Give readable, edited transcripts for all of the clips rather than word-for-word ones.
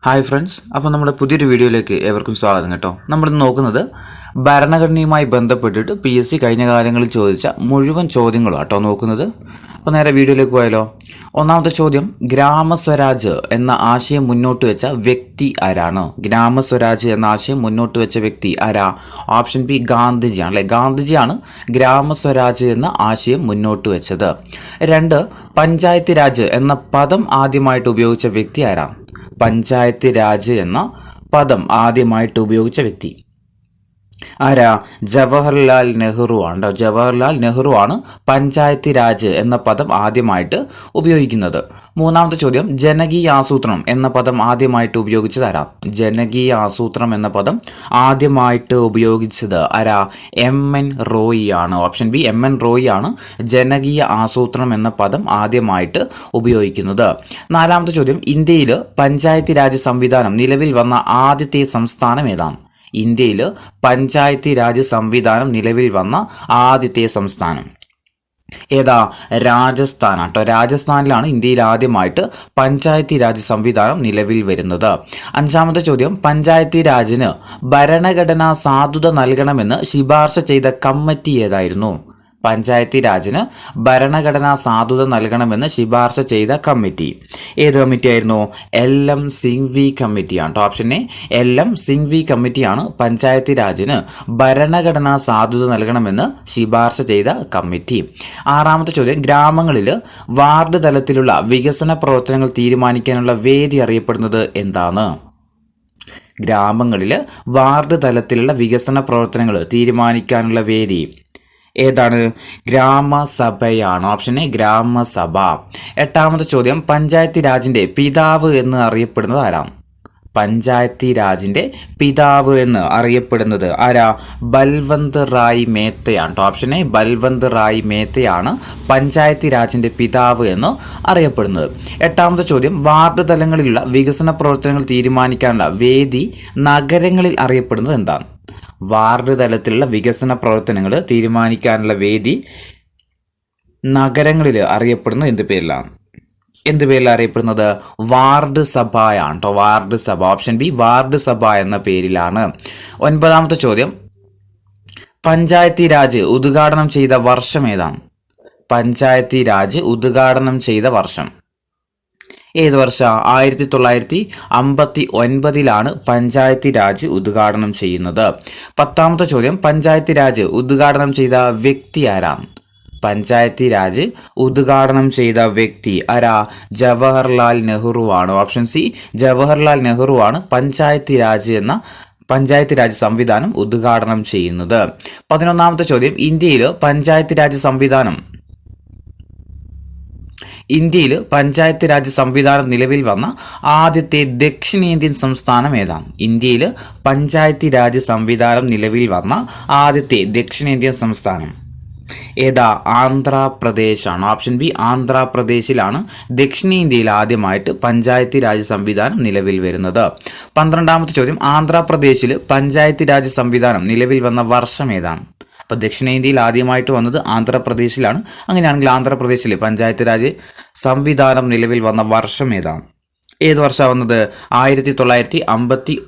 Hi friends, അപ്പോൾ നമ്മുടെ പുതിയൊരു വീഡിയോയിലേക്ക് ഏവർക്കും സ്വാഗതം കേട്ടോ. നമ്മളിന്ന് നോക്കുന്നത് ഭരണഘടനയുമായി ബന്ധപ്പെട്ടിട്ട് PSC കഴിഞ്ഞ കാലങ്ങളിൽ ചോദിച്ച മുഴുവൻ ചോദ്യങ്ങളും കേട്ടോ നോക്കുന്നത്. അപ്പോൾ നേരെ വീഡിയോയിലേക്ക് പോയാലോ. ഒന്നാമത്തെ ചോദ്യം, ഗ്രാമസ്വരാജ് എന്ന ആശയം മുന്നോട്ട് വെച്ച വ്യക്തി ആരാണ്? ഗ്രാമസ്വരാജ് എന്ന ആശയം മുന്നോട്ട് വെച്ച വ്യക്തി ആരാ? ഓപ്ഷൻ ബി ഗാന്ധിജിയാണ് അല്ലേ. ഗാന്ധിജിയാണ് ഗ്രാമസ്വരാജ് എന്ന ആശയം മുന്നോട്ട് വെച്ചത്. 2, പഞ്ചായത്ത് രാജ് എന്ന പദം ആദ്യമായിട്ട് ഉപയോഗിച്ച വ്യക്തി ആരാ? പഞ്ചായത്ത് രാജ് എന്ന പദം ആദ്യമായിട്ട് ഉപയോഗിച്ച വ്യക്തി ആരാ? ജവഹർലാൽ നെഹ്റു ആണ്. ജവഹർലാൽ നെഹ്റു ആണ് പഞ്ചായത്ത് രാജ് എന്ന പദം ആദ്യമായിട്ട് ഉപയോഗിക്കുന്നത്. മൂന്നാമത്തെ ചോദ്യം, ജനകീയ ആസൂത്രണം എന്ന പദം ആദ്യമായിട്ട് ഉപയോഗിച്ചത് ആരാ? ജനകീയ ആസൂത്രണം എന്ന പദം ആദ്യമായിട്ട് ഉപയോഗിച്ചത് ആരാ? MN റോയി ആണ്. ഓപ്ഷൻ ബി MN റോയി ആണ് ജനകീയ ആസൂത്രണം എന്ന പദം ആദ്യമായിട്ട് ഉപയോഗിക്കുന്നത്. നാലാമത്തെ ചോദ്യം, ഇന്ത്യയിൽ പഞ്ചായത്ത് രാജ് സംവിധാനം നിലവിൽ വന്ന ആദ്യത്തെ സംസ്ഥാനം ഏതാണ്? ഇന്ത്യയിൽ പഞ്ചായത്ത് രാജ് സംവിധാനം നിലവിൽ വന്ന ആദ്യത്തെ സംസ്ഥാനം ഏതാ? രാജസ്ഥാൻ കേട്ടോ. രാജസ്ഥാനിലാണ് ഇന്ത്യയിൽ ആദ്യമായിട്ട് പഞ്ചായത്ത് രാജ് സംവിധാനം നിലവിൽ വരുന്നത്. അഞ്ചാമത്തെ ചോദ്യം, പഞ്ചായത്ത് രാജിന് ഭരണഘടനാ സാധുത നൽകണമെന്ന് ശുപാർശ ചെയ്ത കമ്മിറ്റി ഏതായിരുന്നു? പഞ്ചായത്ത് രാജിന് ഭരണഘടനാ സാധുത നൽകണമെന്ന് ശുപാർശ ചെയ്ത കമ്മിറ്റി ഏത് കമ്മിറ്റി ആയിരുന്നു? LM സിംഗ്വി കമ്മിറ്റിയാണ്. ഓപ്ഷൻ എ LM സിംഗ്വി കമ്മിറ്റിയാണ് പഞ്ചായത്ത് രാജിന് ഭരണഘടനാ സാധുത നൽകണമെന്ന് ശുപാർശ ചെയ്ത കമ്മിറ്റി. ആറാമത്തെ ചോദ്യം, ഗ്രാമങ്ങളിൽ വാർഡ് തലത്തിലുള്ള വികസന പ്രവർത്തനങ്ങൾ തീരുമാനിക്കാനുള്ള വേദി അറിയപ്പെടുന്നത് എന്താണ്? ഗ്രാമങ്ങളിൽ വാർഡ് തലത്തിലുള്ള വികസന പ്രവർത്തനങ്ങൾ തീരുമാനിക്കാനുള്ള വേദി ഏതാണ്? ഗ്രാമസഭയാണ്. ഓപ്ഷൻ എ ഗ്രാമസഭ. എട്ടാമത്തെ ചോദ്യം, പഞ്ചായത്ത് രാജിൻ്റെ പിതാവ് എന്ന് അറിയപ്പെടുന്നത് ആരാ? പഞ്ചായത്ത് രാജിൻ്റെ പിതാവ് എന്ന് അറിയപ്പെടുന്നത് ആരാ? ബൽവന്ത് റായ് മേത്തയാണ്. ഓപ്ഷൻ എ ബൽവന്ത് റായ് മേത്തയാണ് പഞ്ചായത്ത് രാജിൻ്റെ പിതാവ് എന്ന് അറിയപ്പെടുന്നത്. എട്ടാമത്തെ ചോദ്യം, വാർഡ് തലങ്ങളിലുള്ള വികസന പ്രവർത്തനങ്ങൾ തീരുമാനിക്കാനുള്ള വേദി നഗരങ്ങളിൽ അറിയപ്പെടുന്നത് എന്താണ്? വാർഡ് തലത്തിലുള്ള വികസന പ്രവർത്തനങ്ങൾ തീരുമാനിക്കാനുള്ള വേദി നഗരങ്ങളിൽ അറിയപ്പെടുന്നത് എന്ത് പേരിലാണ് അറിയപ്പെടുന്നത്? വാർഡ് സഭയാണ് കേട്ടോ. വാർഡ് സഭ. ഓപ്ഷൻ ബി വാർഡ് സഭ എന്ന പേരിലാണ്. ഒൻപതാമത്തെ ചോദ്യം, പഞ്ചായത്തി രാജ് ഉദ്ഘാടനം ചെയ്ത വർഷം ഏതാണ്? പഞ്ചായത്തി രാജ് ഉദ്ഘാടനം ചെയ്ത വർഷം ഏത് വർഷം? 1959 പഞ്ചായത്ത് രാജ് ഉദ്ഘാടനം ചെയ്യുന്നത്. പത്താമത്തെ ചോദ്യം, പഞ്ചായത്ത് രാജ് ഉദ്ഘാടനം ചെയ്ത വ്യക്തി ആരാണ്? പഞ്ചായത്ത് രാജ് ഉദ്ഘാടനം ചെയ്ത വ്യക്തി ആരാ? ജവഹർലാൽ നെഹ്റു ആണ്. ഓപ്ഷൻ സി ജവഹർലാൽ നെഹ്റു ആണ് പഞ്ചായത്ത് രാജ് സംവിധാനം ഉദ്ഘാടനം ചെയ്യുന്നത്. 11ാമത്തെ ചോദ്യം, ഇന്ത്യയിൽ പഞ്ചായത്ത് രാജ് സംവിധാനം നിലവിൽ വന്ന ആദ്യത്തെ ദക്ഷിണേന്ത്യൻ സംസ്ഥാനം ഏതാണ്? ഇന്ത്യയിൽ പഞ്ചായത്ത് രാജ് സംവിധാനം നിലവിൽ വന്ന ആദ്യത്തെ ദക്ഷിണേന്ത്യൻ സംസ്ഥാനം ഏതാ? ആന്ധ്രാപ്രദേശാണ്. ഓപ്ഷൻ ബി ആന്ധ്രാപ്രദേശിലാണ് ദക്ഷിണേന്ത്യയിൽ ആദ്യമായിട്ട് പഞ്ചായത്ത് രാജ് സംവിധാനം നിലവിൽ വരുന്നത്. 12ാമത്തെ ചോദ്യം, ആന്ധ്രാപ്രദേശിൽ പഞ്ചായത്ത് രാജ് സംവിധാനം നിലവിൽ വന്ന വർഷം ഏതാണ്? അപ്പോൾ ദക്ഷിണേന്ത്യയിൽ ആദ്യമായിട്ട് വന്നത് ആന്ധ്രാപ്രദേശിലാണ്. അങ്ങനെയാണെങ്കിൽ ആന്ധ്രാപ്രദേശിൽ പഞ്ചായത്ത് രാജ് സംവിധാനം നിലവിൽ വന്ന വർഷം ഏതാണ്? ഏത് വർഷമാണ് വന്നത്? 1959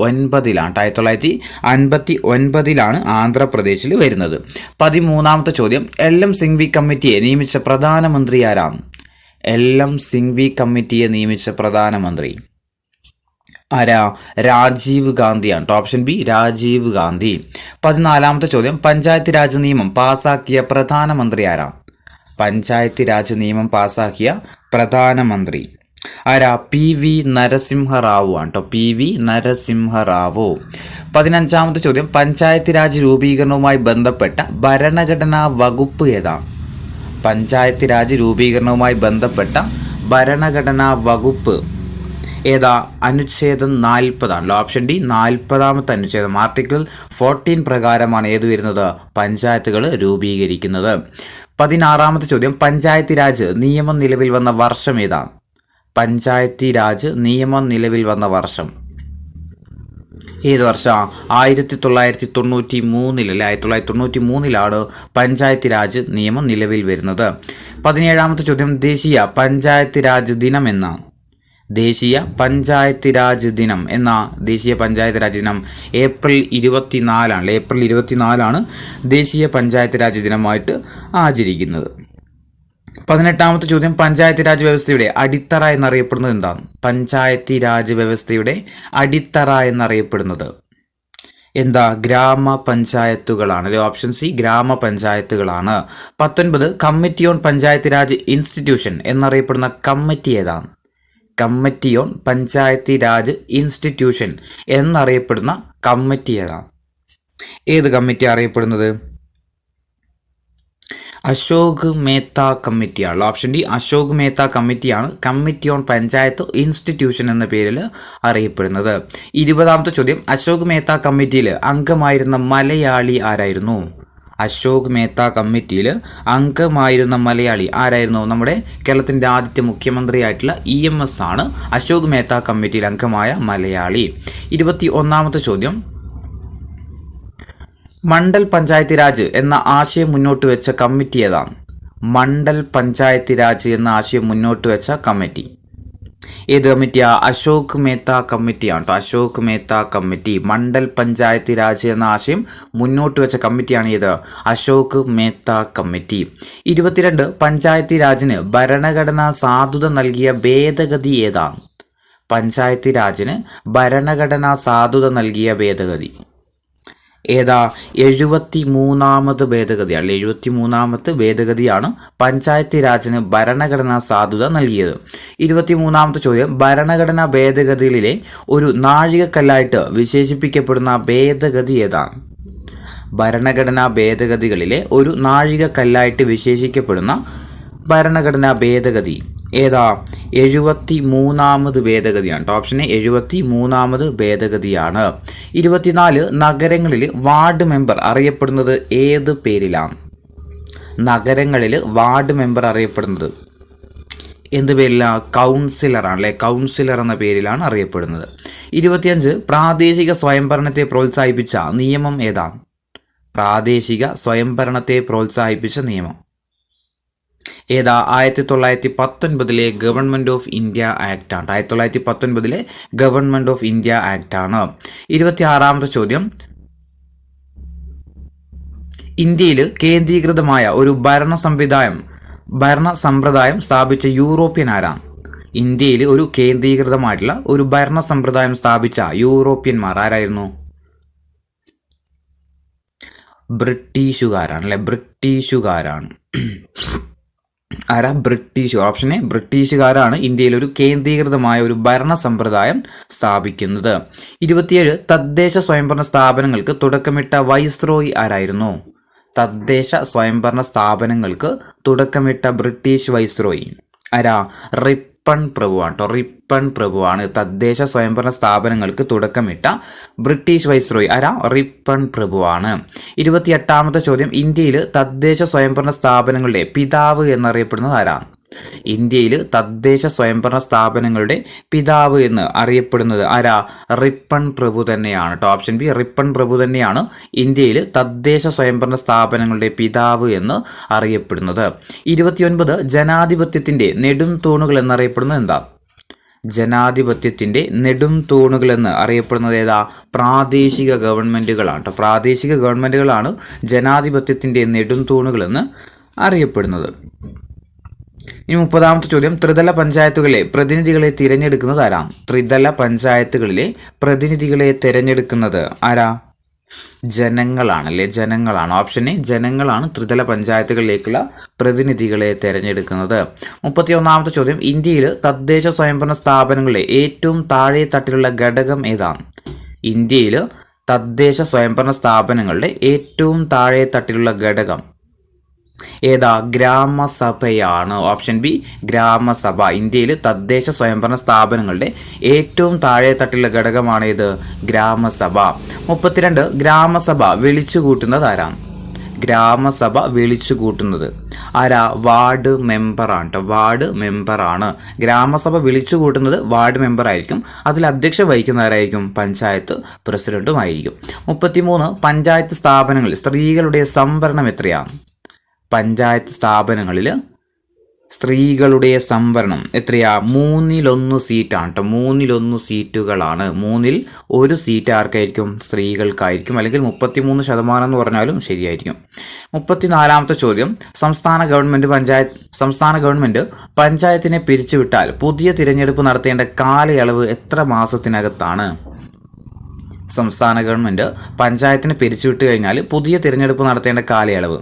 1959 ആന്ധ്രാപ്രദേശിൽ വരുന്നത്. 13ാമത്തെ ചോദ്യം, LM സിംഗ്വി കമ്മിറ്റിയെ നിയമിച്ച പ്രധാനമന്ത്രി ആരാണ്? LM സിംഗ്വി കമ്മിറ്റിയെ നിയമിച്ച പ്രധാനമന്ത്രി ആരാ? രാജീവ് ഗാന്ധിയാണ്. Option B Rajiv Gandhi. 14ാമത്തെ ചോദ്യം, പഞ്ചായത്ത് രാജ് നിയമം പാസാക്കിയ പ്രധാനമന്ത്രി ആരാ? പഞ്ചായത്ത് രാജ് നിയമം പാസാക്കിയ പ്രധാനമന്ത്രി ആരാ? PV നരസിംഹറാവു ആണ് കേട്ടോ. PV നരസിംഹറാവു. 15ാമത്തെ ചോദ്യം, പഞ്ചായത്ത് രാജ് രൂപീകരണവുമായി ബന്ധപ്പെട്ട ഭരണഘടനാ വകുപ്പ് ഏതാണ്? പഞ്ചായത്ത് രാജ് രൂപീകരണവുമായി ബന്ധപ്പെട്ട ഭരണഘടനാ വകുപ്പ് ഏതാ? അനുച്ഛേദം 40 ഓപ്ഷൻ ഡി 40ാമത്തെ അനുച്ഛേദം ആർട്ടിക്കിൾ 14 പ്രകാരമാണ് ഏത് വരുന്നത്? പഞ്ചായത്തുകൾ രൂപീകരിക്കുന്നത്. 16ാമത്തെ ചോദ്യം, പഞ്ചായത്ത് രാജ് നിയമം നിലവിൽ വന്ന വർഷം ഏതാണ്? പഞ്ചായത്ത് രാജ് നിയമം നിലവിൽ വന്ന വർഷം ഏത് വർഷം? 1993 അല്ലേ. 1993 പഞ്ചായത്ത് രാജ് നിയമം നിലവിൽ വരുന്നത്. 17ാമത്തെ ചോദ്യം, ദേശീയ പഞ്ചായത്ത് രാജ് ദിനം എന്നാണ്? ദേശീയ പഞ്ചായത്ത് രാജ് ദിനം എന്ന ദേശീയ പഞ്ചായത്ത് രാജ് ദിനം ഏപ്രിൽ 24 ഏപ്രിൽ 24 ദേശീയ പഞ്ചായത്ത് രാജ് ദിനമായിട്ട് ആചരിക്കുന്നത്. 18ാമത്തെ ചോദ്യം, പഞ്ചായത്ത് രാജ് വ്യവസ്ഥയുടെ അടിത്തറ എന്നറിയപ്പെടുന്നത് എന്താണ്? പഞ്ചായത്ത് രാജ് വ്യവസ്ഥയുടെ അടിത്തറ എന്നറിയപ്പെടുന്നത് എന്താ? ഗ്രാമപഞ്ചായത്തുകളാണ് അല്ലെ. ഓപ്ഷൻ സി ഗ്രാമപഞ്ചായത്തുകളാണ്. 19 committee on panchayat raj institution എന്നറിയപ്പെടുന്ന കമ്മിറ്റി ഏതാണ്? Committee on panchayat raj institution എന്നറിയപ്പെടുന്ന കമ്മിറ്റി ഏതാണ്? ഏത് കമ്മിറ്റി അറിയപ്പെടുന്നത്? അശോക് മേത്ത കമ്മിറ്റിയാണ്. ഓപ്ഷൻ ഡി അശോക് മേത്ത കമ്മിറ്റിയാണ് കമ്മിറ്റി ഓൺ പഞ്ചായത്ത് ഇൻസ്റ്റിറ്റ്യൂഷൻ എന്ന പേരിൽ അറിയപ്പെടുന്നത്. 20ാമത്തെ ചോദ്യം, അശോക് മേത്ത കമ്മിറ്റിയിൽ അംഗമായിരുന്ന മലയാളി ആരായിരുന്നു? അശോക് മേത്ത കമ്മിറ്റിയിൽ അംഗമായിരുന്ന മലയാളി ആരായിരുന്നു? നമ്മുടെ കേരളത്തിൻ്റെ ആദ്യത്തെ മുഖ്യമന്ത്രിയായിട്ടുള്ള EMS ആണ് അശോക് മേത്ത കമ്മിറ്റിയിൽ അംഗമായ മലയാളി. 21ാമത്തെ ചോദ്യം, മണ്ഡൽ പഞ്ചായത്ത് രാജ് എന്ന ആശയം മുന്നോട്ട് വെച്ച കമ്മിറ്റി ഏതാണ്? മണ്ഡൽ പഞ്ചായത്ത് രാജ് എന്ന ആശയം മുന്നോട്ട് വെച്ച കമ്മിറ്റി ഏത് കമ്മിറ്റിയാ? അശോക് മേത്ത കമ്മിറ്റിയാണ് കേട്ടോ. അശോക് മേത്ത കമ്മിറ്റി മണ്ഡൽ പഞ്ചായത്ത് രാജ് എന്ന ആശയം മുന്നോട്ട് വെച്ച കമ്മിറ്റിയാണ് ഏത്? അശോക് മേത്ത കമ്മിറ്റി. 22 പഞ്ചായത്ത് രാജിന് ഭരണഘടനാ സാധുത നൽകിയ ഭേദഗതി ഏതാണ്? പഞ്ചായത്ത് രാജിന് ഭരണഘടനാ സാധുത നൽകിയ ഭേദഗതി ഏതാ? 73ാമത് ഭേദഗതിയാണ്. 73ാമത്തെ ഭേദഗതിയാണ് പഞ്ചായത്ത് രാജിന് ഭരണഘടനാ സാധുത നൽകിയത്. 23ാമത്തെ ചോദ്യം, ഭരണഘടനാ ഭേദഗതികളിലെ ഒരു നാഴികക്കല്ലായിട്ട് വിശേഷിപ്പിക്കപ്പെടുന്ന ഭേദഗതി ഏതാണ്? ഭരണഘടനാ ഭേദഗതികളിലെ ഒരു നാഴികക്കല്ലായിട്ട് വിശേഷിക്കപ്പെടുന്ന ഭരണഘടനാ ഭേദഗതി ഏതാ? 73ാമത് ഭേദഗതിയാണ്. ഓപ്ഷന് 73ാമത് ഭേദഗതിയാണ്. 24 നഗരങ്ങളിൽ വാർഡ് മെമ്പർ അറിയപ്പെടുന്നത് ഏത് പേരിലാണ്? നഗരങ്ങളിൽ വാർഡ് മെമ്പർ അറിയപ്പെടുന്നത് എന്ത് പേരിലാണ്? കൗൺസിലറാണ് അല്ലെ. കൗൺസിലർ എന്ന പേരിലാണ് അറിയപ്പെടുന്നത്. 25 പ്രാദേശിക സ്വയംഭരണത്തെ പ്രോത്സാഹിപ്പിച്ച നിയമം ഏതാണ്? പ്രാദേശിക സ്വയംഭരണത്തെ പ്രോത്സാഹിപ്പിച്ച നിയമം ഏതാ? 1919 ഗവൺമെൻറ് ഓഫ് ഇന്ത്യ ആക്ട് ആണ്. 1919 ഗവൺമെൻറ് ഓഫ് ഇന്ത്യ ആക്ട് ആണ്. 26ാമത്തെ ചോദ്യം, ഇന്ത്യയിൽ കേന്ദ്രീകൃതമായ ഒരു ഭരണ സമ്പ്രദായം സ്ഥാപിച്ച യൂറോപ്യൻ ആരാണ്? ഇന്ത്യയിൽ ഒരു കേന്ദ്രീകൃതമായിട്ടുള്ള ഒരു ഭരണ സമ്പ്രദായം സ്ഥാപിച്ച യൂറോപ്യന്മാർ ആരായിരുന്നു? ബ്രിട്ടീഷുകാരാണ് അല്ലെ. ബ്രിട്ടീഷുകാരാണ്. ബ്രിട്ടീഷ്. ഓപ്ഷനെ ബ്രിട്ടീഷുകാരാണ് ഇന്ത്യയിൽ ഒരു കേന്ദ്രീകൃതമായ ഒരു ഭരണ സമ്പ്രദായം സ്ഥാപിക്കുന്നത്. 27 തദ്ദേശ സ്വയംഭരണ സ്ഥാപനങ്ങൾക്ക് തുടക്കമിട്ട വൈസ്രോയി ആരായിരുന്നു? തദ്ദേശ സ്വയംഭരണ സ്ഥാപനങ്ങൾക്ക് തുടക്കമിട്ട ബ്രിട്ടീഷ് വൈസ്രോയി ആരാ? റിപ്പൺ പ്രഭുവാണ് കേട്ടോ. റിപ്പൺ പ്രഭുവാണ് തദ്ദേശ സ്വയംഭരണ സ്ഥാപനങ്ങൾക്ക് തുടക്കമിട്ട ബ്രിട്ടീഷ് വൈസ്രോയി ആരാ? റിപ്പൺ പ്രഭുവാണ്. 28ാമത്തെ ചോദ്യം, ഇന്ത്യയിൽ തദ്ദേശ സ്വയംഭരണ സ്ഥാപനങ്ങളുടെ പിതാവ് എന്നറിയപ്പെടുന്നത് ആരാണ്? ഇന്ത്യയിൽ തദ്ദേശ സ്വയംഭരണ സ്ഥാപനങ്ങളുടെ പിതാവ് എന്ന് അറിയപ്പെടുന്നത് ആരാ? റിപ്പൺ പ്രഭു തന്നെയാണ് കേട്ടോ. ഓപ്ഷൻ ബി റിപ്പൺ പ്രഭു തന്നെയാണ് ഇന്ത്യയിൽ തദ്ദേശ സ്വയംഭരണ സ്ഥാപനങ്ങളുടെ പിതാവ് എന്ന് അറിയപ്പെടുന്നത്. 29 ജനാധിപത്യത്തിൻ്റെ നെടും തൂണുകൾ എന്നറിയപ്പെടുന്നത് എന്താ? ജനാധിപത്യത്തിൻ്റെ നെടും തൂണുകൾ എന്ന് അറിയപ്പെടുന്നത് ഏതാ? പ്രാദേശിക ഗവൺമെൻറ്റുകളാണ് കേട്ടോ. പ്രാദേശിക ഗവൺമെൻറ്റുകളാണ് ജനാധിപത്യത്തിൻ്റെ നെടും തൂണുകൾ എന്ന് അറിയപ്പെടുന്നത്. ഇനി 30ാമത്തെ ചോദ്യം, ത്രിതല പഞ്ചായത്തുകളിലെ പ്രതിനിധികളെ തിരഞ്ഞെടുക്കുന്നത് ആരാ? ത്രിതല പഞ്ചായത്തുകളിലെ പ്രതിനിധികളെ തിരഞ്ഞെടുക്കുന്നത് ആരാ? ജനങ്ങളാണല്ലേ. ജനങ്ങളാണ്. ഓപ്ഷൻ എ ജനങ്ങളാണ് ത്രിതല പഞ്ചായത്തുകളിലേക്കുള്ള പ്രതിനിധികളെ തിരഞ്ഞെടുക്കുന്നത്. 31ാമത്തെ ചോദ്യം, ഇന്ത്യയിൽ തദ്ദേശ സ്വയംഭരണ സ്ഥാപനങ്ങളിലെ ഏറ്റവും താഴെ തട്ടിലുള്ള ഘടകം ഏതാണ്? ഇന്ത്യയിൽ തദ്ദേശ സ്വയംഭരണ സ്ഥാപനങ്ങളുടെ ഏറ്റവും താഴെ തട്ടിലുള്ള ഘടകം ഏതാ? ഗ്രാമസഭയാണ്. ഓപ്ഷൻ ബി ഗ്രാമസഭ. ഇന്ത്യയിൽ തദ്ദേശ സ്വയംഭരണ സ്ഥാപനങ്ങളുടെ ഏറ്റവും താഴെ തട്ടിലുള്ള ഘടകമാണ് ഇത്? ഗ്രാമസഭ. 32 ഗ്രാമസഭ വിളിച്ചു കൂട്ടുന്നത് ആരാണ്? ഗ്രാമസഭ വിളിച്ചു കൂട്ടുന്നത് ആരാ? വാർഡ് മെമ്പറാണ് കേട്ടോ. വാർഡ് മെമ്പറാണ്. ഗ്രാമസഭ വിളിച്ചു കൂട്ടുന്നത് വാർഡ് മെമ്പർ ആയിരിക്കും. അതിൽ അധ്യക്ഷത വഹിക്കുന്നവരായിരിക്കും പഞ്ചായത്ത് പ്രസിഡന്റുമായിരിക്കും. 33 പഞ്ചായത്ത് സ്ഥാപനങ്ങളിൽ സ്ത്രീകളുടെ സംവരണം എത്രയാണ്? പഞ്ചായത്ത് സ്ഥാപനങ്ങളിൽ സ്ത്രീകളുടെ സംവരണം എത്രയാ? 1/3 സീറ്റാണ് കേട്ടോ. 1/3 സീറ്റുകളാണ്. 1/1 സീറ്റ് ആർക്കായിരിക്കും? സ്ത്രീകൾക്കായിരിക്കും. അല്ലെങ്കിൽ 33% എന്ന് പറഞ്ഞാലും ശരിയായിരിക്കും. 34ാമത്തെ ചോദ്യം, സംസ്ഥാന ഗവൺമെൻറ് പഞ്ചായത്തിനെ പിരിച്ചുവിട്ടാൽ പുതിയ തിരഞ്ഞെടുപ്പ് നടത്തേണ്ട കാലയളവ് എത്ര മാസത്തിനകത്താണ്? സംസ്ഥാന ഗവൺമെൻറ് പഞ്ചായത്തിനെ പിരിച്ചുവിട്ട് കഴിഞ്ഞാൽ പുതിയ തിരഞ്ഞെടുപ്പ് നടത്തേണ്ട കാലയളവ്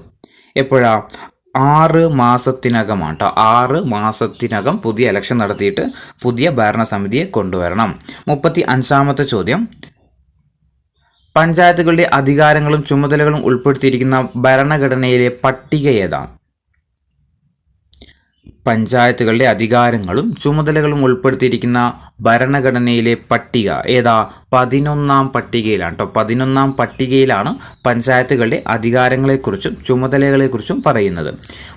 എപ്പോഴാ? 6 മാസത്തിനകമാണ് കേട്ടോ. 6 മാസത്തിനകം പുതിയ ഇലക്ഷൻ നടത്തിയിട്ട് പുതിയ ഭരണസമിതിയെ കൊണ്ടുവരണം. 35ാമത്തെ ചോദ്യം, പഞ്ചായത്തുകളുടെ അധികാരങ്ങളും ചുമതലകളും ഉൾപ്പെടുത്തിയിരിക്കുന്ന ഭരണഘടനയിലെ പട്ടിക ഏതാണ്? പഞ്ചായത്തുകളുടെ അധികാരങ്ങളും ചുമതലകളും ഉൾപ്പെടുത്തിയിരിക്കുന്ന ഭരണഘടനയിലെ പട്ടിക ഏതാ? 11ാം പട്ടികയിലാണ് കേട്ടോ. 11ാം പട്ടികയിലാണ് പഞ്ചായത്തുകളുടെ അധികാരങ്ങളെക്കുറിച്ചും ചുമതലകളെക്കുറിച്ചും പറയുന്നത്.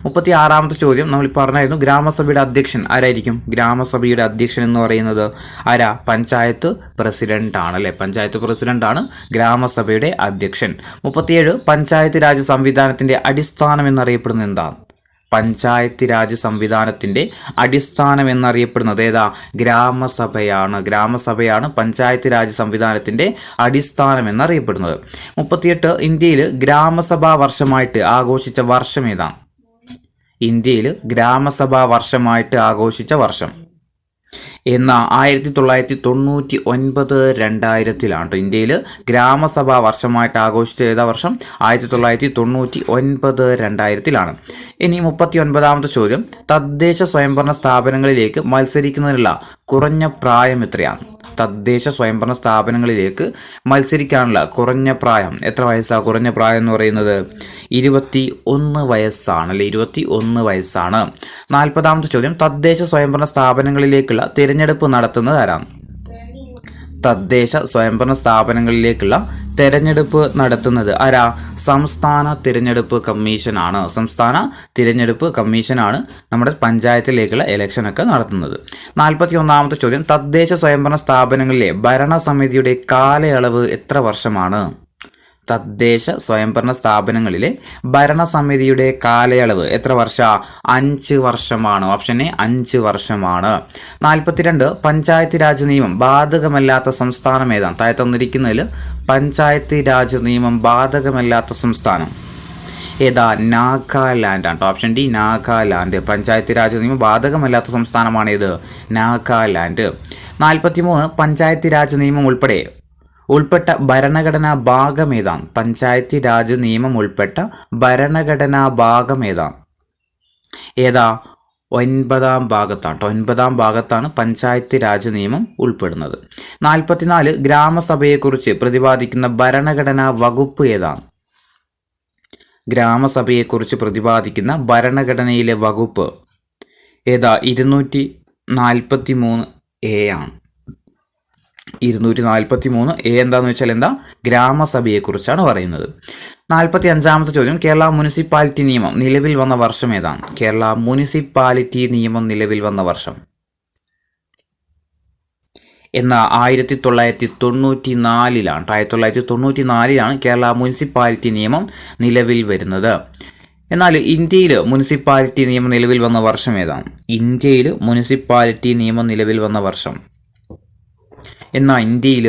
36ാമത്തെ ചോദ്യം, നമ്മൾ പറഞ്ഞായിരുന്നു ഗ്രാമസഭയുടെ അധ്യക്ഷൻ ആരായിരിക്കും? ഗ്രാമസഭയുടെ അധ്യക്ഷൻ എന്ന് പറയുന്നത് ആരാ? പഞ്ചായത്ത് പ്രസിഡന്റ് ആണ് അല്ലേ? പഞ്ചായത്ത് പ്രസിഡന്റാണ് ഗ്രാമസഭയുടെ അധ്യക്ഷൻ. 37, പഞ്ചായത്ത് രാജ് സംവിധാനത്തിന്റെ അടിസ്ഥാനം എന്നറിയപ്പെടുന്നത് എന്താണ്? പഞ്ചായത്ത് രാജ് സംവിധാനത്തിൻ്റെ അടിസ്ഥാനം എന്നറിയപ്പെടുന്നത് ഏതാ? ഗ്രാമസഭയാണ് പഞ്ചായത്ത് രാജ് സംവിധാനത്തിൻ്റെ അടിസ്ഥാനം എന്നറിയപ്പെടുന്നത്. 38, ഇന്ത്യയിൽ ഗ്രാമസഭാ വർഷമായിട്ട് ആഘോഷിച്ച വർഷം ഏതാണ്? ഇന്ത്യയിൽ ഗ്രാമസഭാ വർഷമായിട്ട് ആഘോഷിച്ച വർഷം എന്ന 1999-2000 ഇന്ത്യയിൽ ഗ്രാമസഭാ വർഷമായിട്ട് ആഘോഷിച്ച ഏതാ വർഷം? 1999-2000. ഇനി 39ാമത്തെ ചോദ്യം, തദ്ദേശ സ്വയംഭരണ സ്ഥാപനങ്ങളിലേക്ക് മത്സരിക്കുന്നതിനുള്ള കുറഞ്ഞ പ്രായം എത്രയാണ്? തദ്ദേശ സ്വയംഭരണ സ്ഥാപനങ്ങളിലേക്ക് മത്സരിക്കാനുള്ള കുറഞ്ഞ പ്രായം എത്ര വയസ്സാണ്? കുറഞ്ഞ പ്രായം എന്ന് പറയുന്നത് 21 വയസ്സാണ് അല്ലേ? 21 വയസ്സാണ്. 40ാമത്തെ ചോദ്യം, തദ്ദേശ സ്വയംഭരണ സ്ഥാപനങ്ങളിലേക്കുള്ള തിരഞ്ഞെടുപ്പ് നടത്തുന്നത് ആരാണ്? തദ്ദേശ സ്വയംഭരണ സ്ഥാപനങ്ങളിലേക്കുള്ള തെരഞ്ഞെടുപ്പ് നടത്തുന്നത് ആരാ? സംസ്ഥാന തിരഞ്ഞെടുപ്പ് കമ്മീഷനാണ്. സംസ്ഥാന തിരഞ്ഞെടുപ്പ് കമ്മീഷനാണ് നമ്മുടെ പഞ്ചായത്തിലേക്കുള്ള ഇലക്ഷനൊക്കെ നടത്തുന്നത്. 41ാമത്തെ ചോദ്യം, തദ്ദേശ സ്വയംഭരണ സ്ഥാപനങ്ങളിലെ ഭരണസമിതിയുടെ കാലയളവ് എത്ര വർഷമാണ്? തദ്ദേശ സ്വയംഭരണ സ്ഥാപനങ്ങളിലെ ഭരണസമിതിയുടെ കാലയളവ് എത്ര വർഷ? 5 വർഷമാണ്. ഓപ്ഷൻ എ 5 വർഷമാണ്. 42, പഞ്ചായത്ത് രാജ് നിയമം ബാധകമല്ലാത്ത സംസ്ഥാനം ഏതാണ്? താഴെ തന്നിരിക്കുന്നതിൽ പഞ്ചായത്ത് രാജ് നിയമം ബാധകമല്ലാത്ത സംസ്ഥാനം ഏതാ? നാഗാലാൻഡ് ആണ്. Option D Nagaland. പഞ്ചായത്ത് രാജ് നിയമം ബാധകമല്ലാത്ത സംസ്ഥാനമാണ് ഏത്? നാഗാലാൻഡ്. 43, പഞ്ചായത്ത് രാജ് നിയമം ഉൾപ്പെട്ട ഭരണഘടനാ ഭാഗം ഏതാണ്? പഞ്ചായത്ത് രാജ് നിയമം ഉൾപ്പെട്ട ഭരണഘടനാ ഭാഗം ഏതാണ്? ഏതാ? 9ാം ഭാഗത്താണ് കേട്ടോ. 9ാം ഭാഗത്താണ് പഞ്ചായത്ത് രാജ് നിയമം ഉൾപ്പെടുന്നത്. 44, ഗ്രാമസഭയെക്കുറിച്ച് പ്രതിപാദിക്കുന്ന ഭരണഘടനാ വകുപ്പ് ഏതാണ്? ഗ്രാമസഭയെക്കുറിച്ച് പ്രതിപാദിക്കുന്ന ഭരണഘടനയിലെ വകുപ്പ് ഏതാ? 243A ആണ്. 243A എന്താണെന്ന് വെച്ചാൽ എന്താ? ഗ്രാമസഭയെക്കുറിച്ചാണ് പറയുന്നത്. 45ാമത്തെ ചോദ്യം, കേരള മുനിസിപ്പാലിറ്റി നിയമം നിലവിൽ വന്ന വർഷം ഏതാണ്? കേരള മുനിസിപ്പാലിറ്റി നിയമം നിലവിൽ വന്ന വർഷം എന്ന 1994-ലാണ്. 1994-ലാണ് കേരള മുനിസിപ്പാലിറ്റി നിയമം നിലവിൽ വരുന്നത്. എന്നാൽ ഇന്ത്യയിൽ മുനിസിപ്പാലിറ്റി നിയമം നിലവിൽ വന്ന വർഷം ഏതാണ്? ഇന്ത്യയിൽ മുനിസിപ്പാലിറ്റി നിയമം നിലവിൽ വന്ന വർഷം എന്നാൽ ഇന്ത്യയിൽ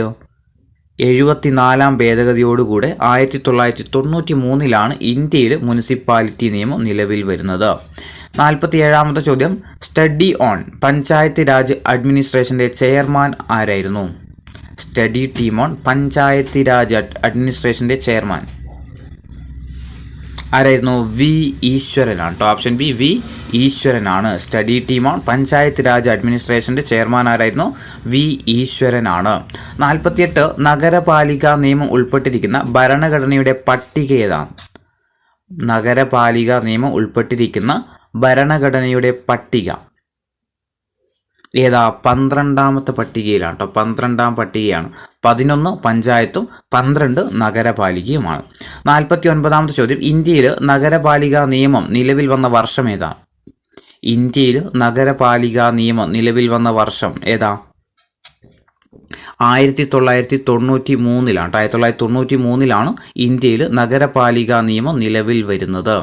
74ാം ഭേദഗതിയോടുകൂടെ 1993-ലാണ് ഇന്ത്യയിൽ മുനിസിപ്പാലിറ്റി നിയമം നിലവിൽ വരുന്നത്. 47ാമത്തെ ചോദ്യം, സ്റ്റഡി ഓൺ പഞ്ചായത്ത് രാജ് അഡ്മിനിസ്ട്രേഷൻ്റെ ചെയർമാൻ ആരായിരുന്നു? Study team on panchayat raj അഡ്മിനിസ്ട്രേഷൻ്റെ ചെയർമാൻ ആരായിരുന്നു? വി ഈശ്വരനാണ് കേട്ടോ. ഓപ്ഷൻ ബി വി ഈശ്വരനാണ്. Study team on panchayat raj അഡ്മിനിസ്ട്രേഷൻ്റെ ചെയർമാൻ ആരായിരുന്നു? വി ഈശ്വരനാണ്. 48, നഗരപാലിക നിയമം ഉൾപ്പെട്ടിരിക്കുന്ന ഭരണഘടനയുടെ പട്ടിക ഏതാണ്? നഗരപാലിക നിയമം ഉൾപ്പെട്ടിരിക്കുന്ന ഭരണഘടനയുടെ പട്ടിക ഏതാ? 12ാമത്തെ പട്ടികയിലാണ് കേട്ടോ. 12ാം പട്ടികയാണ്. 11 പഞ്ചായത്തും 12 നഗരപാലികയുമാണ്. 49ാമത്തെ ചോദ്യം, ഇന്ത്യയിൽ നഗരപാലിക നിയമം നിലവിൽ വന്ന വർഷം ഏതാണ്? ഇന്ത്യയിൽ നഗരപാലിക നിയമം നിലവിൽ വന്ന വർഷം ഏതാ? 1993-ലാണ്. 1993-ലാണ് ഇന്ത്യയിൽ നഗരപാലിക നിയമം നിലവിൽ വരുന്നത്.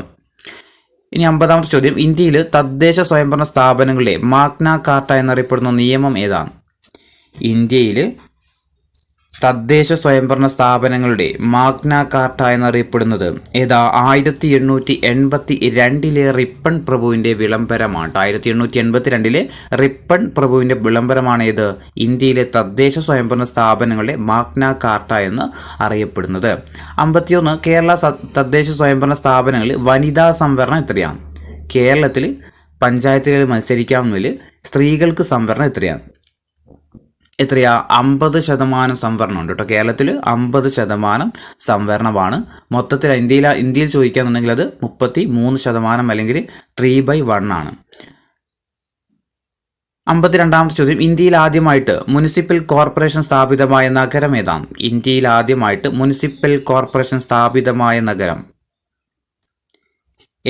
ഇനി 50ാമത്തെ ചോദ്യം, ഇന്ത്യയിൽ തദ്ദേശ സ്വയംഭരണ സ്ഥാപനങ്ങളുടെ മാഗ്ന കാർട്ട എന്നറിയപ്പെടുന്ന നിയമം ഏതാണ്? ഇന്ത്യയിൽ തദ്ദേശ സ്വയംഭരണ സ്ഥാപനങ്ങളുടെ മാഗ്ന കാർട്ട എന്നറിയപ്പെടുന്നത് ഏതാ? 1882 റിപ്പൺ പ്രഭുവിൻ്റെ വിളംബരമാണ്. 1882 റിപ്പൺ പ്രഭുവിൻ്റെ വിളംബരമാണ് ഏത്? ഇന്ത്യയിലെ തദ്ദേശ സ്വയംഭരണ സ്ഥാപനങ്ങളുടെ മാഗ്ന കാർട്ട എന്ന് അറിയപ്പെടുന്നത്. 51 കേരള തദ്ദേശ സ്വയംഭരണ സ്ഥാപനങ്ങളിൽ വനിതാ സംവരണം എത്രയാണ്? കേരളത്തിൽ പഞ്ചായത്തുകളിൽ മത്സരിക്കാവുന്നതിൽ സ്ത്രീകൾക്ക് സംവരണം എത്രയാണ്? 50% സംവരണം ഉണ്ട് കേട്ടോ. കേരളത്തിൽ 50% സംവരണമാണ്. മൊത്തത്തിൽ ഇന്ത്യയിൽ ചോദിക്കുകയാണെന്നുണ്ടെങ്കിൽ അത് 33% അല്ലെങ്കിൽ 3/1 ആണ്. 52ാമത്തെ ചോദ്യം, ഇന്ത്യയിൽ ആദ്യമായിട്ട് മുനിസിപ്പൽ കോർപ്പറേഷൻ സ്ഥാപിതമായ നഗരം ഏതാണ്? ഇന്ത്യയിൽ ആദ്യമായിട്ട് മുനിസിപ്പൽ കോർപ്പറേഷൻ സ്ഥാപിതമായ നഗരം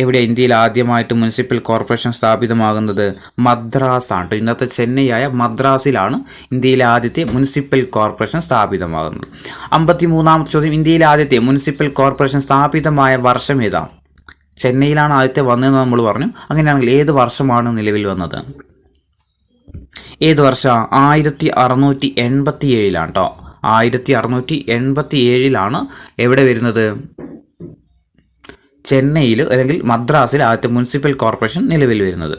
എവിടെ? ഇന്ത്യയിൽ ആദ്യമായിട്ട് മുനിസിപ്പൽ കോർപ്പറേഷൻ സ്ഥാപിതമാകുന്നത് മദ്രാസാണ്. ഇന്നത്തെ ചെന്നൈയായ മദ്രാസിലാണ് ഇന്ത്യയിലെ ആദ്യത്തെ മുനിസിപ്പൽ കോർപ്പറേഷൻ സ്ഥാപിതമാകുന്നത്. 53ാമത്തെ ചോദ്യം, ഇന്ത്യയിലെ ആദ്യത്തെ മുനിസിപ്പൽ കോർപ്പറേഷൻ സ്ഥാപിതമായ വർഷം ഏതാണ്? ചെന്നൈയിലാണ് ആദ്യത്തെ വന്നതെന്ന് നമ്മൾ പറഞ്ഞു. അങ്ങനെയാണെങ്കിൽ ഏത് വർഷമാണ് നിലവിൽ വന്നത്? ഏത് വർഷം? 1687 കേട്ടോ. 1687 എവിടെ വരുന്നത്? ചെന്നൈയിൽ അല്ലെങ്കിൽ മദ്രാസിൽ ആദ്യത്തെ മുനിസിപ്പൽ കോർപ്പറേഷൻ നിലവിൽ വരുന്നത്.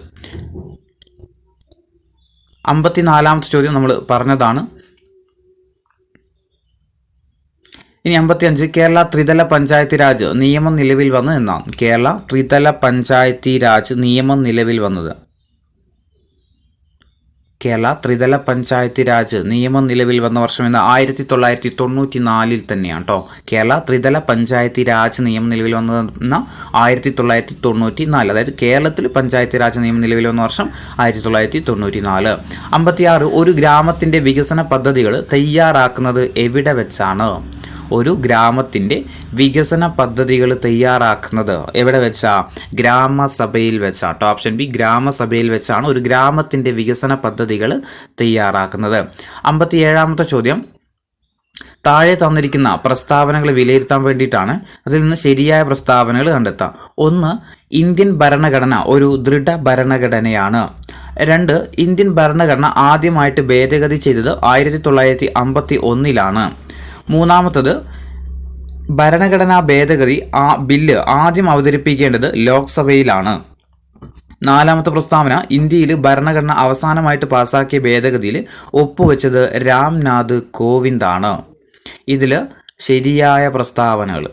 54ാമത്തെ ചോദ്യം നമ്മൾ പറഞ്ഞതാണ്. ഇനി 55, കേരള ത്രിതല പഞ്ചായത്തി രാജ് നിയമം നിലവിൽ വന്നത് എന്നാണ്? കേരള ത്രിതല പഞ്ചായത്തി രാജ് നിയമം നിലവിൽ വന്നത്. കേരള ത്രിതല പഞ്ചായത്തി രാജ് നിയമം നിലവിൽ വന്ന വർഷം എന്ന് 1994 തന്നെയാണ് കേട്ടോ. കേരള ത്രിതല പഞ്ചായത്തി രാജ് നിയമം നിലവിൽ വന്ന 1994, അതായത് കേരളത്തിൽ പഞ്ചായത്തി രാജ് നിയമം നിലവിൽ വന്ന വർഷം 1994. 56, ഒരു ഗ്രാമത്തിൻ്റെ വികസന പദ്ധതികൾ തയ്യാറാക്കുന്നത് എവിടെ വെച്ചാണ്? ഒരു ഗ്രാമത്തിൻ്റെ വികസന പദ്ധതികൾ തയ്യാറാക്കുന്നത് എവിടെ വെച്ചാ? ഗ്രാമസഭയിൽ വെച്ചാട്ടോ. ഓപ്ഷൻ ബി, ഗ്രാമസഭയിൽ വെച്ചാണ് ഒരു ഗ്രാമത്തിൻ്റെ വികസന പദ്ധതികൾ തയ്യാറാക്കുന്നത്. 57ാമത്തെ ചോദ്യം, താഴെ തന്നിരിക്കുന്ന പ്രസ്താവനകൾ വിലയിരുത്താൻ വേണ്ടിയിട്ടാണ്. അതിൽ നിന്ന് ശരിയായ പ്രസ്താവനകൾ കണ്ടെത്താം. 1, ഇന്ത്യൻ ഭരണഘടന ഒരു ദൃഢ ഭരണഘടനയാണ്. 2, ഇന്ത്യൻ ഭരണഘടന ആദ്യമായിട്ട് ഭേദഗതി ചെയ്തത് 1951 മൂന്നാമത്തത്, ഭരണഘടനാ ഭേദഗതി ബില്ല് ആദ്യം അവതരിപ്പിക്കേണ്ടത് ലോക്സഭയിലാണ്. 4ാമത്തെ പ്രസ്താവന, ഇന്ത്യയിൽ ഭരണഘടന അവസാനമായിട്ട് പാസാക്കിയ ഭേദഗതിയിൽ ഒപ്പുവെച്ചത് രാംനാഥ് കോവിന്ദാണ്. ഇതിൽ ശരിയായ പ്രസ്താവനകൾ.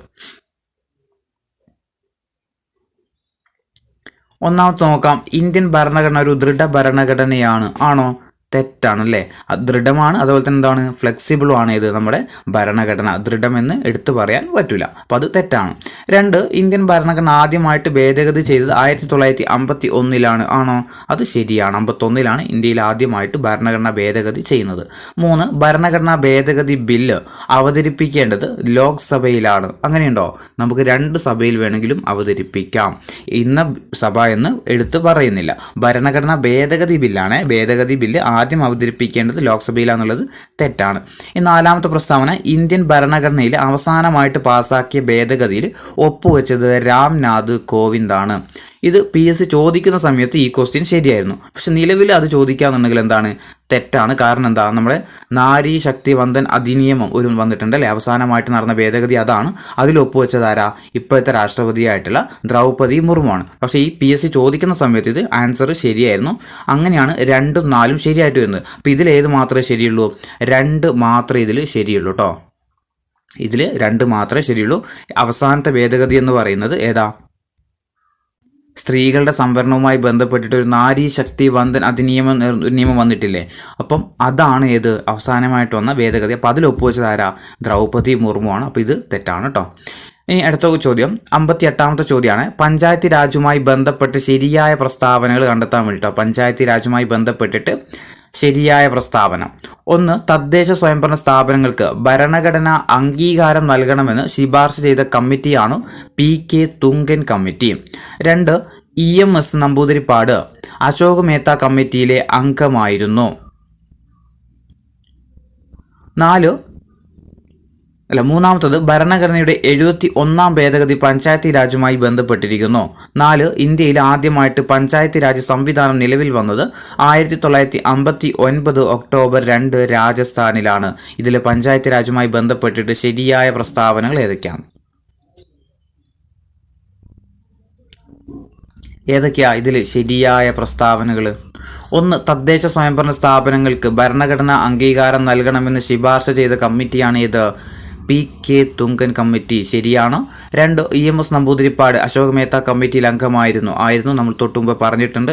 ഒന്നാമത്തെ നോക്കാം. ഇന്ത്യൻ ഭരണഘടന ഒരു ദൃഢ ഭരണഘടനയാണ്. ആണോ? തെറ്റാണല്ലേ. ദൃഢമാണ്, അതുപോലെ തന്നെ എന്താണ്? ഫ്ലെക്സിബിളും ആണ് ഇത് നമ്മുടെ ഭരണഘടന. ദൃഢമെന്ന് എടുത്തു പറയാൻ പറ്റില്ല, അപ്പോൾ അത് തെറ്റാണ്. 2, ഇന്ത്യൻ ഭരണഘടന ആദ്യമായിട്ട് ഭേദഗതി ചെയ്തത് 1951 ആണോ? അത് ശരിയാണ്. 51 ഇന്ത്യയിൽ ആദ്യമായിട്ട് ഭരണഘടന ഭേദഗതി ചെയ്യുന്നത്. 3, ഭരണഘടനാ ഭേദഗതി ബില്ല് അവതരിപ്പിക്കേണ്ടത് ലോക്സഭയിലാണ്. അങ്ങനെയുണ്ടോ? നമുക്ക് 2 സഭയിൽ വേണമെങ്കിലും അവതരിപ്പിക്കാം. ഇന്ന സഭ എന്ന് എടുത്ത് പറയുന്നില്ല. ഭരണഘടനാ ഭേദഗതി ബില്ലാണ്. ഭേദഗതി ബില്ല് ആദ്യം അവതരിപ്പിക്കേണ്ടത് ലോക്സഭയിലാണെന്നുള്ളത് തെറ്റാണ്. 4ാമത്തെ പ്രസ്താവന, ഇന്ത്യൻ ഭരണഘടനയിൽ അവസാനമായിട്ട് പാസാക്കിയ ഭേദഗതിയിൽ ഒപ്പുവെച്ചത് രാംനാഥ് കോവിന്ദാണ്. ഇത് PSC ചോദിക്കുന്ന സമയത്ത് ഈ ക്വസ്റ്റ്യൻ ശരിയായിരുന്നു. പക്ഷെ നിലവിൽ അത് ചോദിക്കാന്നുണ്ടെങ്കിൽ എന്താണ്? തെറ്റാണ്. കാരണം എന്താ? നമ്മുടെ നാരി ശക്തി വന്ദൻ അധിനിയമം ഒരു വന്നിട്ടുണ്ട് അല്ലേ? അവസാനമായിട്ട് നടന്ന ഭേദഗതി അതാണ്. അതിൽ ഒപ്പുവെച്ചത് ആരാ? ഇപ്പോഴത്തെ രാഷ്ട്രപതിയായിട്ടുള്ള ദ്രൗപദി മുർമുവാണ്. പക്ഷേ ഈ PSC ചോദിക്കുന്ന സമയത്ത് ഇത് ആൻസർ ശരിയായിരുന്നു. അങ്ങനെയാണ് 2ഉം 4ഉം ശരിയായിട്ട് വരുന്നത്. അപ്പോൾ ഇതിലേത് മാത്രമേ ശരിയുള്ളൂ? 2 മാത്രമേ ഇതിൽ ശരിയുള്ളൂ കേട്ടോ. ഇതിൽ 2 മാത്രമേ ശരിയുള്ളൂ. അവസാനത്തെ ഭേദഗതി എന്ന് പറയുന്നത് ഏതാ? സ്ത്രീകളുടെ സംവരണവുമായി ബന്ധപ്പെട്ടിട്ട് ഒരു നാരി ശക്തി വന്ദൻ നിയമം വന്നിട്ടില്ലേ? അപ്പം അതാണ് ഏത്? അവസാനമായിട്ട് വന്ന ഭേദഗതി. അപ്പോൾ അതിൽ ഒപ്പുവെച്ചത് ആരാ? ദ്രൗപദി മുർമുവാണ്. അപ്പോൾ ഇത് തെറ്റാണ് കേട്ടോ. ഇനി അടുത്ത ചോദ്യം, 58ാമത്തെ ചോദ്യമാണ്. പഞ്ചായത്തി രാജുമായി ബന്ധപ്പെട്ട് ശരിയായ പ്രസ്താവനകൾ കണ്ടെത്താൻ വേണ്ടിയിട്ടോ. പഞ്ചായത്തി രാജുമായി ബന്ധപ്പെട്ടിട്ട് ശരിയായ പ്രസ്താവന. 1, തദ്ദേശ സ്വയംഭരണ സ്ഥാപനങ്ങൾക്ക് ഭരണഘടന അംഗീകാരം നൽകണമെന്ന് ശുപാർശ ചെയ്ത കമ്മിറ്റിയാണ് PK തുങ്കൻ കമ്മിറ്റി. 2, EMS നമ്പൂതിരിപ്പാട് അശോക് മേത്ത കമ്മിറ്റിയിലെ അംഗമായിരുന്നു. 4, മൂന്നാമത്തത് ഭരണഘടനയുടെ 71 ഭേദഗതി പഞ്ചായത്തി രാജുമായി ബന്ധപ്പെട്ടിരിക്കുന്നു. 4 ഇന്ത്യയിൽ ആദ്യമായിട്ട് പഞ്ചായത്തി രാജ് സംവിധാനം നിലവിൽ വന്നത് 1959 ഒക്ടോബർ 2 രാജസ്ഥാനിലാണ്. ഇതിൽ പഞ്ചായത്തി രാജുമായി ബന്ധപ്പെട്ടിട്ട് ശരിയായ പ്രസ്താവനകൾ ഏതൊക്കെയാണ്? ഇതിൽ ശരിയായ പ്രസ്താവനകൾ? 1. തദ്ദേശ സ്വയംഭരണ സ്ഥാപനങ്ങൾക്ക് ഭരണഘടനാ അംഗീകാരം നൽകണമെന്ന് ശുപാർശ ചെയ്ത കമ്മിറ്റിയാണ് ഇത്? PK Thungon committee. ശരിയാണ്. 2. EMS നമ്പൂതിരിപ്പാട് അശോക് മേത്ത കമ്മിറ്റിയിൽ അംഗമായിരുന്നു. നമ്മൾ തൊട്ടുമുമ്പ് പറഞ്ഞിട്ടുണ്ട്.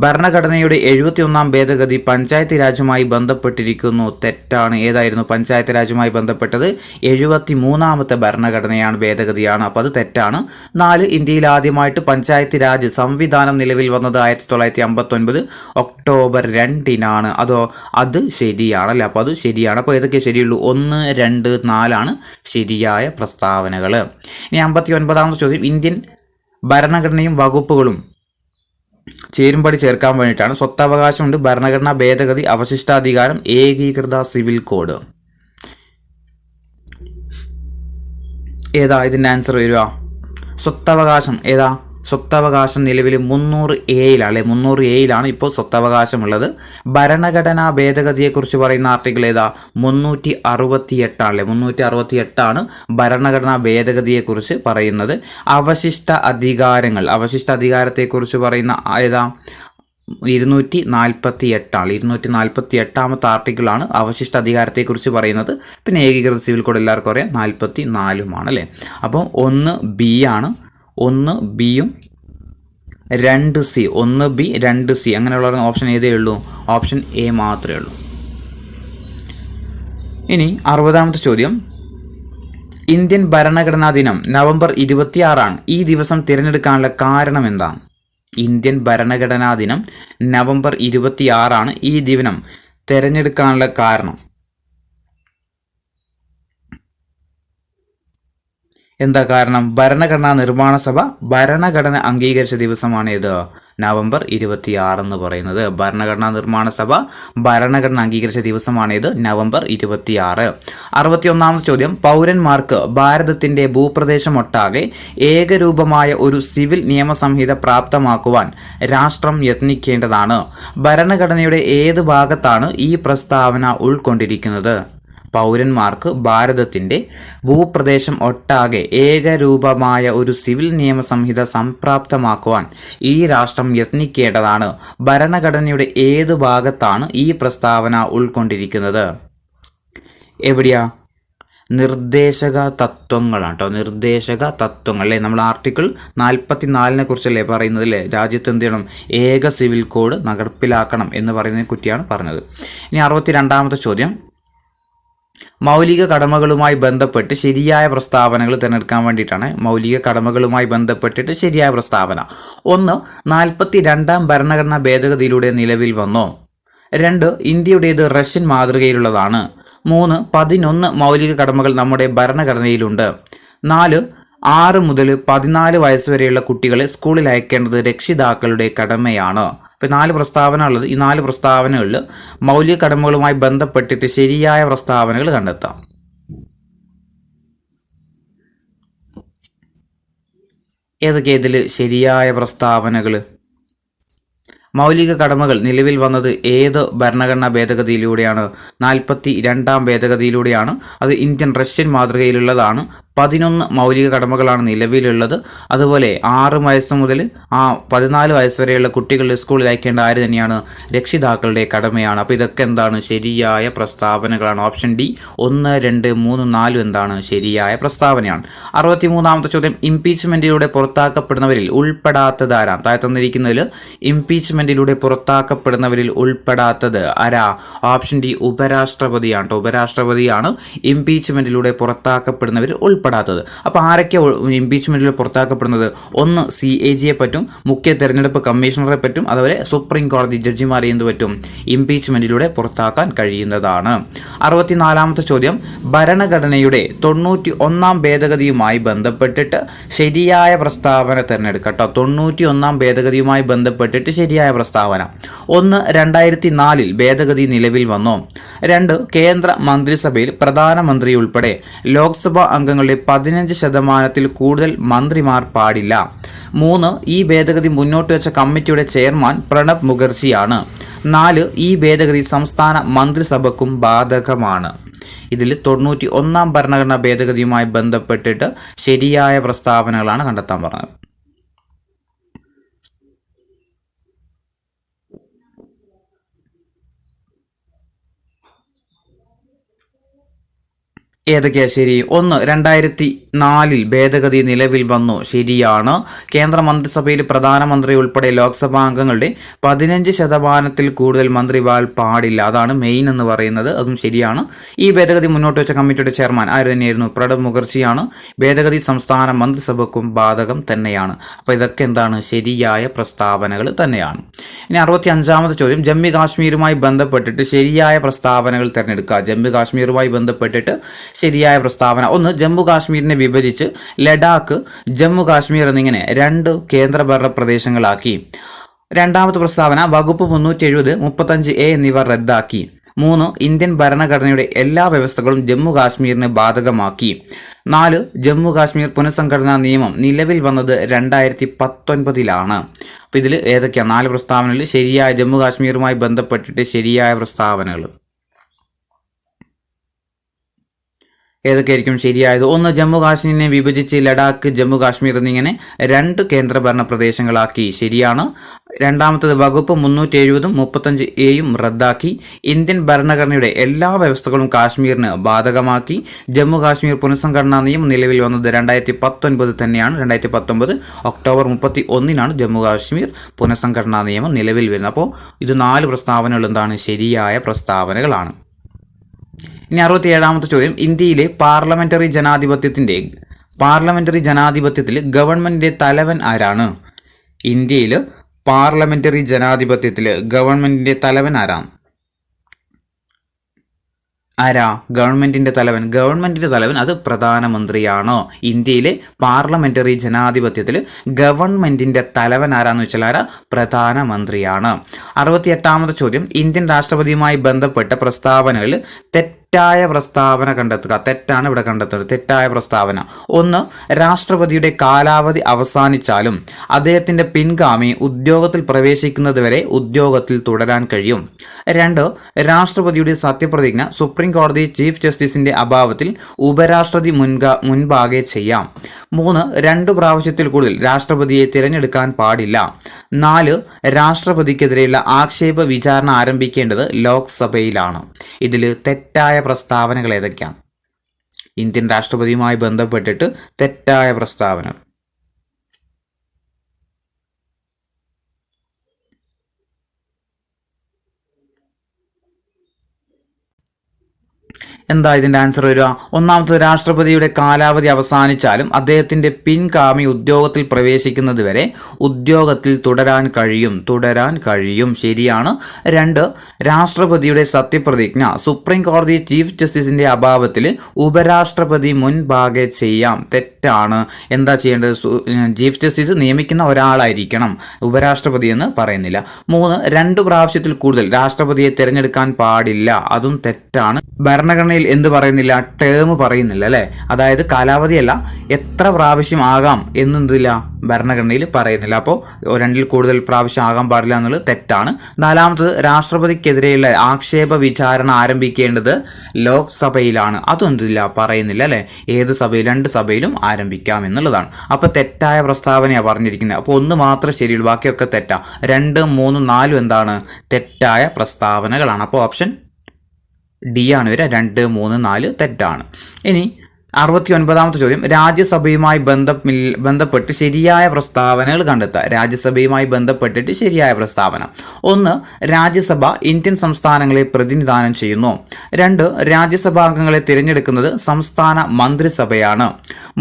ഭരണഘടനയുടെ 71 ഭേദഗതി പഞ്ചായത്തി രാജുമായി ബന്ധപ്പെട്ടിരിക്കുന്നു. തെറ്റാണ്. ഏതായിരുന്നു പഞ്ചായത്തി രാജുമായി ബന്ധപ്പെട്ടത്? 73ാമത്തെ ഭരണഘടനയാണ്, ഭേദഗതിയാണ്. അപ്പോൾ അത് തെറ്റാണ്. 4. ഇന്ത്യയിൽ ആദ്യമായിട്ട് പഞ്ചായത്തി രാജ് സംവിധാനം നിലവിൽ വന്നത് 1959 ഒക്ടോബർ 2 അത് ശരിയാണല്ലേ? അപ്പോൾ അത് ശരിയാണ്. അപ്പോൾ ഏതൊക്കെ ശരിയുള്ളൂ? 1, 2, 4 ശരിയായ പ്രസ്താവനകൾ. ഇനി 59ാമത്തെ ചോദ്യം, ഇന്ത്യൻ ഭരണഘടനയും വകുപ്പുകളും ചേരുംപടി ചേർക്കാൻ വേണ്ടിയിട്ടാണ്. സ്വത്തവകാശമുണ്ട്, ഭരണഘടനാ ഭേദഗതി, അവശിഷ്ടാധികാരം, ഏകീകൃത സിവിൽ കോഡ്. ഇതിൻ്റെ ആൻസർ വരിക? സ്വത്തവകാശം. സ്വത്തവകാശം നിലവിൽ 300A 300A ഇപ്പോൾ സ്വത്തവകാശമുള്ളത്. ഭരണഘടനാ ഭേദഗതിയെക്കുറിച്ച് പറയുന്ന ആർട്ടിക്കിൾ 368 368 ഭരണഘടനാ ഭേദഗതിയെക്കുറിച്ച് പറയുന്നത്. അവശിഷ്ട അധികാരത്തെക്കുറിച്ച് പറയുന്ന 248 248ാമത്തെ ആർട്ടിക്കിളാണ് അവശിഷ്ട അധികാരത്തെക്കുറിച്ച് പറയുന്നത്. പിന്നെ ഏകീകൃത സിവിൽ കോഡ് എല്ലാവർക്കും അറിയാം, 44 അപ്പം 1B ആണ്. 1Bയും 2C 1B 2C അങ്ങനെയുള്ള ഓപ്ഷൻ ഏതേ ഉള്ളൂ? ഓപ്ഷൻ A മാത്രമേ ഉള്ളൂ. ഇനി 60ാമത്തെ ചോദ്യം, ഇന്ത്യൻ ഭരണഘടനാ ദിനം നവംബർ 26 ഈ ദിവസം തിരഞ്ഞെടുക്കാനുള്ള കാരണം എന്താണ്? ഇന്ത്യൻ ഭരണഘടനാ ദിനം നവംബർ 26 ഈ ദിനം തിരഞ്ഞെടുക്കാനുള്ള കാരണം എന്താ കാരണം? ഭരണഘടനാ നിർമ്മാണ സഭ ഭരണഘടന അംഗീകരിച്ച ദിവസമാണ് ഇത് നവംബർ 26 എന്ന് പറയുന്നത്. ഭരണഘടനാ നിർമ്മാണ സഭ ഭരണഘടന അംഗീകരിച്ച ദിവസമാണ് ഇത് നവംബർ 26. 61ാമത്തെ ചോദ്യം, പൗരന്മാർക്ക് ഭാരതത്തിന്റെ ഭൂപ്രദേശം ഒട്ടാകെ ഏകരൂപമായ ഒരു സിവിൽ നിയമസംഹിത പ്രാപ്തമാക്കുവാൻ രാഷ്ട്രം യത്നിക്കേണ്ടതാണ്. ഭരണഘടനയുടെ ഏത് ഭാഗത്താണ് ഈ പ്രസ്താവന ഉൾക്കൊണ്ടിരിക്കുന്നത്? പൗരന്മാർക്ക് ഭാരതത്തിൻ്റെ ഭൂപ്രദേശം ഒട്ടാകെ ഏകരൂപമായ ഒരു സിവിൽ നിയമസംഹിത സംപ്രാപ്തമാക്കുവാൻ ഈ രാഷ്ട്രം യത്നിക്കേണ്ടതാണ്. ഭരണഘടനയുടെ ഏത് ഭാഗത്താണ് ഈ പ്രസ്താവന ഉൾക്കൊണ്ടിരിക്കുന്നത്? എവിടെയാ? നിർദ്ദേശക തത്വങ്ങളാണ് നിർദ്ദേശക തത്വങ്ങൾ നമ്മൾ ആർട്ടിക്കിൾ 44 കുറിച്ചല്ലേ പറയുന്നത് രാജ്യത്ത് എന്ത് ചെയ്യണം? ഏക സിവിൽ കോഡ് നടപ്പിലാക്കണം എന്ന് പറയുന്നതിനെ കുറിച്ചാണ് പറഞ്ഞത്. ഇനി 62ാമത്തെ ചോദ്യം, മൗലിക കടമകളുമായി ബന്ധപ്പെട്ട് ശരിയായ പ്രസ്താവനകൾ തിരഞ്ഞെടുക്കാൻ വേണ്ടിയിട്ടാണ്. മൗലിക കടമകളുമായി ബന്ധപ്പെട്ടിട്ട് ശരിയായ പ്രസ്താവന: 1. 42ാം ഭരണഘടനാ ഭേദഗതിയിലൂടെ നിലവിൽ വന്നു. 2. ഇന്ത്യയുടേത് റഷ്യൻ മാതൃകയിലുള്ളതാണ്. 3. 11 മൗലിക കടമകൾ നമ്മുടെ ഭരണഘടനയിലുണ്ട്. 4. 6 മുതൽ 14 വയസ്സ് വരെയുള്ള കുട്ടികളെ സ്കൂളിൽ അയക്കേണ്ടത് രക്ഷിതാക്കളുടെ കടമയാണ്. ഇപ്പോൾ 4 പ്രസ്താവന ഉള്ളത്. ഈ 4 പ്രസ്താവനകളിൽ മൗലിക കടമകളുമായി ബന്ധപ്പെട്ടിട്ട് ശരിയായ പ്രസ്താവനകൾ കണ്ടെത്താം. ഏതൊക്കെ ഇതിൽ ശരിയായ പ്രസ്താവനകൾ? മൗലിക കടമകൾ നിലവിൽ വന്നത് ഏത് ഭരണഘടനാ ഭേദഗതിയിലൂടെയാണ്? 42ാം ഭേദഗതിയിലൂടെയാണ്. അത് ഇന്ത്യൻ റഷ്യൻ മാതൃകയിലുള്ളതാണ്. 11 മൗലിക കടമകളാണ് നിലവിലുള്ളത്. അതുപോലെ 6 വയസ്സ് മുതൽ 14 വയസ്സ് വരെയുള്ള കുട്ടികളുടെ സ്കൂളിൽ അയക്കേണ്ട ആര് തന്നെയാണ്? രക്ഷിതാക്കളുടെ കടമയാണ്. അപ്പോൾ ഇതൊക്കെ എന്താണ്? ശരിയായ പ്രസ്താവനകളാണ്. ഓപ്ഷൻ ഡി 1, 2, 3, 4 എന്താണ്? ശരിയായ പ്രസ്താവനയാണ്. 63ാമത്തെ ചോദ്യം, ഇംപീച്ച്മെന്റിലൂടെ പുറത്താക്കപ്പെടുന്നവരിൽ ഉൾപ്പെടാത്തത് ആരാണ്? താഴെ തന്നിരിക്കുന്നതിൽ ഇംപീച്ച്മെന്റിലൂടെ പുറത്താക്കപ്പെടുന്നവരിൽ ഉൾപ്പെടാത്തത് ആരാ? ഓപ്ഷൻ ഡി ഉപരാഷ്ട്രപതിയാണ്. ഉപരാഷ്ട്രപതിയാണ് ഇംപീച്ച്മെന്റിലൂടെ പുറത്താക്കപ്പെടുന്നവരിൽ ഉൾപ്പെടാത്തത്. ഉൾപ്പെടാത്തത്. അപ്പോൾ ആരൊക്കെ ഇംപീച്ച്മെൻറ്റിൽ പുറത്താക്കപ്പെടുന്നത്? ഒന്ന് CAGയെ പറ്റും, മുഖ്യ തെരഞ്ഞെടുപ്പ് കമ്മീഷണറെ പറ്റും, അതുപോലെ സുപ്രീം കോടതി ജഡ്ജിമാരെ എന്ത് പറ്റും? ഇംപീച്ച്മെൻറ്റിലൂടെ പുറത്താക്കാൻ കഴിയുന്നതാണ്. 64ാമത്തെ ചോദ്യം, ഭരണഘടനയുടെ 91ാം ഭേദഗതിയുമായി ബന്ധപ്പെട്ടിട്ട് ശരിയായ പ്രസ്താവന തിരഞ്ഞെടുക്കുക കേട്ടോ. 91ാം ഭേദഗതിയുമായി ബന്ധപ്പെട്ടിട്ട് ശരിയായ പ്രസ്താവന. 1. 2004 ഭേദഗതി നിലവിൽ വന്നു. 2. കേന്ദ്ര മന്ത്രിസഭയിൽ പ്രധാനമന്ത്രി ഉൾപ്പെടെ ലോക്സഭാ അംഗങ്ങളുടെ 15% കൂടുതൽ മന്ത്രിമാർ പാടില്ല. 3. ഈ ഭേദഗതി മുന്നോട്ട് വെച്ച കമ്മിറ്റിയുടെ ചെയർമാൻ പ്രണബ് മുഖർജിയാണ്. 4. ഈ ഭേദഗതി സംസ്ഥാന മന്ത്രിസഭയ്ക്കും ബാധകമാണ്. ഇതിൽ 91ാം ഭരണഘടനാ ഭേദഗതിയുമായി ബന്ധപ്പെട്ടിട്ട് ശരിയായ പ്രസ്താവനകളാണ് കണ്ടെത്താൻ പറഞ്ഞത്. ഏതൊക്കെയാ ശരി? 1. 2004 ഭേദഗതി നിലവിൽ വന്നു, ശരിയാണ്. കേന്ദ്ര മന്ത്രിസഭയിൽ പ്രധാനമന്ത്രി ഉൾപ്പെടെ ലോക്സഭാ അംഗങ്ങളുടെ 15% കൂടുതൽ മന്ത്രിമാർ പാടില്ല. അതാണ് മെയിൻ എന്ന് പറയുന്നത്, അതും ശരിയാണ്. ഈ ഭേദഗതി മുന്നോട്ട് വെച്ച കമ്മിറ്റിയുടെ ചെയർമാൻ ആര് തന്നെയായിരുന്നു? പ്രണബ് മുഖർജിയാണ്. ഭേദഗതി സംസ്ഥാന മന്ത്രിസഭയ്ക്കും ബാധകം തന്നെയാണ്. അപ്പോൾ ഇതൊക്കെ എന്താണ്? ശരിയായ പ്രസ്താവനകൾ തന്നെയാണ്. ഇനി 65ാമത്തെ ചോദ്യം, ജമ്മു കാശ്മീരുമായി ബന്ധപ്പെട്ടിട്ട് ശരിയായ പ്രസ്താവനകൾ തിരഞ്ഞെടുക്കുക. ജമ്മു കാശ്മീരുമായി ബന്ധപ്പെട്ടിട്ട് ശരിയായ പ്രസ്താവന. 1. ജമ്മു കാശ്മീരിനെ വിഭജിച്ച് ലഡാക്ക്, ജമ്മു കാശ്മീർ എന്നിങ്ങനെ 2 കേന്ദ്രഭരണ പ്രദേശങ്ങളാക്കി. 2ാമത്തെ പ്രസ്താവന, വകുപ്പ് 370, 35A എന്നിവ റദ്ദാക്കി. 3. ഇന്ത്യൻ ഭരണഘടനയുടെ എല്ലാ വ്യവസ്ഥകളും ജമ്മു കാശ്മീരിന് ബാധകമാക്കി. 4. ജമ്മു കാശ്മീർ പുനഃസംഘടനാ നിയമം നിലവിൽ വന്നത് 2019 അപ്പോൾ ഇതിൽ ഏതൊക്കെയാണ് 4 പ്രസ്താവനകൾ ശരിയായ? ജമ്മു കാശ്മീരുമായി ബന്ധപ്പെട്ടിട്ട് ശരിയായ പ്രസ്താവനകൾ ഏതൊക്കെയായിരിക്കും ശരിയായത്? 1. ജമ്മു കാശ്മീരിനെ വിഭജിച്ച് ലഡാക്ക്, ജമ്മു കാശ്മീർ എന്നിങ്ങനെ 2 കേന്ദ്രഭരണ പ്രദേശങ്ങളാക്കി, ശരിയാണ്. 2ാമത്തത്, വകുപ്പ് 370, 35A റദ്ദാക്കി. ഇന്ത്യൻ ഭരണഘടനയുടെ എല്ലാ വ്യവസ്ഥകളും കാശ്മീരിന് ബാധകമാക്കി. ജമ്മു കാശ്മീർ പുനഃസംഘടനാ നിയമം നിലവിൽ വന്നത് 2019 തന്നെയാണ്. 2019 ഒക്ടോബർ 31 ജമ്മു കാശ്മീർ പുനഃസംഘടനാ നിയമം നിലവിൽ വരുന്നത്. അപ്പോൾ ഇത് 4 പ്രസ്താവനകൾ എന്താണ്? ശരിയായ പ്രസ്താവനകളാണ്. ഇനി 67ാമത്തെ ചോദ്യം, ഇന്ത്യയിലെ പാർലമെന്ററി ജനാധിപത്യത്തിൽ ഗവൺമെന്റിന്റെ തലവൻ ആരാണ്? ഇന്ത്യയിൽ പാർലമെന്ററി ജനാധിപത്യത്തിൽ ഗവൺമെന്റിന്റെ തലവൻ ആരാണ്? ഗവൺമെന്റിന്റെ തലവൻ അത് പ്രധാനമന്ത്രിയാണോ? ഇന്ത്യയിലെ പാർലമെന്ററി ജനാധിപത്യത്തിൽ ഗവൺമെന്റിന്റെ തലവൻ ആരാന്ന് വെച്ചാൽ പ്രധാനമന്ത്രിയാണ്. 68ാമത്തെ ചോദ്യം, ഇന്ത്യൻ രാഷ്ട്രപതിയുമായി ബന്ധപ്പെട്ട പ്രസ്താവനകളിൽ തെറ്റായ പ്രസ്താവന കണ്ടെത്തുക. തെറ്റാണ് ഇവിടെ കണ്ടെത്തുന്നത്. തെറ്റായ പ്രസ്താവന. 1. രാഷ്ട്രപതിയുടെ കാലാവധി അവസാനിച്ചാലും അദ്ദേഹത്തിന്റെ പിൻഗാമി ഉദ്യോഗത്തിൽ പ്രവേശിക്കുന്നതുവരെ ഉദ്യോഗത്തിൽ തുടരാൻ കഴിയും. 2. രാഷ്ട്രപതിയുടെ സത്യപ്രതിജ്ഞ സുപ്രീം കോടതി ചീഫ് ജസ്റ്റിസിന്റെ അഭാവത്തിൽ ഉപരാഷ്ട്രപതി മുൻപാകെ ചെയ്യാം. 3. 2 പ്രാവശ്യത്തിൽ കൂടുതൽ രാഷ്ട്രപതിയെ തിരഞ്ഞെടുക്കാൻ പാടില്ല. 4. രാഷ്ട്രപതിക്കെതിരെയുള്ള ആക്ഷേപ വിചാരണ ആരംഭിക്കേണ്ടത് ലോക്സഭയിലാണ്. ഇതിൽ തെറ്റായ പ്രസ്താവനകൾ ഏതൊക്കെയാണ്? ഇന്ത്യൻ രാഷ്ട്രപതിയുമായി ബന്ധപ്പെട്ടിട്ട് തെറ്റായ പ്രസ്താവന. എന്താ ഇതിൻ്റെ ആൻസർ വരിക? ഒന്നാമത്തത്, രാഷ്ട്രപതിയുടെ കാലാവധി അവസാനിച്ചാലും അദ്ദേഹത്തിൻ്റെ പിൻഗാമി ഉദ്യോഗത്തിൽ പ്രവേശിക്കുന്നത് വരെ ഉദ്യോഗത്തിൽ തുടരാൻ കഴിയും. ശരിയാണ്. 2. രാഷ്ട്രപതിയുടെ സത്യപ്രതിജ്ഞ സുപ്രീം കോടതി ചീഫ് ജസ്റ്റിസിന്റെ അഭാവത്തിൽ ഉപരാഷ്ട്രപതി മുൻപാകെ ചെയ്യാം. തെറ്റാണ്. എന്താ ചെയ്യേണ്ടത്? ചീഫ് ജസ്റ്റിസ് നിയമിക്കുന്ന ഒരാളായിരിക്കണം, ഉപരാഷ്ട്രപതി എന്ന് പറയുന്നില്ല. 3. 2 പ്രാവശ്യത്തിൽ കൂടുതൽ രാഷ്ട്രപതിയെ തിരഞ്ഞെടുക്കാൻ പാടില്ല. അതും തെറ്റാണ്. ഭരണഘടനയിൽ എന്ത് പറയുന്നില്ല? ടേം പറയുന്നില്ല അല്ലേ? അതായത് കാലാവധിയല്ല, എത്ര പ്രാവശ്യം ആകാം എന്നെന്തില്ല ഭരണഘടനയിൽ പറയുന്നില്ല. അപ്പോൾ 2ൽ കൂടുതൽ പ്രാവശ്യം ആകാൻ പാടില്ല എന്നുള്ളത് തെറ്റാണ്. 4ാമത്തത്, രാഷ്ട്രപതിക്കെതിരെയുള്ള ആക്ഷേപ വിചാരണ ആരംഭിക്കേണ്ടത് ലോക്സഭയിലാണ്. അതും എന്തില്ല പറയുന്നില്ല അല്ലേ? ഏത് സഭയിൽ? 2 സഭയിലും ആരംഭിക്കാം എന്നുള്ളതാണ്. അപ്പോൾ തെറ്റായ പ്രസ്താവനയാണ് പറഞ്ഞിരിക്കുന്നത്. അപ്പോൾ 1 മാത്രമേ ശരിയുള്ളൂ, ബാക്കിയൊക്കെ തെറ്റാ. 2, 3, 4 എന്താണ്? തെറ്റായ പ്രസ്താവനകളാണ്. അപ്പോൾ ഓപ്ഷൻ D ആണ് വരിക. 2, 3, 4 തെറ്റാണ്. ഇനി 69ാമത്തെ ചോദ്യം രാജ്യസഭയുമായി ബന്ധപ്പെട്ട് ശരിയായ പ്രസ്താവനകൾ കണ്ടെത്തുക. രാജ്യസഭയുമായി ബന്ധപ്പെട്ടിട്ട് ശരിയായ പ്രസ്താവന. 1. രാജ്യസഭ ഇന്ത്യൻ സംസ്ഥാനങ്ങളെ പ്രതിനിധാനം ചെയ്യുന്നു. 2. രാജ്യസഭാംഗങ്ങളെ തിരഞ്ഞെടുക്കുന്നത് സംസ്ഥാന മന്ത്രിസഭയാണ്.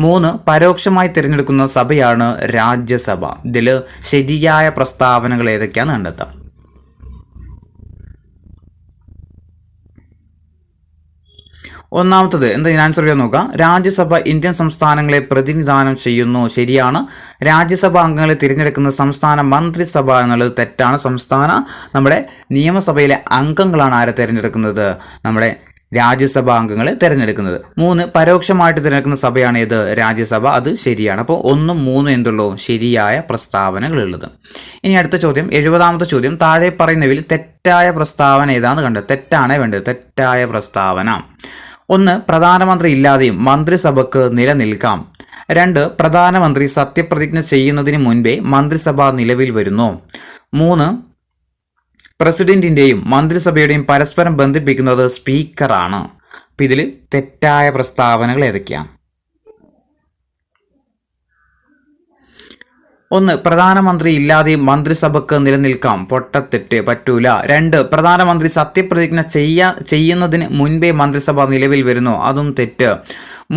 3. പരോക്ഷമായി തിരഞ്ഞെടുക്കുന്ന സഭയാണ് രാജ്യസഭ. ഇതിൽ ശരിയായ പ്രസ്താവനകൾ ഏതൊക്കെയാണെന്ന് കണ്ടെത്താം. ഒന്നാമത്തത് എന്താ ആൻസർ ചെയ്യാൻ നോക്കാം. രാജ്യസഭ ഇന്ത്യൻ സംസ്ഥാനങ്ങളെ പ്രതിനിധാനം ചെയ്യുന്നു, ശരിയാണ്. രാജ്യസഭാ അംഗങ്ങളെ തിരഞ്ഞെടുക്കുന്ന സംസ്ഥാന മന്ത്രിസഭ എന്നുള്ളത് തെറ്റാണ്. നമ്മുടെ നിയമസഭയിലെ അംഗങ്ങളാണ് ആരെ തിരഞ്ഞെടുക്കുന്നത്? നമ്മുടെ രാജ്യസഭാ അംഗങ്ങളെ തിരഞ്ഞെടുക്കുന്നത്. 3. പരോക്ഷമായിട്ട് തിരഞ്ഞെടുക്കുന്ന സഭയാണ് ഏത്? രാജ്യസഭ. അത് ശരിയാണ്. അപ്പോൾ 1, 3 എന്തുള്ളൂ ശരിയായ പ്രസ്താവനകളുള്ളത്. ഇനി അടുത്ത ചോദ്യം 70ാമത്തെ ചോദ്യം താഴെ പറയുന്നവയിൽ തെറ്റായ പ്രസ്താവന ഏതാണെന്ന് കണ്ടത്. തെറ്റാണ് വേണ്ടത്. തെറ്റായ പ്രസ്താവന. 1. പ്രധാനമന്ത്രി ഇല്ലാതെയും മന്ത്രിസഭയ്ക്ക് നിലനിൽക്കാം. 2. പ്രധാനമന്ത്രി സത്യപ്രതിജ്ഞ ചെയ്യുന്നതിന് മുൻപേ മന്ത്രിസഭ നിലവിൽ വരുന്നു. 3. പ്രസിഡന്റിന്റെയും മന്ത്രിസഭയുടെയും പരസ്പരം ബന്ധിപ്പിക്കുന്നത് സ്പീക്കറാണ്. അപ്പം ഇതിൽ തെറ്റായ പ്രസ്താവനകൾ ഏതൊക്കെയാണ്? 1. പ്രധാനമന്ത്രി ഇല്ലാതെ മന്ത്രിസഭയ്ക്ക് നിലനിൽക്കാം. പൊട്ടത്തെറ്റ്, പറ്റൂല. 2. പ്രധാനമന്ത്രി സത്യപ്രതിജ്ഞ ചെയ്യുന്നതിന് മുൻപേ മന്ത്രിസഭ നിലവിൽ വരുന്നു. അതും തെറ്റ്.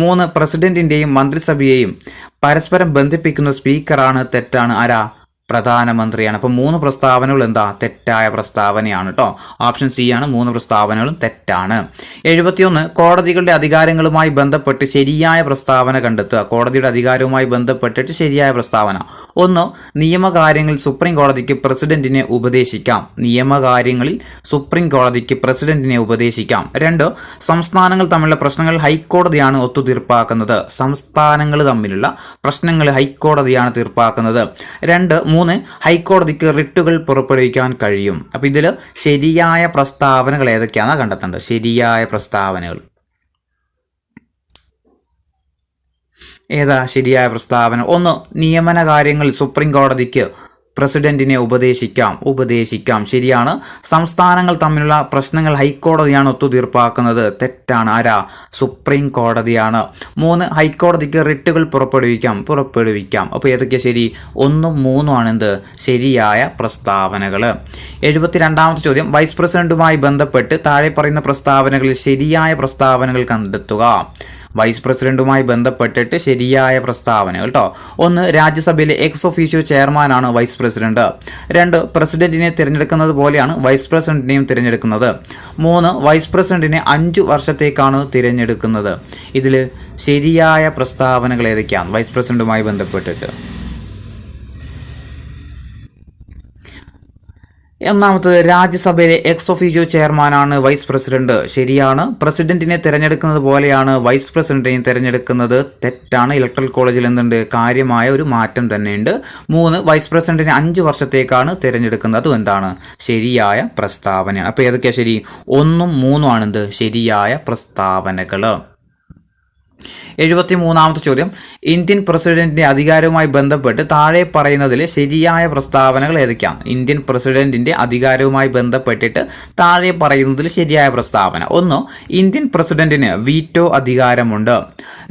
3. പ്രസിഡന്റിന്റെയും മന്ത്രിസഭയെയും പരസ്പരം ബന്ധിപ്പിക്കുന്ന സ്പീക്കറാണ്. തെറ്റാണ്. ആരാ? പ്രധാനമന്ത്രിയാണ്. അപ്പോൾ 3 പ്രസ്താവനകൾ എന്താ? തെറ്റായ പ്രസ്താവനയാണ് കേട്ടോ. ഓപ്ഷൻ സി ആണ്. 3 പ്രസ്താവനകളും തെറ്റാണ്. 71 കോടതികളുടെ അധികാരങ്ങളുമായി ബന്ധപ്പെട്ട് ശരിയായ പ്രസ്താവന കണ്ടെത്തുക. കോടതിയുടെ അധികാരവുമായി ബന്ധപ്പെട്ടിട്ട് ശരിയായ പ്രസ്താവന. 1. നിയമകാര്യങ്ങളിൽ സുപ്രീം കോടതിക്ക് പ്രസിഡന്റിനെ ഉപദേശിക്കാം. നിയമകാര്യങ്ങളിൽ സുപ്രീം കോടതിക്ക് പ്രസിഡന്റിനെ ഉപദേശിക്കാം. 2. സംസ്ഥാനങ്ങൾ തമ്മിലുള്ള പ്രശ്നങ്ങൾ ഹൈക്കോടതിയാണ് ഒത്തുതീർപ്പാക്കുന്നത്. സംസ്ഥാനങ്ങൾ തമ്മിലുള്ള പ്രശ്നങ്ങൾ ഹൈക്കോടതിയാണ് തീർപ്പാക്കുന്നത്. 3. ഹൈക്കോടതിക്ക് റിട്ടുകൾ പുറപ്പെടുവിക്കാൻ കഴിയും. അപ്പോൾ ഇതിൽ ശരിയായ പ്രസ്താവനകൾ ഏതൊക്കെയാണെന്ന് കണ്ടെത്തേണ്ടത്. ശരിയായ പ്രസ്താവനകൾ ഏതാ? ശരിയായ പ്രസ്താവന 1. നിയമന കാര്യങ്ങളിൽ സുപ്രീം കോടതിക്ക് പ്രസിഡന്റിനെ ഉപദേശിക്കാം. ശരിയാണ്. സംസ്ഥാനങ്ങൾ തമ്മിലുള്ള പ്രശ്നങ്ങൾ ഹൈക്കോടതിയാണ് ഒത്തുതീർപ്പാക്കുന്നത്. തെറ്റാണ്. ആരാ? സുപ്രീം കോടതിയാണ്. 3. ഹൈക്കോടതിക്ക് റിട്ടുകൾ പുറപ്പെടുവിക്കാം. അപ്പോൾ ഏതൊക്കെയാണ് ശരി? 1, 3 ആണ് എന്ത്? ശരിയായ പ്രസ്താവനകൾ. 72ാമത്തെ ചോദ്യം വൈസ് പ്രസിഡന്റുമായി ബന്ധപ്പെട്ട് താഴെ പറയുന്ന പ്രസ്താവനകളിൽ ശരിയായ പ്രസ്താവനകൾ കണ്ടെത്തുക. വൈസ് പ്രസിഡന്റുമായി ബന്ധപ്പെട്ടിട്ട് ശരിയായ പ്രസ്താവനകൾ കേട്ടോ. 1. രാജ്യസഭയിലെ എക്സ് ഒഫീഷ്യോ ചെയർമാനാണ് വൈസ് പ്രസിഡന്റ്. 2. പ്രസിഡന്റിനെ തിരഞ്ഞെടുക്കുന്നത് പോലെയാണ് വൈസ് പ്രസിഡന്റിനെയും തിരഞ്ഞെടുക്കുന്നത്. 3. വൈസ് പ്രസിഡന്റിനെ 5 വർഷത്തേക്കാണ് തിരഞ്ഞെടുക്കുന്നത്. ഇതിൽ ശരിയായ പ്രസ്താവനകൾ ഏതൊക്കെയാണ് വൈസ് പ്രസിഡന്റുമായി ബന്ധപ്പെട്ടിട്ട്? ഒന്നാമത്തത് രാജ്യസഭയിലെ എക്സ് ഒഫീഷ്യോ ചെയർമാനാണ് വൈസ് പ്രസിഡന്റ്. ശരിയാണ്. പ്രസിഡന്റിനെ തിരഞ്ഞെടുക്കുന്നത് പോലെയാണ് വൈസ് പ്രസിഡന്റിനെ തിരഞ്ഞെടുക്കുന്നത്. തെറ്റാണ്. ഇലക്ട്രൽ കോളേജിൽ എന്തുണ്ട്? കാര്യമായ ഒരു മാറ്റം തന്നെയുണ്ട്. 3. വൈസ് പ്രസിഡന്റിനെ 5 വർഷത്തേക്കാണ് തിരഞ്ഞെടുക്കുന്നത്. അതും എന്താണ്? ശരിയായ പ്രസ്താവനയാണ്. അപ്പോൾ ഏതൊക്കെയാണ് ശരി? 1, 3 ആണെന്ത്? ശരിയായ പ്രസ്താവനകൾ. 73ാമത്തെ ചോദ്യം ഇന്ത്യൻ പ്രസിഡന്റിന്റെ അധികാരവുമായി ബന്ധപ്പെട്ട് താഴെ പറയുന്നതിൽ ശരിയായ പ്രസ്താവനകൾ ഏതൊക്കെയാണ്? ഇന്ത്യൻ പ്രസിഡന്റിന്റെ അധികാരവുമായി ബന്ധപ്പെട്ടിട്ട് താഴെ പറയുന്നതിൽ ശരിയായ പ്രസ്താവന. 1. ഇന്ത്യൻ പ്രസിഡന്റിന് വീറ്റോ അധികാരമുണ്ട്.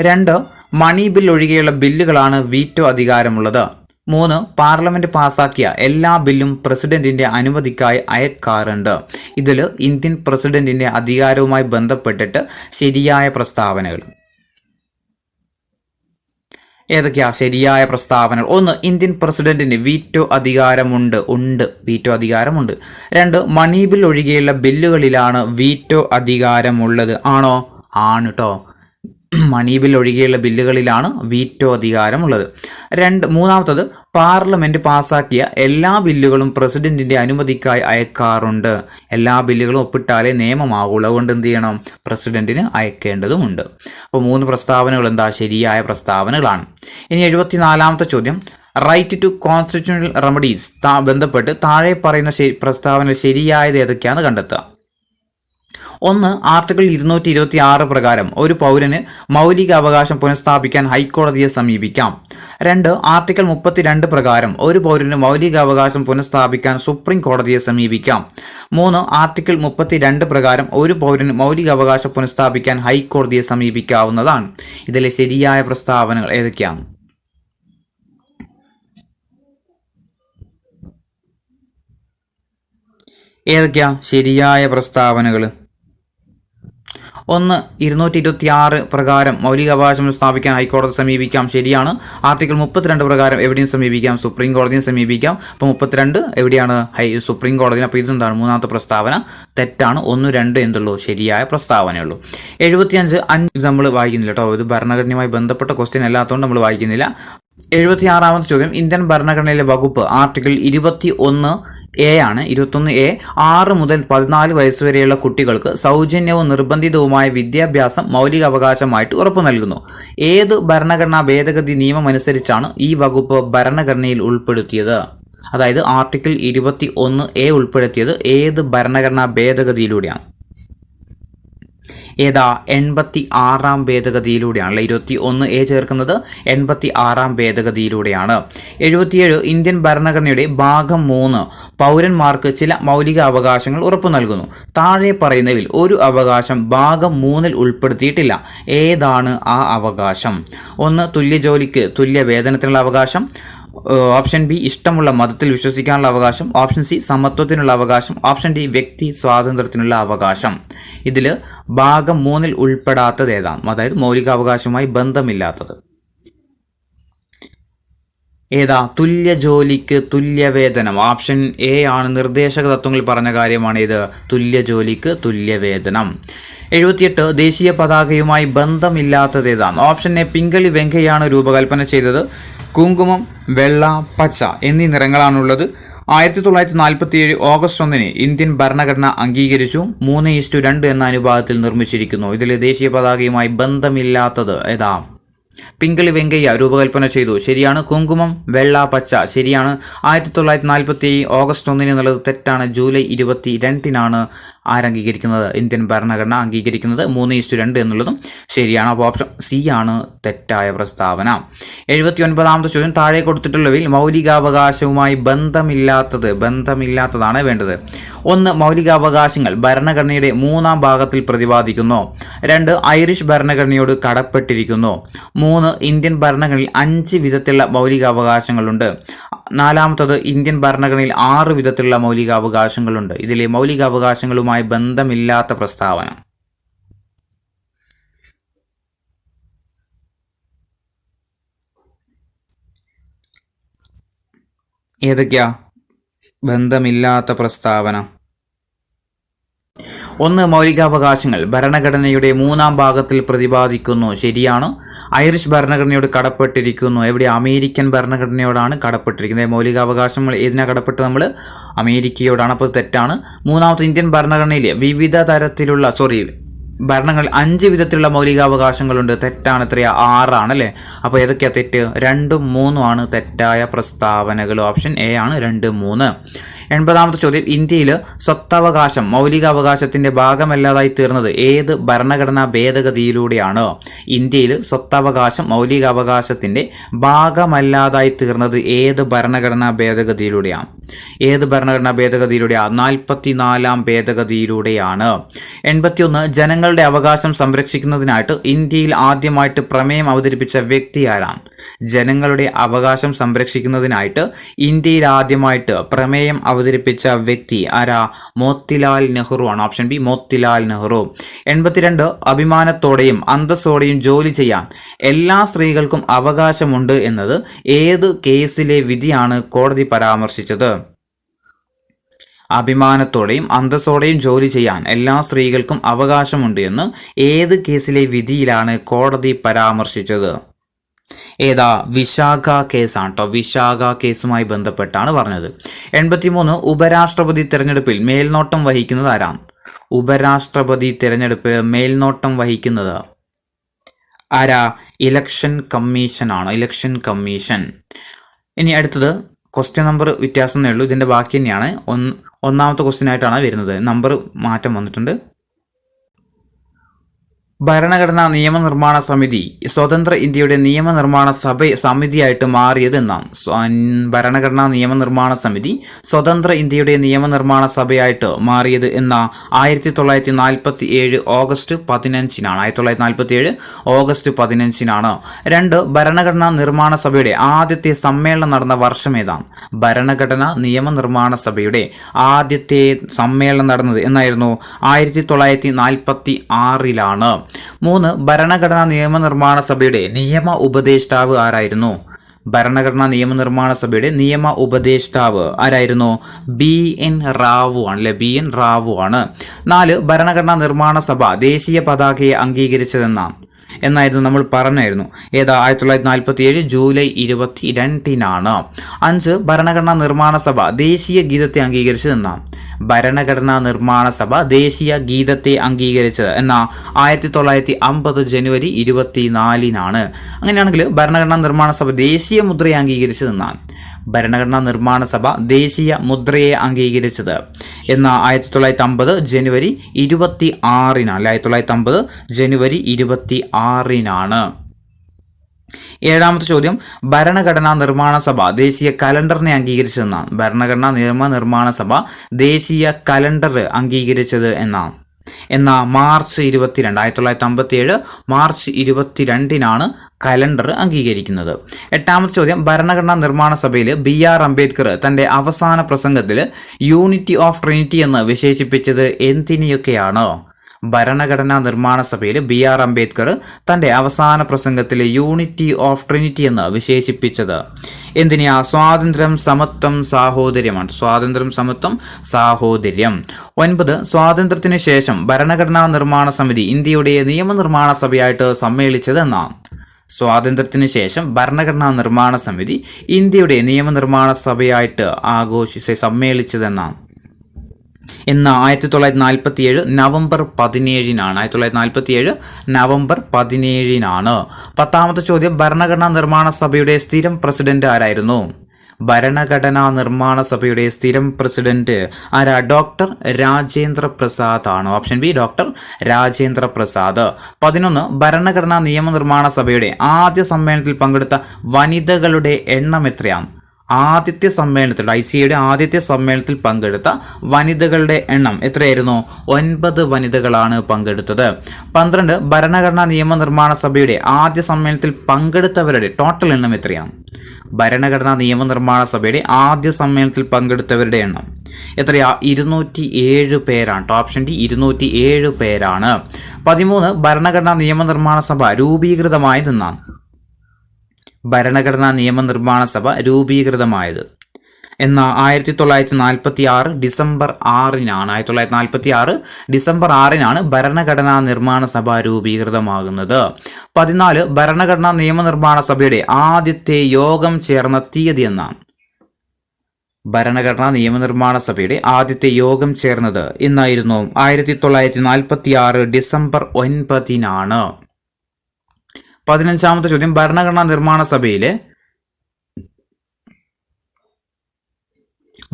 2. മണി ബിൽ ഒഴികെയുള്ള ബില്ലുകളാണ് വീറ്റോ അധികാരമുള്ളത്. 3. പാർലമെന്റ് പാസാക്കിയ എല്ലാ ബില്ലും പ്രസിഡന്റിന്റെ അനുമതിക്കായി അയക്കാറുണ്ട്. ഇതിൽ ഇന്ത്യൻ പ്രസിഡന്റിന്റെ അധികാരവുമായി ബന്ധപ്പെട്ടിട്ട് ശരിയായ പ്രസ്താവനകൾ ഏതൊക്കെയാ ശരിയായ പ്രസ്താവനകൾ? 1. ഇന്ത്യൻ പ്രസിഡന്റിന് വീറ്റോ അധികാരമുണ്ട്. വീറ്റോ അധികാരമുണ്ട്. 2. മണി ബിൽ ഒഴികെയുള്ള ബില്ലുകളിലാണ് വീറ്റോ അധികാരമുള്ളത്. ആണോ? ആണ് കേട്ടോ. മണി ബിൽ ഒഴികെയുള്ള ബില്ലുകളിലാണ് വീറ്റോ അധികാരമുള്ളത്. 3. പാർലമെന്റ് പാസാക്കിയ എല്ലാ ബില്ലുകളും പ്രസിഡന്റിന്റെ അനുമതിക്കായി അയക്കാറുണ്ട്. എല്ലാ ബില്ലുകളും ഒപ്പിട്ടാലേ നിയമമാകുള്ളൂ. അതുകൊണ്ട് എന്ത് ചെയ്യണം? പ്രസിഡന്റിന് അയക്കേണ്ടതുമുണ്ട്. അപ്പോൾ 3 പ്രസ്താവനകൾ എന്താ? ശരിയായ പ്രസ്താവനകളാണ്. ഇനി 74ാമത്തെ ചോദ്യം റൈറ്റ് ടു കോൺസ്റ്റിറ്റ്യൂഷണൽ റെമഡീസ് ബന്ധപ്പെട്ട് താഴെ പറയുന്ന പ്രസ്താവന ശരിയായത് ഏതൊക്കെയാണെന്ന് കണ്ടെത്തുക. ഒന്ന്, ആർട്ടിക്കിൾ 226 പ്രകാരം ഒരു പൗരന് മൗലിക അവകാശം പുനഃസ്ഥാപിക്കാൻ ഹൈക്കോടതിയെ സമീപിക്കാം. 2, ആർട്ടിക്കിൾ 32 പ്രകാരം ഒരു പൗരന് മൗലിക അവകാശം പുനഃസ്ഥാപിക്കാൻ സുപ്രീം കോടതിയെ സമീപിക്കാം. 3, ആർട്ടിക്കിൾ 32 പ്രകാരം ഒരു പൗരന് മൗലിക അവകാശം പുനഃസ്ഥാപിക്കാൻ ഹൈക്കോടതിയെ സമീപിക്കാവുന്നതാണ്. ഇതിലെ ശരിയായ പ്രസ്താവനകൾ ഏതൊക്കെയാണ്? ഏതൊക്കെയാ ശരിയായ പ്രസ്താവനകൾ? 1, 226 പ്രകാരം മൗലിക അവകാശം സ്ഥാപിക്കാൻ ഹൈക്കോടതി സമീപിക്കാം, ശരിയാണ്. ആർട്ടിക്കിൾ 32 പ്രകാരം എവിടെയും സമീപിക്കാം, സുപ്രീം കോടതിയും സമീപിക്കാം. അപ്പോൾ 32 എവിടെയാണ്? സുപ്രീം കോടതി. അപ്പോൾ ഇതെന്താണ്? മൂന്നാമത്തെ പ്രസ്താവന തെറ്റാണ്. 1, 2 എന്തുള്ളൂ? ശരിയായ പ്രസ്താവനയുള്ളൂ. 75 ഇത് നമ്മൾ വായിക്കുന്നില്ല കേട്ടോ. ഇത് ഭരണഘടനയുമായി ബന്ധപ്പെട്ട ക്വസ്റ്റ്യൻ അല്ലാത്തതുകൊണ്ട് നമ്മൾ വായിക്കുന്നില്ല. 76ാമത്തെ ചോദ്യം, ഇന്ത്യൻ ഭരണഘടനയിലെ വകുപ്പ് ആർട്ടിക്കിൾ 21A ആണ്. 21A 6 മുതൽ 14 വയസ്സ് വരെയുള്ള കുട്ടികൾക്ക് സൗജന്യവും നിർബന്ധിതവുമായ വിദ്യാഭ്യാസം മൗലിക അവകാശമായിട്ട് ഉറപ്പു നൽകുന്നു. ഏത് ഭരണഘടനാ ഭേദഗതി നിയമം അനുസരിച്ചാണ് ഈ വകുപ്പ് ഭരണഘടനയിൽ ഉൾപ്പെടുത്തിയത്? അതായത് ആർട്ടിക്കിൾ 21A ഉൾപ്പെടുത്തിയത് ഏത് ഭരണഘടനാ ഭേദഗതിയിലൂടെയാണ്? ഏതാ? 86ാം ഭേദഗതിയിലൂടെയാണല്ലേ 21A ചേർക്കുന്നത്. 86ാം ഭേദഗതിയിലൂടെയാണ്. 77 ഇന്ത്യൻ ഭരണഘടനയുടെ ഭാഗം 3 പൗരന്മാർക്ക് ചില മൗലിക അവകാശങ്ങൾ ഉറപ്പു നൽകുന്നു. താഴെ പറയുന്നതിൽ ഒരു അവകാശം ഭാഗം 3-ൽ ഉൾപ്പെടുത്തിയിട്ടില്ല. ഏതാണ് ആ അവകാശം? 1, തുല്യ ജോലിക്ക് തുല്യ വേതനത്തിനുള്ള അവകാശം. ഓപ്ഷൻ ബി, ഇഷ്ടമുള്ള മതത്തിൽ വിശ്വസിക്കാനുള്ള അവകാശം. ഓപ്ഷൻ സി, സമത്വത്തിനുള്ള അവകാശം. ഓപ്ഷൻ ഡി, വ്യക്തി സ്വാതന്ത്ര്യത്തിനുള്ള അവകാശം. ഇതിൽ ഭാഗം 3-ൽ ഉൾപ്പെടാത്തത് ഏതാണ്? അതായത് മൗലികാവകാശവുമായി ബന്ധമില്ലാത്തത് ഏതാ? തുല്യ ജോലിക്ക് തുല്യ വേതനം. ഓപ്ഷൻ എ ആണ്. നിർദ്ദേശക തത്വങ്ങളിൽ പറഞ്ഞ കാര്യമാണ് ഇത്. തുല്യ ജോലിക്ക് തുല്യ വേതനം. 78 ദേശീയ പതാകയുമായി ബന്ധമില്ലാത്തത് ഏതാണ്? ഓപ്ഷൻ എ, പിംഗളി വെങ്കയ്യാണ് രൂപകൽപ്പന ചെയ്തത്. കുങ്കുമം, വെള്ള, പച്ച എന്നീ നിറങ്ങളാണുള്ളത്. 1947 ഓഗസ്റ്റ് 1 ഇന്ത്യൻ ഭരണഘടന അംഗീകരിച്ചു. 3:2 എന്ന അനുപാതത്തിൽ നിർമ്മിച്ചിരിക്കുന്നു. ഇതിൽ ദേശീയ പതാകയുമായി ബന്ധമില്ലാത്തത് ഏതാ? പിംഗളി വെങ്കയ്യ രൂപകൽപ്പന ചെയ്തു, ശരിയാണ്. കുങ്കുമം, വെള്ള, പച്ച ശരിയാണ്. 1947 ഓഗസ്റ്റ് 1 എന്നുള്ളത് തെറ്റാണ്. ജൂലൈ 22 ആരംഗീകരിക്കുന്നത്? ഇന്ത്യൻ ഭരണഘടന അംഗീകരിക്കുന്നത്. 3:2 എന്നുള്ളതും ശരിയാണ്. അപ്പോൾ ഓപ്ഷൻ സി ആണ് തെറ്റായ പ്രസ്താവന. 79ാമത്തെ ചോദ്യം, താഴെ കൊടുത്തിട്ടുള്ളവയിൽ മൗലികാവകാശവുമായി ബന്ധമില്ലാത്തതാണ് വേണ്ടത്. 1, മൗലികാവകാശങ്ങൾ ഭരണഘടനയുടെ 3-ാം ഭാഗത്തിൽ പ്രതിപാദിക്കുന്നു. 2, ഐറിഷ് ഭരണഘടനയോട് കടപ്പെട്ടിരിക്കുന്നു. 3, ഇന്ത്യൻ ഭരണഘടനയിൽ 5 വിധത്തിലുള്ള മൗലികാവകാശങ്ങളുണ്ട്. 4ാമത്തത്, ഇന്ത്യൻ ഭരണഘടനയിൽ 6 വിധത്തിലുള്ള മൗലികാവകാശങ്ങളുണ്ട്. ഇതിലെ മൗലികാവകാശങ്ങളുമായി ബന്ധമില്ലാത്ത പ്രസ്താവന ഏതൊക്കെയാ? ബന്ധമില്ലാത്ത പ്രസ്താവന. 1, മൗലികാവകാശങ്ങൾ ഭരണഘടനയുടെ 3-ാം ഭാഗത്തിൽ പ്രതിപാദിക്കുന്നു, ശരിയാണ്. ഐറിഷ് ഭരണഘടനയോട് കടപ്പെട്ടിരിക്കുന്നു. എവിടെ? അമേരിക്കൻ ഭരണഘടനയോടാണ് കടപ്പെട്ടിരിക്കുന്നത്. മൗലികാവകാശങ്ങൾ ഏതിനാ കടപ്പെട്ട്? നമ്മൾ അമേരിക്കയോടാണ്. അപ്പോൾ തെറ്റാണ്. 3ാമത്തെ, ഇന്ത്യൻ ഭരണഘടനയിൽ വിവിധ തരത്തിലുള്ള ഭരണങ്ങളിൽ 5 വിധത്തിലുള്ള മൗലികാവകാശങ്ങളുണ്ട്. തെറ്റാണ്. എത്രയാ? 6 ആണല്ലേ. അപ്പോൾ ഏതൊക്കെയാ തെറ്റ്? 2ഉം 3ഉം ആണ് തെറ്റായ പ്രസ്താവനകൾ. ഓപ്ഷൻ എ ആണ് 2, 3. 80ാമത്തെ ചോദ്യം, ഇന്ത്യയിൽ സ്വത്തവകാശം മൗലികാവകാശത്തിൻ്റെ ഭാഗമല്ലാതായി തീർന്നത് ഏത് ഭരണഘടനാ ഭേദഗതിയിലൂടെയാണ്? ഇന്ത്യയിൽ സ്വത്തവകാശം മൗലികാവകാശത്തിൻ്റെ ഭാഗമല്ലാതായി തീർന്നത് ഏത് ഭരണഘടനാ ഭേദഗതിയിലൂടെയാണ്? ഏത് ഭരണഘടനാ ഭേദഗതിയിലൂടെയാണ്? 44ാം ഭേദഗതിയിലൂടെയാണ്. 81, ജനങ്ങളുടെ അവകാശം സംരക്ഷിക്കുന്നതിനായിട്ട് ഇന്ത്യയിൽ ആദ്യമായിട്ട് പ്രമേയം അവതരിപ്പിച്ച വ്യക്തി ആരാണ്? ജനങ്ങളുടെ അവകാശം സംരക്ഷിക്കുന്നതിനായിട്ട് ഇന്ത്യയിൽ ആദ്യമായിട്ട് പ്രമേയം അവതരിപ്പിച്ച വ്യക്തി ആരാ? മോത്തിലാൽ നെഹ്റു ആണ്. Option B, Motilal Nehru. 82, അഭിമാനത്തോടെയും അന്തസ്സോടെയും ജോലി ചെയ്യാൻ എല്ലാ സ്ത്രീകൾക്കും അവകാശമുണ്ട് എന്നത് ഏത് കേസിലെ വിധിയാണ് കോടതി പരാമർശിച്ചത്? അഭിമാനത്തോടെയും അന്തസ്സോടെയും ജോലി ചെയ്യാൻ എല്ലാ സ്ത്രീകൾക്കും അവകാശമുണ്ട് എന്ന് ഏത് കേസിലെ വിധിയിലാണ് കോടതി പരാമർശിച്ചത്? ഏതാ? വിശാഖ കേസാണ് കേട്ടോ. വിശാഖ കേസുമായി ബന്ധപ്പെട്ടാണ് പറഞ്ഞത്. 83, ഉപരാഷ്ട്രപതി തിരഞ്ഞെടുപ്പിൽ മേൽനോട്ടം വഹിക്കുന്നത് ആരാണ്? ഉപരാഷ്ട്രപതി തിരഞ്ഞെടുപ്പ് മേൽനോട്ടം വഹിക്കുന്നത് ആരാ? ഇലക്ഷൻ കമ്മീഷനാണ്. Election commission. ഇനി അടുത്തത് ക്വസ്റ്റ്യൻ നമ്പർ വ്യത്യാസം ഉള്ളൂ. ഇതിൻ്റെ ബാക്കി തന്നെയാണ്. ഒന്നാമത്തെ ക്വസ്റ്റ്യൻ ആയിട്ടാണ് വരുന്നത്. നമ്പർ മാറ്റം വന്നിട്ടുണ്ട്. ഭരണഘടനാ നിയമനിർമ്മാണ സമിതി സ്വതന്ത്ര ഇന്ത്യയുടെ നിയമനിർമ്മാണ സമിതിയായിട്ട് മാറിയത് എന്നാണ്. ഭരണഘടനാ നിയമനിർമ്മാണ സമിതി സ്വതന്ത്ര ഇന്ത്യയുടെ നിയമനിർമ്മാണ സഭയായിട്ട് മാറിയത് എന്ന 1947 ഓഗസ്റ്റ് 15-നാണ്. 1947 ഓഗസ്റ്റ് 15-നാണ്. 2. ഭരണഘടനാ നിർമ്മാണ സഭയുടെ ആദ്യത്തെ സമ്മേളനം നടന്ന വർഷം ഏതാണ്? ഭരണഘടനാ നിയമനിർമ്മാണ സഭയുടെ ആദ്യത്തെ സമ്മേളനം നടന്നത് എന്നായിരുന്നു? 1946-ലാണ്. 3. ഭരണഘടനാ നിയമനിർമ്മാണ സഭയുടെ നിയമ ഉപദേഷ്ടാവ് ആരായിരുന്നു? ഭരണഘടനാ നിയമനിർമ്മാണ സഭയുടെ നിയമ ഉപദേഷ്ടാവ് ആരായിരുന്നു? BN റാവു ആണ് അല്ലെ, BN റാവു ആണ്. 4. ഭരണഘടനാ നിർമ്മാണ സഭ ദേശീയ പതാകയെ അംഗീകരിച്ചതെന്നാണ് എന്നായിരുന്നു നമ്മൾ പറഞ്ഞായിരുന്നു. ഏതാ? 1947 ജൂലൈ 22-നാണ്. 5. ഭരണഘടനാ നിർമ്മാണ സഭ ദേശീയ ഗീതത്തെ അംഗീകരിച്ചതെന്നാണ്? ഭരണഘടനാ നിർമ്മാണ സഭ ദേശീയ ഗീതത്തെ അംഗീകരിച്ചത് എന്ന 1950 ജനുവരി 24-നാണ്. അങ്ങനെയാണെങ്കിൽ ഭരണഘടനാ നിർമ്മാണ സഭ ദേശീയ മുദ്രയെ അംഗീകരിച്ചതെന്നാണ്? ഭരണഘടനാ നിർമ്മാണ സഭ ദേശീയ മുദ്രയെ അംഗീകരിച്ചത് എന്ന 1950 ജനുവരി 26-നാണ്. 1950 ജനുവരി 26-നാണ്. 7ാമത്തെ ചോദ്യം, ഭരണഘടനാ നിർമ്മാണ സഭ ദേശീയ കലണ്ടറിനെ അംഗീകരിച്ചതെന്നാണ്? ഭരണഘടനാ നിർമ്മാണ സഭ ദേശീയ കലണ്ടർ അംഗീകരിച്ചത് എന്നാണ്? മാർച്ച് 22, 1957 മാർച്ച് 22-നാണ് കലണ്ടർ അംഗീകരിക്കുന്നത്. 8ാമത്തെ ചോദ്യം, ഭരണഘടനാ നിർമ്മാണ സഭയിൽ BR അംബേദ്കർ തൻ്റെ അവസാന പ്രസംഗത്തിൽ യൂണിറ്റി ഓഫ് ട്രിനിറ്റി എന്ന് വിശേഷിപ്പിച്ചത് എന്തിനെയൊക്കെയാണ്? ഭരണഘടനാ നിർമ്മാണ സഭയിൽ BR അംബേദ്കർ തൻ്റെ അവസാന പ്രസംഗത്തിൽ യൂണിറ്റി ഓഫ് ട്രിനിറ്റി എന്ന് വിശേഷിപ്പിച്ചത് എന്തിനാ? സ്വാതന്ത്ര്യം, സമത്വം, സാഹോദര്യമാണ്. സ്വാതന്ത്ര്യം, സമത്വം, സാഹോദര്യം. 9. സ്വാതന്ത്ര്യത്തിന് ശേഷം ഭരണഘടനാ നിർമ്മാണ സമിതി ഇന്ത്യയുടെ നിയമനിർമ്മാണ സഭയായിട്ട് സമ്മേളിച്ചത് എന്നാണ്? സ്വാതന്ത്ര്യത്തിന് ശേഷം ഭരണഘടനാ നിർമ്മാണ സമിതി ഇന്ത്യയുടെ നിയമനിർമ്മാണ സഭയായിട്ട് സമ്മേളിച്ചതെന്നാണ്? 1947 നവംബർ 17-നാണ്. 1947 നവംബർ 17-നാണ്. 10ാമത്തെ ചോദ്യം, ഭരണഘടനാ നിർമ്മാണ സഭയുടെ സ്ഥിരം പ്രസിഡന്റ് ആരായിരുന്നു? ഭരണഘടനാ നിർമ്മാണ സഭയുടെ സ്ഥിരം പ്രസിഡന്റ് ആരാ? ഡോക്ടർ രാജേന്ദ്ര പ്രസാദ് ആണ്. Option B doctor Rajendra Prasad. 11. ഭരണഘടനാ നിയമനിർമ്മാണ സഭയുടെ ആദ്യ സമ്മേളനത്തിൽ പങ്കെടുത്ത വനിതകളുടെ എണ്ണം എത്രയാണ്? ആദ്യത്തെ സമ്മേളനത്തിൽ ICAയുടെ ആദ്യത്തെ സമ്മേളനത്തിൽ പങ്കെടുത്ത വനിതകളുടെ എണ്ണം എത്രയായിരുന്നു? 9 വനിതകളാണ് പങ്കെടുത്തത്. 12. ഭരണഘടനാ നിയമനിർമ്മാണ സഭയുടെ ആദ്യ സമ്മേളനത്തിൽ പങ്കെടുത്തവരുടെ ടോട്ടൽ എണ്ണം എത്രയാണ്? ഭരണഘടനാ നിയമനിർമ്മാണ സഭയുടെ ആദ്യ സമ്മേളനത്തിൽ പങ്കെടുത്തവരുടെ എണ്ണം എത്രയാ? 207 പേരാണ്. ഓപ്ഷൻ ഡി 207 പേരാണ്. 13. ഭരണഘടനാ നിയമനിർമ്മാണ സഭ രൂപീകൃതമായതെന്നാണ്? ഭരണഘടനാ നിയമനിർമ്മാണ സഭ രൂപീകൃതമായത് 1946 ഡിസംബർ 6-നാണ്. 1946 ഡിസംബർ 6-നാണ് ഭരണഘടനാ നിർമ്മാണ സഭ രൂപീകൃതമാകുന്നത്. 14. ഭരണഘടനാ നിയമനിർമ്മാണ സഭയുടെ ആദ്യത്തെ യോഗം ചേർന്ന തീയതി എന്നാണ്? ഭരണഘടനാ നിയമനിർമ്മാണ സഭയുടെ ആദ്യത്തെ യോഗം ചേർന്നത് എന്നായിരുന്നു? 1946 ഡിസംബർ 9-നാണ്. 15ാമത്തെ ചോദ്യം, ഭരണഘടനാ നിർമ്മാണ സഭയിലെ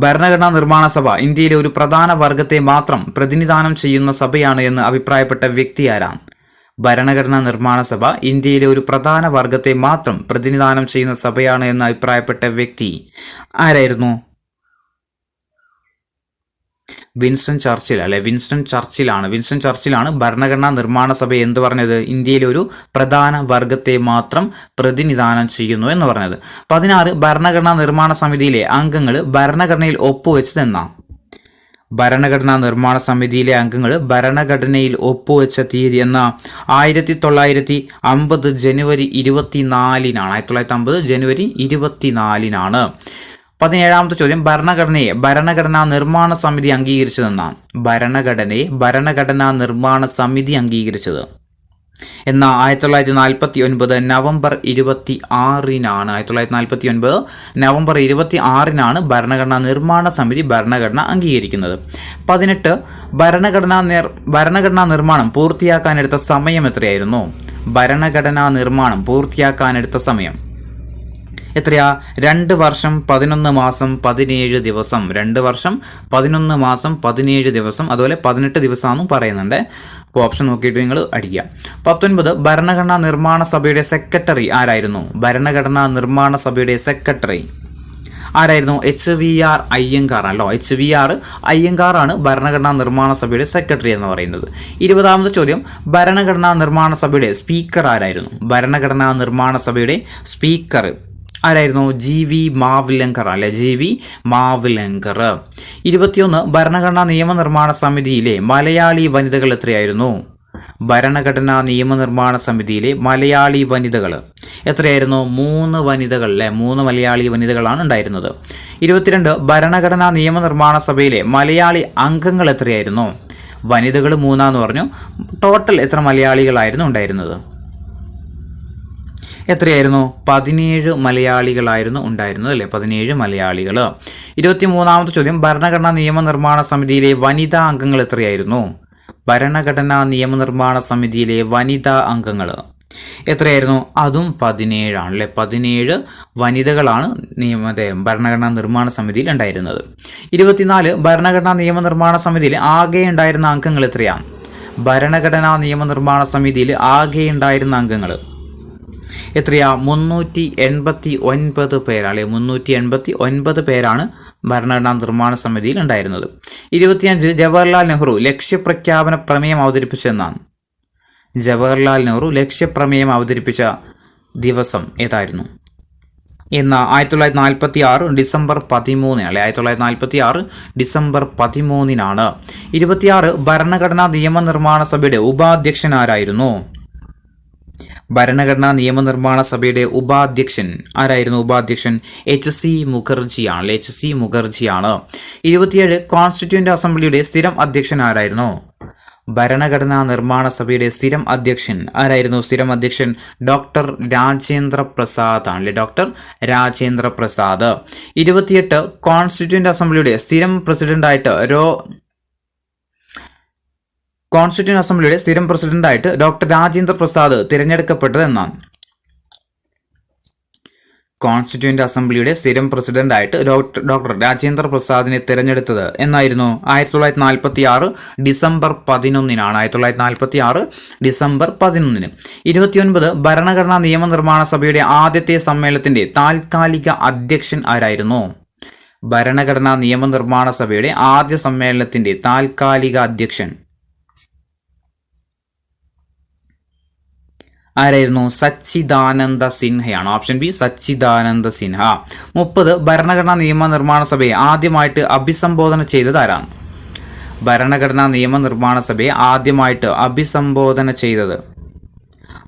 ഭരണഘടനാ നിർമ്മാണ സഭ ഇന്ത്യയിലെ ഒരു പ്രധാന വർഗത്തെ മാത്രം പ്രതിനിധാനം ചെയ്യുന്ന സഭയാണ് എന്ന് അഭിപ്രായപ്പെട്ട വ്യക്തി ആരാണ്? ഭരണഘടനാ നിർമ്മാണ സഭ ഇന്ത്യയിലെ ഒരു പ്രധാന വർഗത്തെ മാത്രം പ്രതിനിധാനം ചെയ്യുന്ന സഭയാണ് എന്ന് അഭിപ്രായപ്പെട്ട വ്യക്തി ആരായിരുന്നു? വിൻസ്റ്റൺ ചർച്ചിൽ അല്ലെ, വിൻസ്റ്റൺ ചർച്ചിലാണ് ഭരണഘടനാ നിർമ്മാണ സഭ എന്ത് പറഞ്ഞത്? ഇന്ത്യയിലെ ഒരു പ്രധാന വർഗത്തെ മാത്രം പ്രതിനിധാനം ചെയ്യുന്നു എന്ന് പറഞ്ഞത്. 16. ഭരണഘടനാ നിർമ്മാണ സമിതിയിലെ അംഗങ്ങൾ ഭരണഘടനയിൽ ഒപ്പുവെച്ചതെന്നാണ്? ഭരണഘടനാ നിർമ്മാണ സമിതിയിലെ അംഗങ്ങൾ ഭരണഘടനയിൽ ഒപ്പുവെച്ച തീയതി എന്ന 1950 ജനുവരി 24-നാണ്. 1950 ജനുവരി 24-നാണ്. 17ാമത്തെ ചോദ്യം, ഭരണഘടനാ നിർമ്മാണ സമിതി അംഗീകരിച്ചതെന്നാണ്? ഭരണഘടനാ നിർമ്മാണ സമിതി അംഗീകരിച്ചത് എന്ന 1949 നവംബർ 26-നാണ്. 1949 നവംബർ 26-നാണ് ഭരണഘടനാ നിർമ്മാണ സമിതി ഭരണഘടന അംഗീകരിക്കുന്നത്. 18. ഭരണഘടനാ നിർമ്മാണം പൂർത്തിയാക്കാനെടുത്ത സമയം എത്രയായിരുന്നു? ഭരണഘടനാ നിർമ്മാണം പൂർത്തിയാക്കാനെടുത്ത സമയം എത്രയാ? 2 വർഷം 11 മാസം 17 ദിവസം. 2 വർഷം 11 മാസം 17 ദിവസം, അതുപോലെ 18 ദിവസമാണെന്നും പറയുന്നുണ്ട്. അപ്പോൾ ഓപ്ഷൻ നോക്കിയിട്ട് നിങ്ങൾ അടിക്കുക. 19 ഭരണഘടനാ നിർമ്മാണ സഭയുടെ സെക്രട്ടറി ആരായിരുന്നു? ഭരണഘടനാ നിർമ്മാണ സഭയുടെ സെക്രട്ടറി ആരായിരുന്നു? HVR അയ്യങ്കാർ ആണല്ലോ. HVR അയ്യങ്കാറാണ് ഭരണഘടനാ നിർമ്മാണ സഭയുടെ സെക്രട്ടറി എന്ന് പറയുന്നത്. 20ാമത്തെ ചോദ്യം, ഭരണഘടനാ നിർമ്മാണ സഭയുടെ സ്പീക്കർ ആരായിരുന്നു? ഭരണഘടനാ നിർമ്മാണ സഭയുടെ സ്പീക്കർ ആരായിരുന്നു? GV മാവ്ലങ്കർ അല്ലെ, GV മാവ്ലങ്കർ. 21 ഭരണഘടനാ നിയമനിർമ്മാണ സമിതിയിലെ മലയാളി വനിതകൾ എത്രയായിരുന്നു? ഭരണഘടനാ നിയമനിർമ്മാണ സമിതിയിലെ മലയാളി വനിതകൾ എത്രയായിരുന്നു? 3 വനിതകൾ അല്ലെ, 3 മലയാളി വനിതകളാണ് ഉണ്ടായിരുന്നത്. 22 ഭരണഘടനാ നിയമനിർമ്മാണ സഭയിലെ മലയാളി അംഗങ്ങൾ എത്രയായിരുന്നു? വനിതകൾ 3 പറഞ്ഞു. ടോട്ടൽ എത്ര മലയാളികളായിരുന്നു ഉണ്ടായിരുന്നത്? എത്രയായിരുന്നു? 17 മലയാളികളായിരുന്നു ഉണ്ടായിരുന്നത് അല്ലേ, 17 മലയാളികൾ. 23ാമത്തെ ചോദ്യം, ഭരണഘടനാ നിയമനിർമ്മാണ സമിതിയിലെ വനിതാ അംഗങ്ങൾ എത്രയായിരുന്നു? ഭരണഘടനാ നിയമനിർമ്മാണ സമിതിയിലെ വനിതാ അംഗങ്ങൾ എത്രയായിരുന്നു? അതും 17 ആണല്ലേ. 17 വനിതകളാണ് ഭരണഘടനാ നിർമ്മാണ സമിതിയിൽ ഉണ്ടായിരുന്നത്. 24 ഭരണഘടനാ നിയമനിർമ്മാണ സമിതിയിൽ ആകെ ഉണ്ടായിരുന്ന അംഗങ്ങൾ എത്രയാണ്? ഭരണഘടനാ നിയമനിർമ്മാണ സമിതിയിൽ ആകെ ഉണ്ടായിരുന്ന അംഗങ്ങൾ എത്രയാ? 389 പേരാണ്. 389 പേരാണ് ഭരണഘടനാ നിർമ്മാണ സമിതിയിൽ ഉണ്ടായിരുന്നത്. 25 ജവഹർലാൽ നെഹ്റു ലക്ഷ്യപ്രഖ്യാപന പ്രമേയം അവതരിപ്പിച്ചെന്നാണ്. ജവഹർലാൽ നെഹ്റു ലക്ഷ്യപ്രമേയം അവതരിപ്പിച്ച ദിവസം ഏതായിരുന്നു? 1946 ഡിസംബർ 13 അല്ലെ, 1946 ഡിസംബർ 13 26 ഭരണഘടനാ നിയമനിർമ്മാണ സഭയുടെ ഉപാധ്യക്ഷൻ ആരായിരുന്നു? ഭരണഘടനാ നിയമനിർമ്മാണ സഭയുടെ ഉപാധ്യക്ഷൻ ആരായിരുന്നു? ഉപാധ്യക്ഷൻ HC മുഖർജിയാണ്. HC മുഖർജിയാണ്. 27 കോൺസ്റ്റിറ്റ്യൂന്റ് അസംബ്ലിയുടെ സ്ഥിരം അധ്യക്ഷൻ ആരായിരുന്നു? ഭരണഘടനാ നിർമ്മാണ സഭയുടെ സ്ഥിരം അധ്യക്ഷൻ ആരായിരുന്നു? സ്ഥിരം അധ്യക്ഷൻ ഡോക്ടർ രാജേന്ദ്ര പ്രസാദ് ആണ്, ഡോക്ടർ രാജേന്ദ്ര പ്രസാദ്. 28 കോൺസ്റ്റിറ്റ്യൂന്റ് അസംബ്ലിയുടെ സ്ഥിരം പ്രസിഡന്റായിട്ട് കോൺസ്റ്റിറ്റ്യൂന്റ് അസംബ്ലിയുടെ സ്ഥിരം പ്രസിഡന്റായിട്ട് ഡോക്ടർ രാജേന്ദ്ര പ്രസാദ് തിരഞ്ഞെടുക്കപ്പെട്ടത് എന്നാണ്. കോൺസ്റ്റിറ്റ്യൂന്റ് അസംബ്ലിയുടെ സ്ഥിരം പ്രസിഡന്റായിട്ട് ഡോക്ടർ രാജേന്ദ്ര പ്രസാദിനെ തിരഞ്ഞെടുത്തത് എന്നായിരുന്നു? 1946 ഡിസംബർ 11 1946 ഡിസംബർ 11. 29 ഭരണഘടനാ നിയമനിർമ്മാണ സഭയുടെ ആദ്യത്തെ സമ്മേളനത്തിന്റെ താൽക്കാലിക അധ്യക്ഷൻ ആരായിരുന്നു? ഭരണഘടനാ നിയമനിർമ്മാണ സഭയുടെ ആദ്യ സമ്മേളനത്തിന്റെ താൽക്കാലിക അധ്യക്ഷൻ ആരായിരുന്നു? സച്ചിദാനന്ദ സിൻഹയാണ്. ഓപ്ഷൻ ബി സച്ചിദാനന്ദ സിൻഹ. 30 ഭരണഘടനാ നിയമനിർമ്മാണ സഭയെ ആദ്യമായിട്ട് അഭിസംബോധന ചെയ്തത് ആരാണ്? ഭരണഘടനാ നിയമനിർമ്മാണ സഭയെ ആദ്യമായിട്ട് അഭിസംബോധന ചെയ്തത്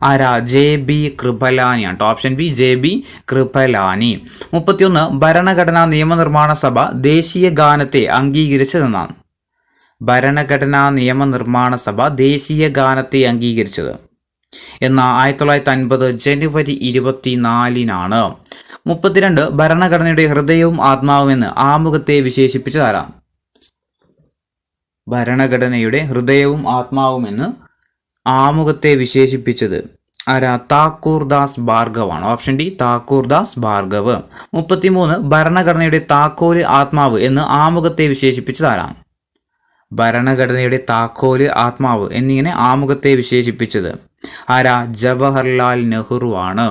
ആരാ? JB കൃപലാനിയാണ്. Option B JB Kripalani. 31 ഭരണഘടനാ നിയമനിർമ്മാണ സഭ ദേശീയ ഗാനത്തെ അംഗീകരിച്ചതെന്നാണ്. ഭരണഘടനാ നിയമനിർമ്മാണ സഭ ദേശീയ ഗാനത്തെ അംഗീകരിച്ചത് എന്നാൽ 1950 ജനുവരി 24. 32 ഭരണഘടനയുടെ ഹൃദയവും ആത്മാവും എന്ന് ആമുഖത്തെ വിശേഷിപ്പിച്ചതാരാണ്? ഭരണഘടനയുടെ ഹൃദയവും ആത്മാവും എന്ന് ആമുഖത്തെ വിശേഷിപ്പിച്ചത് ആരാ? താക്കൂർദാസ് ഭാർഗവാണ്. Option D Thakurdas Bhargav. 33 ഭരണഘടനയുടെ താക്കോല് ആത്മാവ് എന്ന് ആമുഖത്തെ വിശേഷിപ്പിച്ചതാരാണ്? ഭരണഘടനയുടെ താക്കോല് ആത്മാവ് എന്നിങ്ങനെ ആമുഖത്തെ വിശേഷിപ്പിച്ചത് ആരാ? ജവഹർലാൽ നെഹ്റു ആണ്.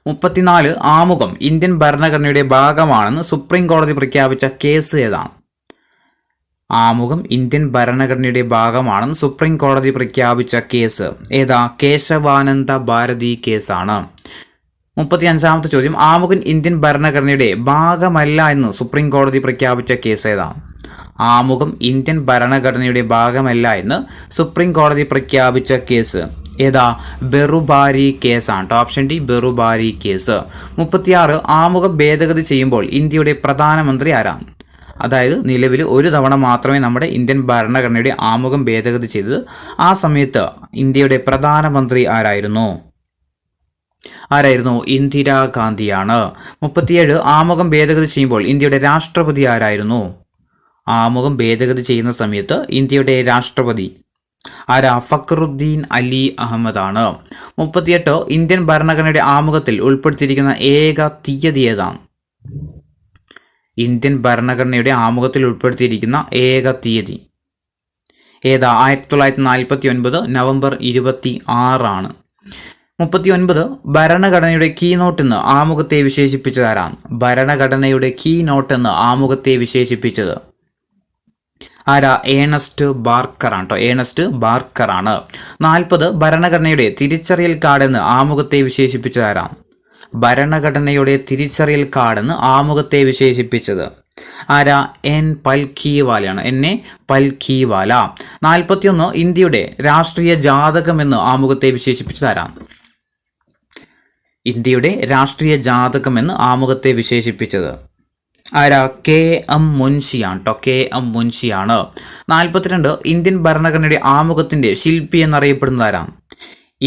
34 ആമുഖം ഇന്ത്യൻ ഭരണഘടനയുടെ ഭാഗമാണെന്ന് സുപ്രീം കോടതി പ്രഖ്യാപിച്ച കേസ് ഏതാണ്? ആമുഖം ഇന്ത്യൻ ഭരണഘടനയുടെ ഭാഗമാണെന്ന് സുപ്രീം കോടതി പ്രഖ്യാപിച്ച കേസ് ഏതാ? കേശവാനന്ദ ഭാരതി കേസാണ്. 35ാമത്തെ ചോദ്യം, ആമുഖം ഇന്ത്യൻ ഭരണഘടനയുടെ ഭാഗമല്ല എന്ന് സുപ്രീം കോടതി പ്രഖ്യാപിച്ച കേസ് ഏതാണ്? ആമുഖം ഇന്ത്യൻ ഭരണഘടനയുടെ ഭാഗമല്ല എന്ന് സുപ്രീം കോടതി പ്രഖ്യാപിച്ച കേസ് ഏതാ? ബെറുബാരി കേസാണ്. Option D Berubari case. 36 ആമുഖം ഭേദഗതി ചെയ്യുമ്പോൾ ഇന്ത്യയുടെ പ്രധാനമന്ത്രി ആരാണ്? അതായത് നിലവിൽ ഒരു തവണ മാത്രമേ നമ്മുടെ ഇന്ത്യൻ ഭരണഘടനയുടെ ആമുഖം ഭേദഗതി ചെയ്തത്. ആ സമയത്ത് ഇന്ത്യയുടെ പ്രധാനമന്ത്രി ആരായിരുന്നു? ഇന്ദിരാഗാന്ധിയാണ്. 37 ആമുഖം ഭേദഗതി ചെയ്യുമ്പോൾ ഇന്ത്യയുടെ രാഷ്ട്രപതി ആരായിരുന്നു? ആമുഖം ഭേദഗതി ചെയ്യുന്ന സമയത്ത് ഇന്ത്യയുടെ രാഷ്ട്രപതി ആരാ? ഫക്രുദ്ദീൻ അലി അഹമ്മദ് ആണ്. 38 ഇന്ത്യൻ ഭരണഘടനയുടെ ആമുഖത്തിൽ ഉൾപ്പെടുത്തിയിരിക്കുന്ന ഏക തീയതി ഏതാണ്? ഇന്ത്യൻ ഭരണഘടനയുടെ ആമുഖത്തിൽ ഉൾപ്പെടുത്തിയിരിക്കുന്ന ഏക തീയതി ഏതാ? 1949 നവംബർ 26 39 ഭരണഘടനയുടെ കീ നോട്ട് എന്ന് ആമുഖത്തെ വിശേഷിപ്പിച്ചതാരാണ്? ഭരണഘടനയുടെ കീ നോട്ട് എന്ന് ആമുഖത്തെ വിശേഷിപ്പിച്ചത് ആരാ? ഏണസ്റ്റ് ബാർക്കർ ആണ് കേട്ടോ. ഏണസ്റ്റ് ബാർക്കർ ആണ്. 40 ഭരണഘടനയുടെ തിരിച്ചറിയൽ കാർഡ് എന്ന് ആമുഖത്തെ വിശേഷിപ്പിച്ചതാരാണ്? ഭരണഘടനയുടെ തിരിച്ചറിയൽ കാർഡ് എന്ന് ആമുഖത്തെ വിശേഷിപ്പിച്ചത് ആരാ? എൻ പൽഖീവാലയാണ്. എന്നെ പൽഖീവാല. 41 ഇന്ത്യയുടെ രാഷ്ട്രീയ ജാതകം എന്ന് ആമുഖത്തെ വിശേഷിപ്പിച്ചതാരാണ്? ഇന്ത്യയുടെ രാഷ്ട്രീയ ജാതകം എന്ന് ആമുഖത്തെ വിശേഷിപ്പിച്ചത് ആരാ? കെ എം മുൻഷിയാണ് കേട്ടോ. K M മുൻഷിയാണ്. 42 ഇന്ത്യൻ ഭരണഘടനയുടെ ആമുഖത്തിന്റെ ശില്പി എന്നറിയപ്പെടുന്നത് ആരാണ്?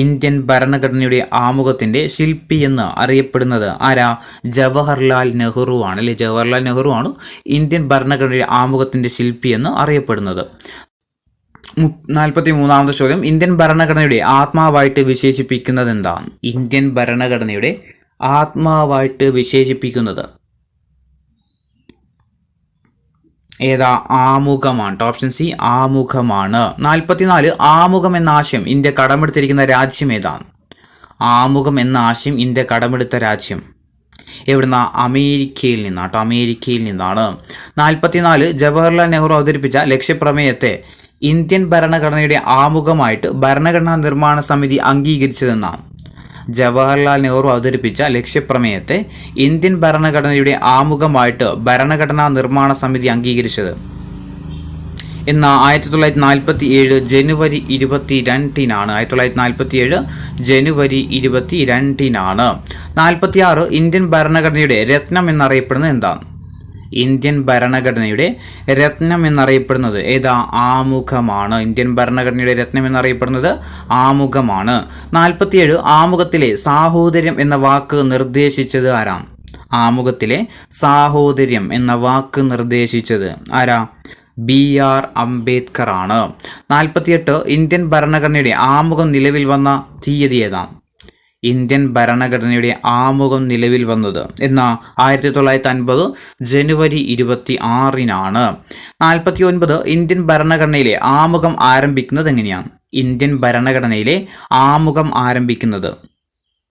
ഇന്ത്യൻ ഭരണഘടനയുടെ ആമുഖത്തിന്റെ ശില്പി എന്ന് അറിയപ്പെടുന്നത് ആരാ? ജവഹർലാൽ നെഹ്റു ആണ് അല്ലെ. ജവഹർലാൽ നെഹ്റു ആണ് ഇന്ത്യൻ ഭരണഘടനയുടെ ആമുഖത്തിന്റെ ശില്പി എന്ന് അറിയപ്പെടുന്നത്. 43 ചോദ്യം, ഇന്ത്യൻ ഭരണഘടനയുടെ ആത്മാവായിട്ട് വിശേഷിപ്പിക്കുന്നത് എന്താണ്? ഇന്ത്യൻ ഭരണഘടനയുടെ ആത്മാവായിട്ട് വിശേഷിപ്പിക്കുന്നത് ഏതാ? ആമുഖമാണ്. Option C ആമുഖമാണ്. 44 ആമുഖം എന്ന ആശയം ഇന്ത്യ കടമെടുത്തിരിക്കുന്ന രാജ്യം ഏതാണ്? ആമുഖം എന്ന ആശയം ഇന്ത്യ കടമെടുത്ത രാജ്യം എവിടുന്ന? അമേരിക്കയിൽ നിന്നാണ് കേട്ടോ. അമേരിക്കയിൽ നിന്നാണ്. 44 ജവഹർലാൽ നെഹ്റു അവതരിപ്പിച്ച ലക്ഷ്യപ്രമേയത്തെ ഇന്ത്യൻ ഭരണഘടനയുടെ ആമുഖമായിട്ട് ഭരണഘടനാ നിർമ്മാണ സമിതി അംഗീകരിച്ചതെന്നാണ്. ജവഹർലാൽ നെഹ്റു അവതരിപ്പിച്ച ലക്ഷ്യപ്രമേയത്തെ ഇന്ത്യൻ ഭരണഘടനയുടെ ആമുഖമായിട്ട് ഭരണഘടനാ നിർമ്മാണ സമിതി അംഗീകരിച്ചത് എന്നാൽ 1947 ജനുവരി 22-നാണ്. 1947 ജനുവരി 22-നാണ്. 46 ഇന്ത്യൻ ഭരണഘടനയുടെ രത്നം എന്നറിയപ്പെടുന്നത് എന്താണ്? ഇന്ത്യൻ ഭരണഘടനയുടെ രത്നം എന്നറിയപ്പെടുന്നത് ഏതാ? ആമുഖമാണ്. ഇന്ത്യൻ ഭരണഘടനയുടെ രത്നം എന്നറിയപ്പെടുന്നത് ആമുഖമാണ്. 47 ആമുഖത്തിലെ സാഹോദര്യം എന്ന വാക്ക് നിർദ്ദേശിച്ചത് ആരാണ്? ആമുഖത്തിലെ സാഹോദര്യം എന്ന വാക്ക് നിർദ്ദേശിച്ചത് ആരാ? BR അംബേദ്കർ ആണ്. 48 ഇന്ത്യൻ ഭരണഘടനയുടെ ആമുഖം നിലവിൽ വന്ന തീയതി ഏതാണ്? ഇന്ത്യൻ ഭരണഘടനയുടെ ആമുഖം നിലവിൽ വന്നത് എന്നാ? 1950 ജനുവരി 26-നാണ്. 49 ഇന്ത്യൻ ഭരണഘടനയിലെ ആമുഖം ആരംഭിക്കുന്നത് എങ്ങനെയാണ്? ഇന്ത്യൻ ഭരണഘടനയിലെ ആമുഖം ആരംഭിക്കുന്നത്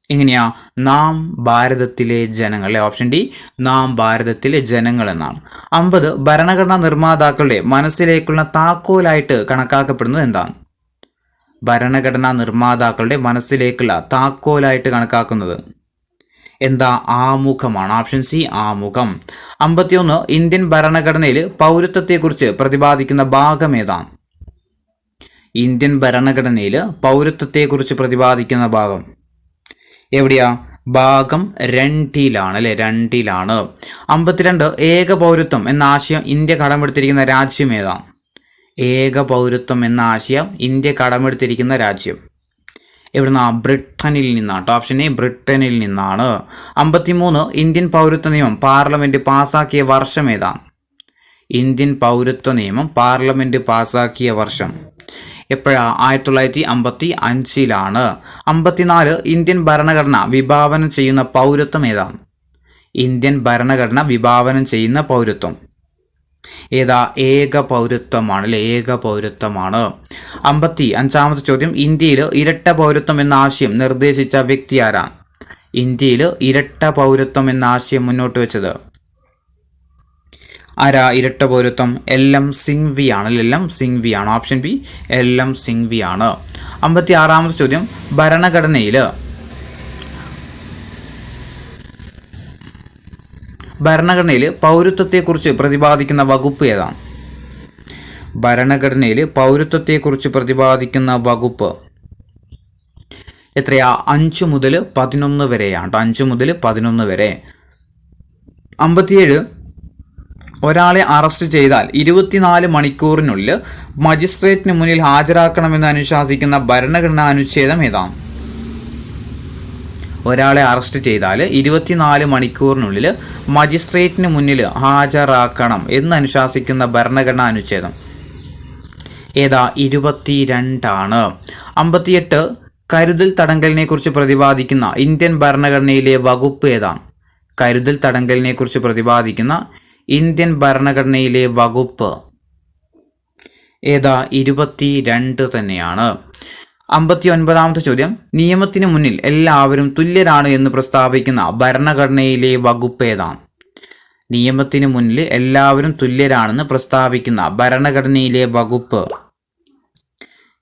എങ്ങനെയാ? നാം ഭാരതത്തിലെ ജനങ്ങൾ. ഓപ്ഷൻ ഡി നാം ഭാരതത്തിലെ ജനങ്ങൾ എന്നാണ്. 50 ഭരണഘടനാ നിർമ്മാതാക്കളുടെ മനസ്സിലേക്കുള്ള താക്കോലായിട്ട് കണക്കാക്കപ്പെടുന്നത് എന്താണ്? ഭരണഘടനാ നിർമ്മാതാക്കളുടെ മനസ്സിലേക്കുള്ള താക്കോലായിട്ട് കണക്കാക്കുന്നത് എന്താ? ആമുഖമാണ്. ഓപ്ഷൻ സി ആമുഖം. 51 ഇന്ത്യൻ ഭരണഘടനയിൽ പൗരത്വത്തെക്കുറിച്ച് പ്രതിപാദിക്കുന്ന ഭാഗം ഏതാണ്? ഇന്ത്യൻ ഭരണഘടനയിൽ പൗരത്വത്തെക്കുറിച്ച് പ്രതിപാദിക്കുന്ന ഭാഗം എവിടെയാ? ഭാഗം 2-ലാണ് അല്ലെ. 2-ലാണ്. 52 ഏക പൗരത്വം എന്ന ആശയം ഇന്ത്യ കടമെടുത്തിരിക്കുന്ന രാജ്യം ഏതാണ്? ഏക പൗരത്വം എന്ന ആശയം ഇന്ത്യ കടമെടുത്തിരിക്കുന്ന രാജ്യം എവിടുന്നാ? ബ്രിട്ടനിൽ നിന്നാണ്. ഓപ്ഷൻ എ ബ്രിട്ടനിൽ നിന്നാണ്. 53 ഇന്ത്യൻ പൗരത്വ നിയമം പാർലമെന്റ് പാസാക്കിയ വർഷം ഏതാണ്? ഇന്ത്യൻ പൗരത്വ നിയമം പാർലമെന്റ് പാസാക്കിയ വർഷം എപ്പോഴാ? 1955-ലാണ്. 54 ഇന്ത്യൻ ഭരണഘടന വിഭാവനം ചെയ്യുന്ന പൗരത്വം ഏതാണ്? ഇന്ത്യൻ ഭരണഘടന വിഭാവനം ചെയ്യുന്ന പൗരത്വം ഏതാ? ഏക പൗരത്വമാണ് അല്ലെ. ഏക പൗരത്വമാണ്. 55 ചോദ്യം, ഇന്ത്യയിൽ ഇരട്ട പൗരത്വം എന്ന ആശയം നിർദ്ദേശിച്ച വ്യക്തി ആരാണ്? ഇന്ത്യയിൽ ഇരട്ട പൗരത്വം എന്ന ആശയം മുന്നോട്ട് വെച്ചത് ആരാ? ഇരട്ട പൗരത്വം LM സിംഗ്വി ആണ്. LM സിംഗ്വി ആണ്. ഓപ്ഷൻ ബി LM സിംഗ്വി ആണ്. 56 ചോദ്യം, ഭരണഘടനയിൽ പൗരത്വത്തെക്കുറിച്ച് പ്രതിപാദിക്കുന്ന വകുപ്പ് ഏതാണ്? ഭരണഘടനയിൽ പൗരത്വത്തെക്കുറിച്ച് പ്രതിപാദിക്കുന്ന വകുപ്പ് എത്രയാ? 5 മുതൽ 11 വരെയാണ്. 5 മുതൽ 11 വരെ. 57 ഒരാളെ അറസ്റ്റ് ചെയ്താൽ 24 മണിക്കൂറിനുള്ളിൽ മജിസ്ട്രേറ്റിന് മുന്നിൽ ഹാജരാക്കണമെന്ന് അനുശാസിക്കുന്ന ഭരണഘടനാ അനുച്ഛേദം ഏതാണ്? ഒരാളെ അറസ്റ്റ് ചെയ്താൽ 24 മണിക്കൂറിനുള്ളിൽ മജിസ്ട്രേറ്റിന് മുന്നിൽ ഹാജരാക്കണം എന്ന് അനുശാസിക്കുന്ന ഭരണഘടനാ അനുച്ഛേദം ഏതാ? 22 ആണ്. 58 കരുതൽ തടങ്കലിനെ കുറിച്ച് പ്രതിപാദിക്കുന്ന ഇന്ത്യൻ ഭരണഘടനയിലെ വകുപ്പ് ഏതാണ്? കരുതൽ തടങ്കലിനെ കുറിച്ച് പ്രതിപാദിക്കുന്ന ഇന്ത്യൻ ഭരണഘടനയിലെ വകുപ്പ് ഏതാ? 22 തന്നെയാണ്. 59ാമത്തെ ചോദ്യം, നിയമത്തിന് മുന്നിൽ എല്ലാവരും തുല്യരാണ് എന്ന് പ്രസ്താവിക്കുന്ന ഭരണഘടനയിലെ വകുപ്പ് ഏതാണ്? നിയമത്തിന് മുന്നിൽ എല്ലാവരും തുല്യരാണെന്ന് പ്രസ്താവിക്കുന്ന ഭരണഘടനയിലെ വകുപ്പ്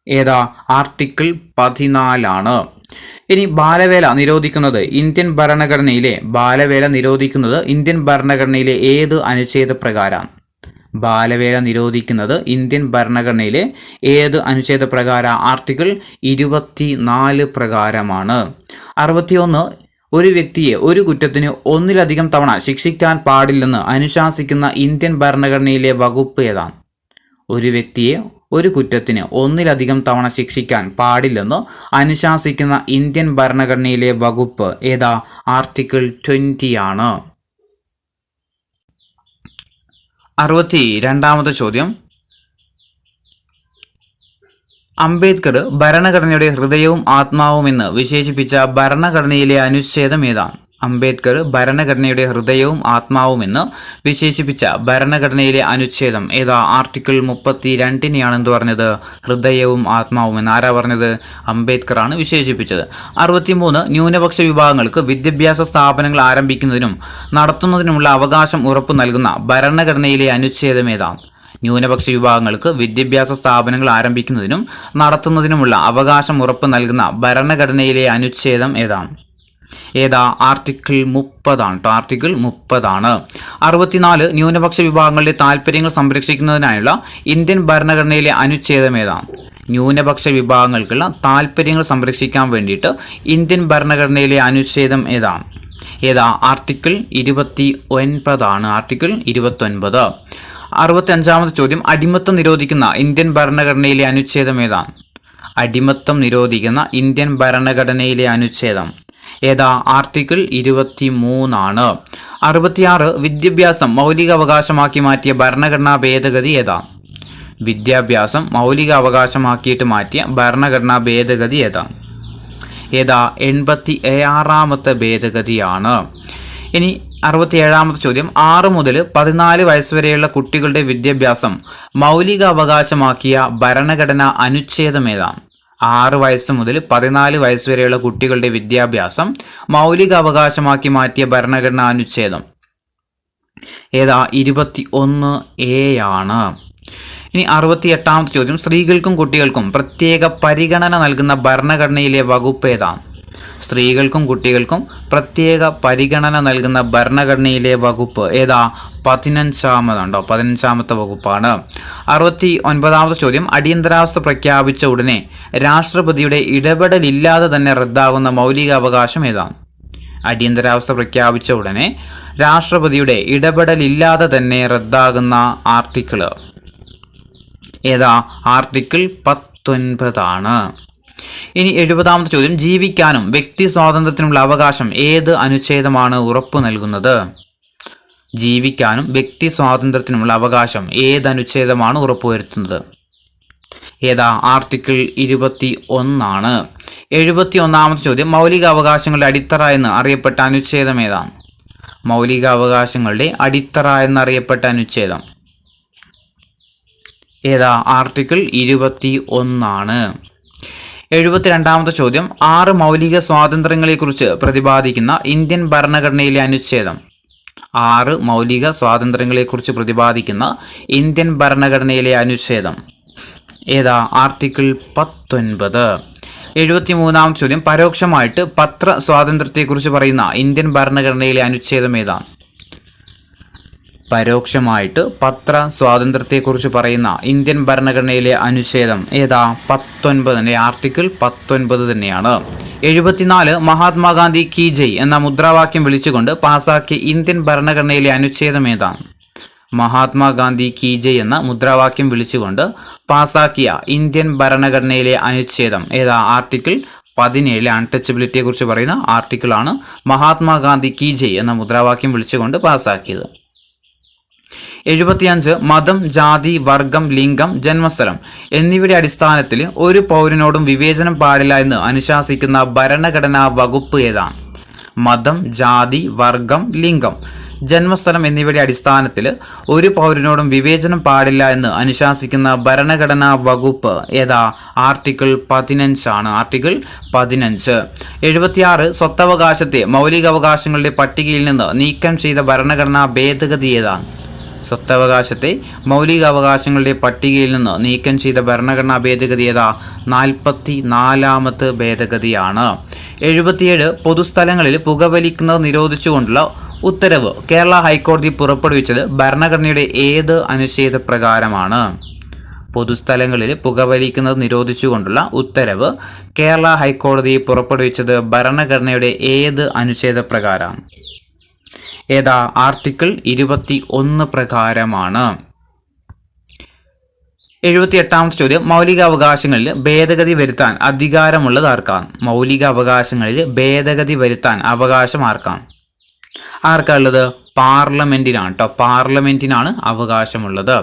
ഏതാ? ആർട്ടിക്കിൾ 14 ഇനി ബാലവേല നിരോധിക്കുന്നത് ഇന്ത്യൻ ഭരണഘടനയിലെ ഏത് അനുച്ഛേദ പ്രകാരമാണ്? ബാലവേല നിരോധിക്കുന്നത് ഇന്ത്യൻ ഭരണഘടനയിലെ ഏത് അനുച്ഛേദ പ്രകാരം? ആർട്ടിക്കിൾ 24 പ്രകാരമാണ്. 61 ഒരു വ്യക്തിയെ ഒരു കുറ്റത്തിന് ഒന്നിലധികം തവണ ശിക്ഷിക്കാൻ പാടില്ലെന്ന് അനുശാസിക്കുന്ന ഇന്ത്യൻ ഭരണഘടനയിലെ വകുപ്പ് ഏതാണ്? ഒരു വ്യക്തിയെ ഒരു കുറ്റത്തിന് ഒന്നിലധികം തവണ ശിക്ഷിക്കാൻ പാടില്ലെന്ന് അനുശാസിക്കുന്ന ഇന്ത്യൻ ഭരണഘടനയിലെ വകുപ്പ് ഏതാ? ആർട്ടിക്കിൾ 20 ആണ്. 62ാമത്തെ ചോദ്യം, അംബേദ്കർ ഭരണഘടനയുടെ ഹൃദയവും ആത്മാവും എന്ന് വിശേഷിപ്പിച്ച ഭരണഘടനയിലെ അനുച്ഛേദം ഏതാണ്? അംബേദ്കർ ഭരണഘടനയുടെ ഹൃദയവും ആത്മാവും എന്ന് വിശേഷിപ്പിച്ച ഭരണഘടനയിലെ അനുച്ഛേദം ഏതാ? ആർട്ടിക്കിൾ 32നെയാണ് എന്ത് പറഞ്ഞത്? ഹൃദയവും ആത്മാവും എന്ന്. ആരാ പറഞ്ഞത്? അംബേദ്കർ ആണ് വിശേഷിപ്പിച്ചത്. 63 ന്യൂനപക്ഷ വിഭാഗങ്ങൾക്ക് വിദ്യാഭ്യാസ സ്ഥാപനങ്ങൾ ആരംഭിക്കുന്നതിനും നടത്തുന്നതിനുമുള്ള അവകാശം ഉറപ്പു നൽകുന്ന ഭരണഘടനയിലെ അനുച്ഛേദം ഏതാണ്? ന്യൂനപക്ഷ വിഭാഗങ്ങൾക്ക് വിദ്യാഭ്യാസ സ്ഥാപനങ്ങൾ ആരംഭിക്കുന്നതിനും നടത്തുന്നതിനുമുള്ള അവകാശം ഉറപ്പു നൽകുന്ന ഭരണഘടനയിലെ അനുച്ഛേദം ഏതാണ്? ആർട്ടിക്കിൾ 30 ആണ്. ആർട്ടിക്കിൾ 30. 64 ന്യൂനപക്ഷ വിഭാഗങ്ങളുടെ താൽപ്പര്യങ്ങൾ സംരക്ഷിക്കുന്നതിനായുള്ള ഇന്ത്യൻ ഭരണഘടനയിലെ അനുച്ഛേദം ഏതാണ്? ന്യൂനപക്ഷ വിഭാഗങ്ങൾക്കുള്ള താൽപ്പര്യങ്ങൾ സംരക്ഷിക്കാൻ വേണ്ടിയിട്ട് ഇന്ത്യൻ ഭരണഘടനയിലെ അനുച്ഛേദം ഏതാണ്? ആർട്ടിക്കിൾ 29 ആണ്. ആർട്ടിക്കിൾ 29. 65ാമത്തെ ചോദ്യം, അടിമത്തം നിരോധിക്കുന്ന ഇന്ത്യൻ ഭരണഘടനയിലെ അനുച്ഛേദം ഏതാണ്? അടിമത്തം നിരോധിക്കുന്ന ഇന്ത്യൻ ഭരണഘടനയിലെ അനുച്ഛേദം ആർട്ടിക്കിൾ 23 ആണ്. 66 വിദ്യാഭ്യാസം മൗലിക അവകാശമാക്കി മാറ്റിയ ഭരണഘടനാ ഭേദഗതി ഏതാണ്? വിദ്യാഭ്യാസം മൗലിക അവകാശമാക്കിയിട്ട് മാറ്റിയ ഭരണഘടനാ ഭേദഗതി ഏതാണ്? 86ാമത്തെ ഭേദഗതിയാണ്. ഇനി 67ാമത്തെ ചോദ്യം, 6 മുതൽ 14 വയസ്സ് വരെയുള്ള കുട്ടികളുടെ വിദ്യാഭ്യാസം മൗലിക അവകാശമാക്കിയ ഭരണഘടനാ അനുച്ഛേദം ഏതാണ്? 6 വയസ്സ് മുതൽ 14 വയസ്സ് വരെയുള്ള കുട്ടികളുടെ വിദ്യാഭ്യാസം മൗലിക അവകാശമാക്കി മാറ്റിയ ഭരണഘടനാ അനുച്ഛേദം 21A ആണ്. ഇനി 68ാമത്തെ ചോദ്യം, സ്ത്രീകൾക്കും കുട്ടികൾക്കും പ്രത്യേക പരിഗണന നൽകുന്ന ഭരണഘടനയിലെ വകുപ്പ് ഏതാണ്? സ്ത്രീകൾക്കും കുട്ടികൾക്കും പ്രത്യേക പരിഗണന നൽകുന്ന ഭരണഘടനയിലെ വകുപ്പ് 15ാമത്തെ വകുപ്പാണ്. 69ാമത്തെ ചോദ്യം, അടിയന്തരാവസ്ഥ പ്രഖ്യാപിച്ച ഉടനെ രാഷ്ട്രപതിയുടെ ഇടപെടലില്ലാതെ തന്നെ റദ്ദാകുന്ന മൗലിക അവകാശം ഏതാണ്? അടിയന്തരാവസ്ഥ പ്രഖ്യാപിച്ച ഉടനെ രാഷ്ട്രപതിയുടെ ഇടപെടലില്ലാതെ തന്നെ റദ്ദാകുന്ന ആർട്ടിക്കിൾ ആർട്ടിക്കിൾ 19 ആണ്. ഇനി 70ാമത്തെ ചോദ്യം, ജീവിക്കാനും വ്യക്തി സ്വാതന്ത്ര്യത്തിനുള്ള അവകാശം ഏത് അനുച്ഛേദമാണ് ഉറപ്പു നൽകുന്നത്? ജീവിക്കാനും വ്യക്തി സ്വാതന്ത്ര്യത്തിനുമുള്ള അവകാശം ഏത് അനുച്ഛേദമാണ് ഉറപ്പുവരുത്തുന്നത്? ആർട്ടിക്കിൾ 21 ആണ്. 71ാമത്തെ ചോദ്യം, മൗലിക അവകാശങ്ങളുടെ അടിത്തറ എന്ന് അറിയപ്പെട്ട അനുച്ഛേദം ഏതാണ്? മൗലിക അവകാശങ്ങളുടെ അടിത്തറ എന്നറിയപ്പെട്ട അനുച്ഛേദം ആർട്ടിക്കിൾ 21 ആണ്. 72ാമത്തെ ചോദ്യം, 6 മൗലിക സ്വാതന്ത്ര്യങ്ങളെക്കുറിച്ച് പ്രതിപാദിക്കുന്ന ഇന്ത്യൻ ഭരണഘടനയിലെ അനുച്ഛേദം 6 മൗലിക സ്വാതന്ത്ര്യങ്ങളെക്കുറിച്ച് പ്രതിപാദിക്കുന്ന ഇന്ത്യൻ ഭരണഘടനയിലെ അനുച്ഛേദം ആർട്ടിക്കിൾ 19. 73ാമത്തെ ചോദ്യം, പരോക്ഷമായിട്ട് പത്ര സ്വാതന്ത്ര്യത്തെക്കുറിച്ച് പറയുന്ന ഇന്ത്യൻ ഭരണഘടനയിലെ അനുച്ഛേദം ഏതാണ്? പരോക്ഷമായിട്ട് പത്ര സ്വാതന്ത്ര്യത്തെക്കുറിച്ച് പറയുന്ന ഇന്ത്യൻ ഭരണഘടനയിലെ അനുച്ഛേദം 19 ആർട്ടിക്കിൾ 19 തന്നെയാണ്. 74 മഹാത്മാഗാന്ധി കി ജയ് എന്ന മുദ്രാവാക്യം വിളിച്ചുകൊണ്ട് പാസാക്കിയ ഇന്ത്യൻ ഭരണഘടനയിലെ അനുച്ഛേദം ഏതാണ്? മഹാത്മാഗാന്ധി കി ജയ് എന്ന മുദ്രാവാക്യം വിളിച്ചുകൊണ്ട് പാസാക്കിയ ഇന്ത്യൻ ഭരണഘടനയിലെ അനുച്ഛേദം ആർട്ടിക്കിൾ 17 അൺടച്ചബിലിറ്റിയെ കുറിച്ച് പറയുന്ന ആർട്ടിക്കിളാണ് മഹാത്മാഗാന്ധി കി ജയ് എന്ന മുദ്രാവാക്യം വിളിച്ചുകൊണ്ട് പാസാക്കിയത്. 75 മതം, ജാതി, വർഗം, ലിംഗം, ജന്മസ്ഥലം എന്നിവയുടെ അടിസ്ഥാനത്തിൽ ഒരു പൗരനോടും വിവേചനം പാടില്ല എന്ന് അനുശാസിക്കുന്ന ഭരണഘടനാ വകുപ്പ് ഏതാണ്? മതം, ജാതി, വർഗം, ലിംഗം, ജന്മസ്ഥലം എന്നിവയുടെ അടിസ്ഥാനത്തിൽ ഒരു പൗരനോടും വിവേചനം പാടില്ല എന്ന് അനുശാസിക്കുന്ന ഭരണഘടനാ വകുപ്പ് ഏതാ? ആർട്ടിക്കിൾ 15 ആണ്. ആർട്ടിക്കിൾ 15. 76 സ്വത്തവകാശത്തെ മൗലികാവകാശങ്ങളുടെ പട്ടികയിൽ നിന്ന് നീക്കം ചെയ്ത ഭരണഘടനാ ഭേദഗതി ഏതാണ്? സ്വത്തവകാശത്തെ മൗലികാവകാശങ്ങളുടെ പട്ടികയിൽ നിന്ന് നീക്കം ചെയ്ത ഭരണഘടനാ ഭേദഗതി ഏതാ? 44ാമത്തെ ഭേദഗതിയാണ്. 77 പൊതുസ്ഥലങ്ങളിൽ പുകവലിക്കുന്നത് നിരോധിച്ചുകൊണ്ടുള്ള ഉത്തരവ് കേരള ഹൈക്കോടതി പുറപ്പെടുവിച്ചത് ഭരണഘടനയുടെ ഏത് അനുച്ഛേദ പ്രകാരമാണ്? പൊതുസ്ഥലങ്ങളിൽ പുകവലിക്കുന്നത് നിരോധിച്ചുകൊണ്ടുള്ള ഉത്തരവ് കേരള ഹൈക്കോടതി പുറപ്പെടുവിച്ചത് ഭരണഘടനയുടെ ഏത് അനുച്ഛേദ പ്രകാരമാണ്? ഏതാ? ആർട്ടിക്കിൾ 21 പ്രകാരമാണ്. 78ാമത്തെ ചോദ്യം, മൗലികാവകാശങ്ങളിൽ ഭേദഗതി വരുത്താൻ അധികാരമുള്ളത് ആർക്കാണ്? മൗലികാവകാശങ്ങളിൽ ഭേദഗതി വരുത്താൻ അവകാശം ആർക്കാണ്? ആർക്കാണുള്ളത്? പാർലമെന്റിനാണ് കേട്ടോ. പാർലമെന്റിനാണ് അവകാശമുള്ളത്.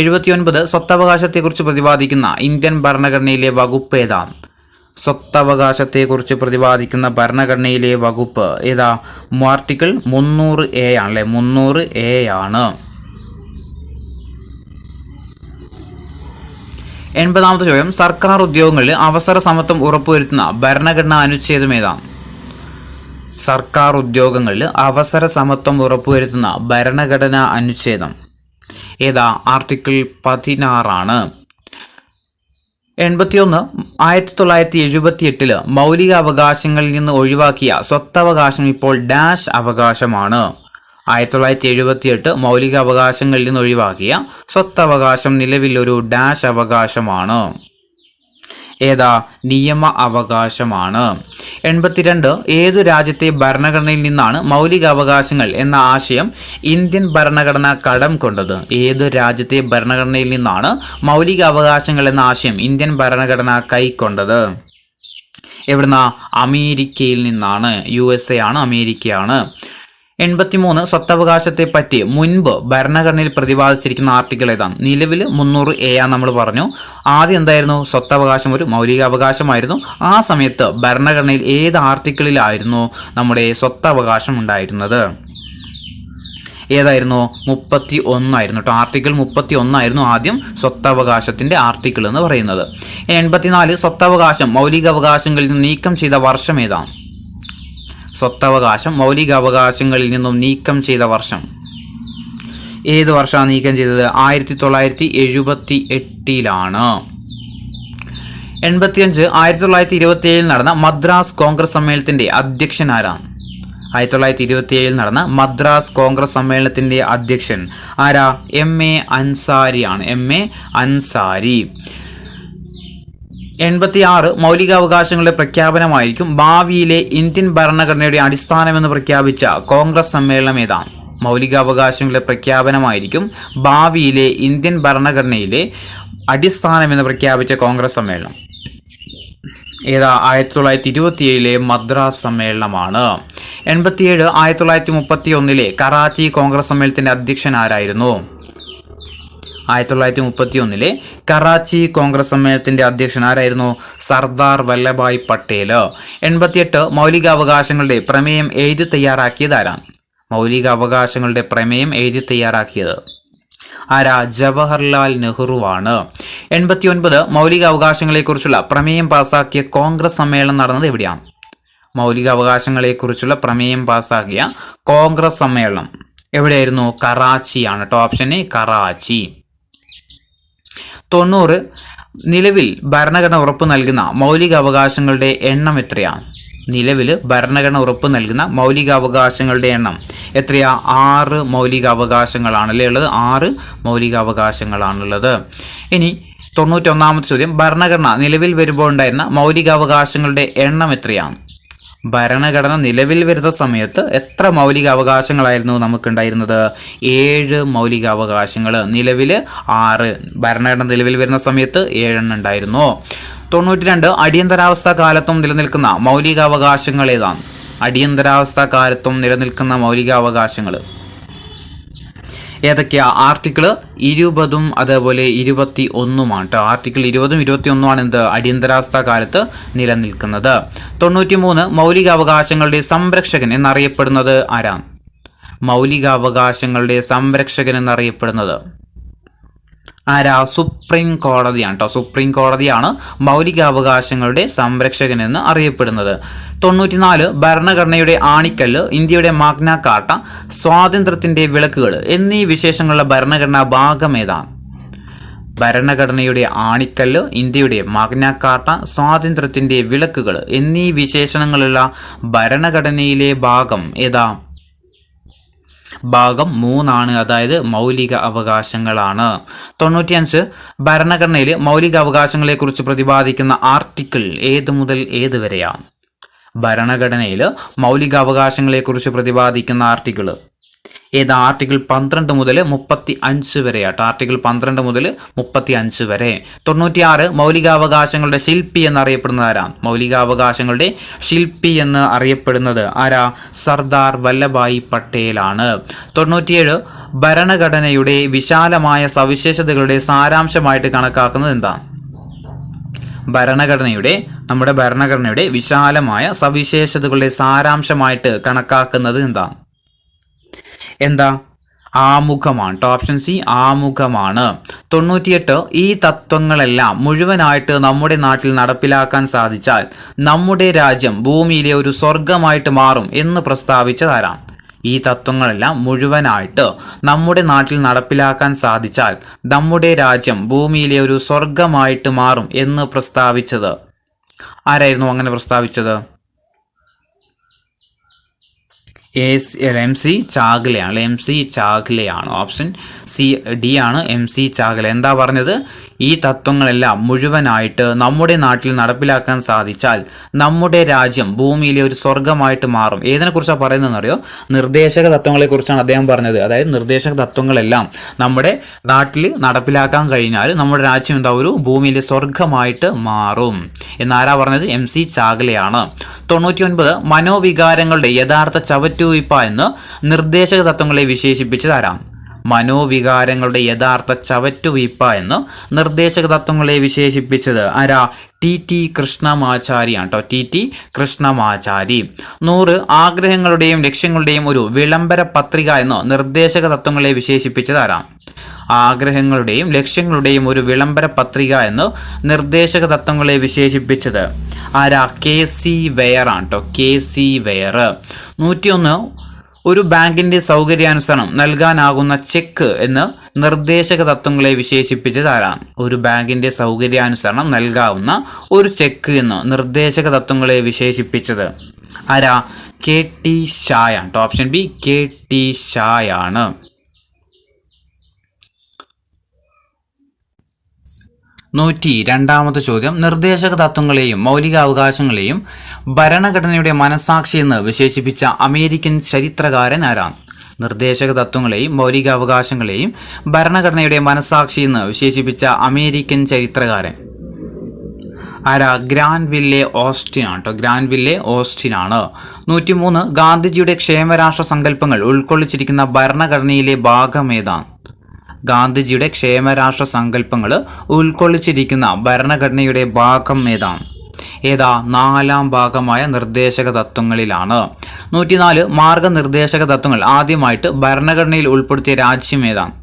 79 സ്വത്തവകാശത്തെക്കുറിച്ച് പ്രതിപാദിക്കുന്ന ഇന്ത്യൻ ഭരണഘടനയിലെ വകുപ്പ് ഏതാണ്? സ്വത്തവകാശത്തെക്കുറിച്ച് പ്രതിപാദിക്കുന്ന ഭരണഘടനയിലെ വകുപ്പ് ഏതാ? ആർട്ടിക്കിൾ 300A ആണല്ലേ. 300A ആണ്. 80ാമത്തെ ചോദ്യം, സർക്കാർ ഉദ്യോഗങ്ങളിൽ അവസര സമത്വം ഉറപ്പുവരുത്തുന്ന ഭരണഘടനാ അനുച്ഛേദം ഏതാണ്? സർക്കാർ ഉദ്യോഗങ്ങളിൽ അവസര സമത്വം ഉറപ്പുവരുത്തുന്ന ഭരണഘടനാ അനുച്ഛേദം ഏതാ? ആർട്ടിക്കിൾ 16 ആണ്. 81 1978 മൗലിക അവകാശങ്ങളിൽ നിന്ന് ഒഴിവാക്കിയ സ്വത്തവകാശം ഇപ്പോൾ ഡാഷ് അവകാശമാണ്. 1978 മൗലിക അവകാശങ്ങളിൽ നിന്ന് ഒഴിവാക്കിയ സ്വത്തവകാശം നിലവിൽ ഒരു ഡാഷ് അവകാശമാണ്. ഏതാ? നിയമ അവകാശമാണ്. 82 ഏതു രാജ്യത്തെ ഭരണഘടനയിൽ നിന്നാണ് മൗലിക അവകാശങ്ങൾ എന്ന ആശയം ഇന്ത്യൻ ഭരണഘടന കടം കൊണ്ടത്? ഏത് രാജ്യത്തെ ഭരണഘടനയിൽ നിന്നാണ് മൗലിക അവകാശങ്ങൾ എന്ന ആശയം ഇന്ത്യൻ ഭരണഘടന കൈക്കൊണ്ടത്? എവിടുന്ന? അമേരിക്കയിൽ നിന്നാണ്. USA ആണ്, അമേരിക്കയാണ്. 83 സ്വത്തവകാശത്തെ പറ്റി മുൻപ് ഭരണഘടനയിൽ പ്രതിപാദിച്ചിരിക്കുന്ന ആർട്ടിക്കിൾ ഏതാണ്? നിലവിൽ 300A നമ്മൾ പറഞ്ഞു. ആദ്യം എന്തായിരുന്നു? സ്വത്തവകാശം ഒരു മൗലികാവകാശമായിരുന്നു. ആ സമയത്ത് ഭരണഘടനയിൽ ഏത് ആർട്ടിക്കിളിലായിരുന്നു നമ്മുടെ സ്വത്തവകാശം ഉണ്ടായിരുന്നത്? ഏതായിരുന്നു? 31 ആയിരുന്നു കേട്ടോ. ആർട്ടിക്കിൾ 31 ആയിരുന്നു ആദ്യം സ്വത്തവകാശത്തിന്റെ ആർട്ടിക്കിൾ എന്ന് പറയുന്നത്. 84 സ്വത്തവകാശം മൗലികാവകാശങ്ങളിൽ നിന്ന് നീക്കം ചെയ്ത വർഷം ഏതാണ്? സ്വത്തവകാശം മൗലികാവകാശങ്ങളിൽ നിന്നും നീക്കം ചെയ്ത വർഷം ഏത് വർഷമാണ് നീക്കം ചെയ്തത്? 1978 85 1927 നടന്ന മദ്രാസ് കോൺഗ്രസ് സമ്മേളനത്തിന്റെ അധ്യക്ഷൻ ആരാണ്? 1927 നടന്ന മദ്രാസ് കോൺഗ്രസ് സമ്മേളനത്തിന്റെ അധ്യക്ഷൻ ആരാ? MA അൻസാരി ആണ്. MA അൻസാരി. 86 മൗലികാവകാശങ്ങളുടെ പ്രഖ്യാപനമായിരിക്കും ഭാവിയിലെ ഇന്ത്യൻ ഭരണഘടനയുടെ അടിസ്ഥാനമെന്ന് പ്രഖ്യാപിച്ച കോൺഗ്രസ് സമ്മേളനം ഏതാണ്? മൗലികാവകാശങ്ങളുടെ പ്രഖ്യാപനമായിരിക്കും ഭാവിയിലെ ഇന്ത്യൻ ഭരണഘടനയിലെ അടിസ്ഥാനമെന്ന് പ്രഖ്യാപിച്ച കോൺഗ്രസ് സമ്മേളനം ഏതാ? 1927 മദ്രാസ് സമ്മേളനമാണ്. 87 1931 കറാച്ചി കോൺഗ്രസ് സമ്മേളനത്തിന്റെ അധ്യക്ഷൻ ആരായിരുന്നു? 1931 കറാച്ചി കോൺഗ്രസ് സമ്മേളനത്തിന്റെ അധ്യക്ഷൻ ആരായിരുന്നു? സർദാർ വല്ലഭായ് പട്ടേൽ. 88 മൗലികാവകാശങ്ങളുടെ പ്രമേയം എഴുതി തയ്യാറാക്കിയത് ആരാണ്? മൗലികാവകാശങ്ങളുടെ പ്രമേയം എഴുതി തയ്യാറാക്കിയത് ആരാ? ജവഹർലാൽ നെഹ്റു ആണ്. 89 മൗലികാവകാശങ്ങളെക്കുറിച്ചുള്ള പ്രമേയം പാസാക്കിയ കോൺഗ്രസ് സമ്മേളനം നടന്നത് എവിടെയാണ്? മൗലികാവകാശങ്ങളെക്കുറിച്ചുള്ള പ്രമേയം പാസാക്കിയ കോൺഗ്രസ് സമ്മേളനം എവിടെയായിരുന്നു? കറാച്ചിയാണ് കേട്ടോ. Option A Karachi. 90 നിലവിൽ ഭരണഘടന ഉറപ്പു നൽകുന്ന മൗലികാവകാശങ്ങളുടെ എണ്ണം എത്രയാണ്? നിലവിൽ ഭരണഘടന ഉറപ്പ് നൽകുന്ന മൗലികാവകാശങ്ങളുടെ എണ്ണം എത്രയാ? 6 മൗലികാവകാശങ്ങളാണല്ലേ ഉള്ളത്. 6 മൗലികാവകാശങ്ങളാണുള്ളത്. ഇനി 91ാമത്തെ ചോദ്യം, ഭരണഘടന നിലവിൽ വരുമ്പോൾ ഉണ്ടായിരുന്ന മൗലികാവകാശങ്ങളുടെ എണ്ണം എത്രയാണ്? ഭരണഘടന നിലവിൽ വരുന്ന സമയത്ത് എത്ര മൗലികാവകാശങ്ങളായിരുന്നു നമുക്കുണ്ടായിരുന്നത്? 7 മൗലികാവകാശങ്ങൾ. നിലവിൽ 6, ഭരണഘടന നിലവിൽ വരുന്ന സമയത്ത് 7 ഉണ്ടായിരുന്നു. 92 അടിയന്തരാവസ്ഥ കാലത്തും നിലനിൽക്കുന്ന മൗലികാവകാശങ്ങൾ ഏതാണ്? അടിയന്തരാവസ്ഥ കാലത്തും നിലനിൽക്കുന്ന മൗലികാവകാശങ്ങൾ ഏതൊക്കെയാ? ആർട്ടിക്കിൾ 20 അതേപോലെ 21 കേട്ടോ. ആർട്ടിക്കിൾ 20 21 എന്ത്? അടിയന്തരാവസ്ഥ കാലത്ത് നിലനിൽക്കുന്നത്. 93 മൗലികാവകാശങ്ങളുടെ സംരക്ഷകൻ എന്നറിയപ്പെടുന്നത് ആരാണ്? മൗലികാവകാശങ്ങളുടെ സംരക്ഷകൻ എന്നറിയപ്പെടുന്നത് ആരാ? സുപ്രീം കോടതിയാണ് കേട്ടോ. സുപ്രീം കോടതിയാണ് മൗലികാവകാശങ്ങളുടെ സംരക്ഷകൻ എന്ന് അറിയപ്പെടുന്നത്. 94 ഭരണഘടനയുടെ ആണിക്കല്ല്, ഇന്ത്യയുടെ മാഗ്ന കാർട്ട, സ്വാതന്ത്ര്യത്തിന്റെ വിളക്കുകൾ എന്നീ വിശേഷങ്ങളുള്ള ഭരണഘടനാ ഭാഗം ഏതാണ്? ഭരണഘടനയുടെ ആണിക്കല്ല്, ഇന്ത്യയുടെ മാഗ്ന കാർട്ട, സ്വാതന്ത്ര്യത്തിന്റെ വിളക്കുകൾ എന്നീ വിശേഷണങ്ങളുള്ള ഭരണഘടനയിലെ ഭാഗം ഏതാ? ഭാഗം 3 അതായത് മൗലിക അവകാശങ്ങളാണ്. 95 ഭരണഘടനയിൽ മൗലിക അവകാശങ്ങളെക്കുറിച്ച് പ്രതിപാദിക്കുന്ന ആർട്ടിക്കിൾ ഏത് മുതൽ ഏത് വരെയാണ്? ഭരണഘടനയിൽ മൗലിക അവകാശങ്ങളെക്കുറിച്ച് പ്രതിപാദിക്കുന്ന ആർട്ടിക്കിൾ ഏതാ? ആർട്ടിക്കിൾ 12 മുതൽ 35 വരെയാട്ടോ. ആർട്ടിക്കിൾ 12 മുതൽ 35 വരെ. 96 മൗലികാവകാശങ്ങളുടെ ശില്പി എന്നറിയപ്പെടുന്നത് ആരാ? മൗലികാവകാശങ്ങളുടെ ശില്പി എന്ന് അറിയപ്പെടുന്നത് ആരാ? സർദാർ വല്ലഭായ് പട്ടേലാണ്. 97 ഭരണഘടനയുടെ വിശാലമായ സവിശേഷതകളുടെ സാരാംശമായിട്ട് കണക്കാക്കുന്നത് എന്താ? നമ്മുടെ ഭരണഘടനയുടെ വിശാലമായ സവിശേഷതകളുടെ സാരാംശമായിട്ട് കണക്കാക്കുന്നത് എന്താ? ആമുഖമാണ് കേട്ടോ. Option C ആമുഖമാണ്. 98 ഈ തത്വങ്ങളെല്ലാം മുഴുവനായിട്ട് നമ്മുടെ നാട്ടിൽ നടപ്പിലാക്കാൻ സാധിച്ചാൽ നമ്മുടെ രാജ്യം ഭൂമിയിലെ ഒരു സ്വർഗമായിട്ട് മാറും എന്ന് പ്രസ്താവിച്ചതാരാണ്? ഈ തത്വങ്ങളെല്ലാം മുഴുവനായിട്ട് നമ്മുടെ നാട്ടിൽ നടപ്പിലാക്കാൻ സാധിച്ചാൽ നമ്മുടെ രാജ്യം ഭൂമിയിലെ ഒരു സ്വർഗമായിട്ട് മാറും എന്ന് പ്രസ്താവിച്ചത് ആരായിരുന്നു? അങ്ങനെ പ്രസ്താവിച്ചത് MC ചാഗ്ലയാണ്. MC ചാഗ്ലയാണ്. ഓപ്ഷൻ D ആണ് MC ചാഗ്ല. എന്താ പറഞ്ഞത്? ഈ തത്വങ്ങളെല്ലാം മുഴുവനായിട്ട് നമ്മുടെ നാട്ടിൽ നടപ്പിലാക്കാൻ സാധിച്ചാൽ നമ്മുടെ രാജ്യം ഭൂമിയിലെ ഒരു സ്വർഗമായിട്ട് മാറും. ഏതിനെക്കുറിച്ചാണ് പറയുന്നതെന്ന് അറിയോ? നിർദ്ദേശക തത്വങ്ങളെക്കുറിച്ചാണ് അദ്ദേഹം പറഞ്ഞത്. അതായത് നിർദ്ദേശക തത്വങ്ങളെല്ലാം നമ്മുടെ നാട്ടിൽ നടപ്പിലാക്കാൻ കഴിഞ്ഞാൽ നമ്മുടെ രാജ്യം ഒരു ഭൂമിയിലെ സ്വർഗമായിട്ട് മാറും എന്നാരാ പറഞ്ഞത്? MC ചാഗ്ലയാണ്. 99 മനോവികാരങ്ങളുടെ യഥാർത്ഥ ചവറ്റുവയ്പ എന്ന് നിർദ്ദേശക തത്വങ്ങളെ വിശേഷിപ്പിച്ചത് ആരാണ്? മനോവികാരങ്ങളുടെ യഥാർത്ഥ ചവറ്റുവയ്പ എന്ന് നിർദ്ദേശക തത്വങ്ങളെ വിശേഷിപ്പിച്ചത് ആരാ? TT കൃഷ്ണമാചാരിയാണ് കേട്ടോ. TT കൃഷ്ണമാചാരി. 100 ആഗ്രഹങ്ങളുടെയും ലക്ഷ്യങ്ങളുടെയും ഒരു വിളംബര പത്രിക എന്ന് നിർദ്ദേശക തത്വങ്ങളെ വിശേഷിപ്പിച്ചത് ആരാ? ആഗ്രഹങ്ങളുടെയും ലക്ഷ്യങ്ങളുടെയും ഒരു വിളംബര പത്രിക എന്ന് നിർദ്ദേശക തത്വങ്ങളെ വിശേഷിപ്പിച്ചത് ആരാ? KC വെയർ ആണ് കേട്ടോ. KC wear. 101 ഒരു ബാങ്കിന്റെ സൗകര്യാനുസരണം നൽകാനാകുന്ന ചെക്ക് എന്ന് നിർദ്ദേശക തത്വങ്ങളെ വിശേഷിപ്പിച്ചത് ആരാണ്? ഒരു ബാങ്കിന്റെ സൗകര്യാനുസരണം നൽകാവുന്ന ഒരു ചെക്ക് എന്ന് നിർദ്ദേശക തത്വങ്ങളെ വിശേഷിപ്പിച്ചത് ആരാ? KT ഷായാണ് കേട്ടോ. Option B KT ഷായാണ്. 102ാമത്തെ ചോദ്യം. നിർദ്ദേശക തത്വങ്ങളെയും മൗലികാവകാശങ്ങളെയും ഭരണഘടനയുടെ മനസാക്ഷി എന്ന് വിശേഷിപ്പിച്ച അമേരിക്കൻ ചരിത്രകാരൻ ആരാണ്? നിർദ്ദേശക തത്വങ്ങളെയും മൗലികാവകാശങ്ങളെയും ഭരണഘടനയുടെ മനസാക്ഷി എന്ന് വിശേഷിപ്പിച്ച അമേരിക്കൻ ചരിത്രകാരൻ ആരാ? ഗ്രാൻവില്ലെ ഓസ്റ്റിൻ ആണ് കേട്ടോ. ഗ്രാൻവില്ലെ ഓസ്റ്റിൻ ആണ്. 103 ഗാന്ധിജിയുടെ ക്ഷേമരാഷ്ട്ര സങ്കല്പങ്ങൾ ഉൾക്കൊള്ളിച്ചിരിക്കുന്ന ഭരണഘടനയിലെ ഭാഗം ഏതാണ്? ഗാന്ധിജിയുടെ ക്ഷേമരാഷ്ട്ര സങ്കല്പങ്ങൾ ഉൾക്കൊള്ളിച്ചിരിക്കുന്ന ഭരണഘടനയുടെ ഭാഗം ഏതാണ്? ഏതാ? 4ാം ഭാഗമായ നിർദ്ദേശക തത്വങ്ങളിലാണ്. 104 മാർഗനിർദ്ദേശക തത്വങ്ങൾ ആദ്യമായിട്ട് ഭരണഘടനയിൽ ഉൾപ്പെടുത്തിയ രാജ്യം ഏതാണ്?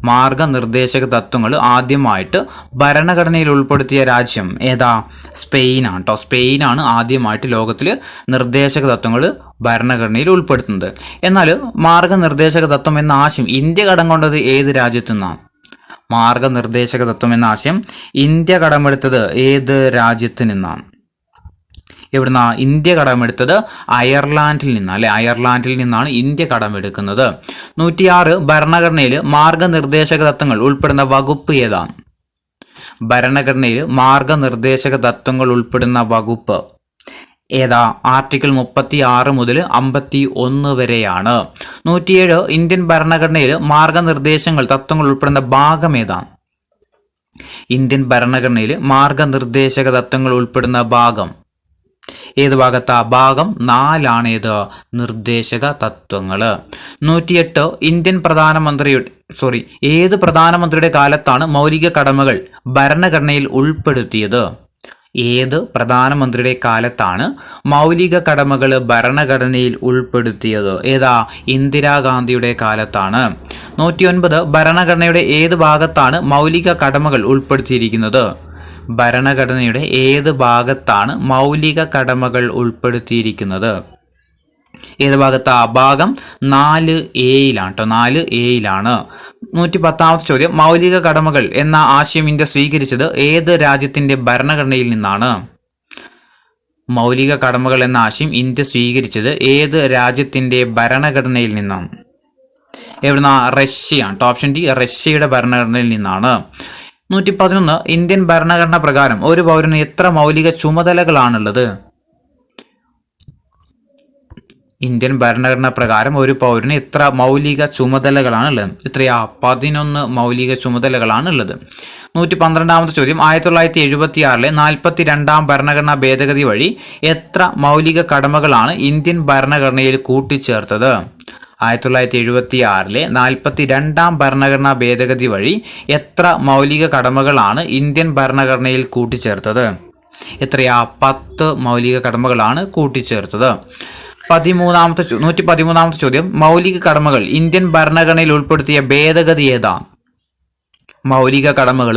മാർഗനിർദ്ദേശക തത്വങ്ങൾ ആദ്യമായിട്ട് ഭരണഘടനയിൽ ഉൾപ്പെടുത്തിയ രാജ്യം ഏതാ? സ്പെയിനാണ് കേട്ടോ. സ്പെയിനാണ് ആദ്യമായിട്ട് ലോകത്തിൽ നിർദ്ദേശക തത്വങ്ങൾ ഭരണഘടനയിൽ ഉൾപ്പെടുത്തുന്നത്. എന്നാൽ മാർഗനിർദ്ദേശക തത്വം എന്ന ആശയം ഇന്ത്യ കടം കൊണ്ടത് ഏത് രാജ്യത്തു നിന്നാണ്? മാർഗനിർദ്ദേശക തത്വം എന്ന ആശയം ഇന്ത്യ കടമെടുത്തത് ഏത് രാജ്യത്ത് നിന്നാണ്? എവിടുന്ന? ഇന്ത്യ കടമെടുത്തത് അയർലാൻഡിൽ നിന്നാണ് അല്ലെ. അയർലാൻഡിൽ നിന്നാണ് ഇന്ത്യ കടമെടുക്കുന്നത്. 106 ഭരണഘടനയിൽ മാർഗനിർദ്ദേശക തത്വങ്ങൾ ഉൾപ്പെടുന്ന വകുപ്പ് ഏതാണ്? ഭരണഘടനയിൽ മാർഗനിർദ്ദേശക തത്വങ്ങൾ ഉൾപ്പെടുന്ന വകുപ്പ് ഏതാ? ആർട്ടിക്കിൾ 36 മുതൽ 51 വരെയാണ്. 107 ഇന്ത്യൻ ഭരണഘടനയിൽ മാർഗനിർദ്ദേശങ്ങൾ തത്വങ്ങൾ ഉൾപ്പെടുന്ന ഭാഗം ഏതാണ്? ഇന്ത്യൻ ഭരണഘടനയിൽ മാർഗനിർദ്ദേശക തത്വങ്ങൾ ഉൾപ്പെടുന്ന ഭാഗം ഏത് ഭാഗത്താ? ഭാഗം 4 ഏത്? നിർദ്ദേശക തത്വങ്ങൾ. 108 ഏത് പ്രധാനമന്ത്രിയുടെ കാലത്താണ് മൗലിക കടമകൾ ഭരണഘടനയിൽ ഉൾപ്പെടുത്തിയത്? ഏത് പ്രധാനമന്ത്രിയുടെ കാലത്താണ് മൗലിക കടമകൾ ഭരണഘടനയിൽ ഉൾപ്പെടുത്തിയത്? ഏതാ? ഇന്ദിരാഗാന്ധിയുടെ കാലത്താണ്. 109 ഭരണഘടനയുടെ ഏത് ഭാഗത്താണ് മൗലിക കടമകൾ ഉൾപ്പെടുത്തിയിരിക്കുന്നത്? ഭരണഘടനയുടെ ഏത് ഭാഗത്താണ് മൗലിക കടമകൾ ഉൾപ്പെടുത്തിയിരിക്കുന്നത്? ഏത് ഭാഗത്താ? ഭാഗം 4A-യിലാണ് കേട്ടോ. 4A-യിലാണ്. 110 ചോദ്യം, മൗലിക കടമകൾ എന്ന ആശയം ഇന്ത്യ സ്വീകരിച്ചത് ഏത് രാജ്യത്തിന്റെ ഭരണഘടനയിൽ നിന്നാണ്? മൗലിക കടമകൾ എന്ന ആശയം ഇന്ത്യ സ്വീകരിച്ചത് ഏത് രാജ്യത്തിന്റെ ഭരണഘടനയിൽ നിന്നാണ്? എവിടുന്ന? റഷ്യയാണ്. ഓപ്ഷൻ ഡി, റഷ്യയുടെ ഭരണഘടനയിൽ നിന്നാണ്. 111 ഇന്ത്യൻ ഭരണഘടന പ്രകാരം ഒരു പൗരന് എത്ര മൗലിക ചുമതലകളാണുള്ളത്? ഇന്ത്യൻ ഭരണഘടന പ്രകാരം ഒരു പൗരന് എത്ര മൗലിക ചുമതലകളാണുള്ളത്? എത്രയാ? 11 മൗലിക ചുമതലകളാണുള്ളത്. 112 ചോദ്യം, 1976 42-ാം ഭരണഘടനാ ഭേദഗതി വഴി എത്ര മൗലിക കടമകളാണ് ഇന്ത്യൻ ഭരണഘടനയിൽ കൂട്ടിച്ചേർത്തത്? 1976 42-ാം ഭരണഘടനാ ഭേദഗതി വഴി എത്ര മൗലിക കടമകളാണ് ഇന്ത്യൻ ഭരണഘടനയിൽ കൂട്ടിച്ചേർത്തത്? എത്രയാ? 10 മൗലിക കടമകളാണ് കൂട്ടിച്ചേർത്തത്. 113 ചോദ്യം, മൗലിക കടമകൾ ഇന്ത്യൻ ഭരണഘടനയിൽ ഉൾപ്പെടുത്തിയ ഭേദഗതി ഏതാ? മൗലിക കടമകൾ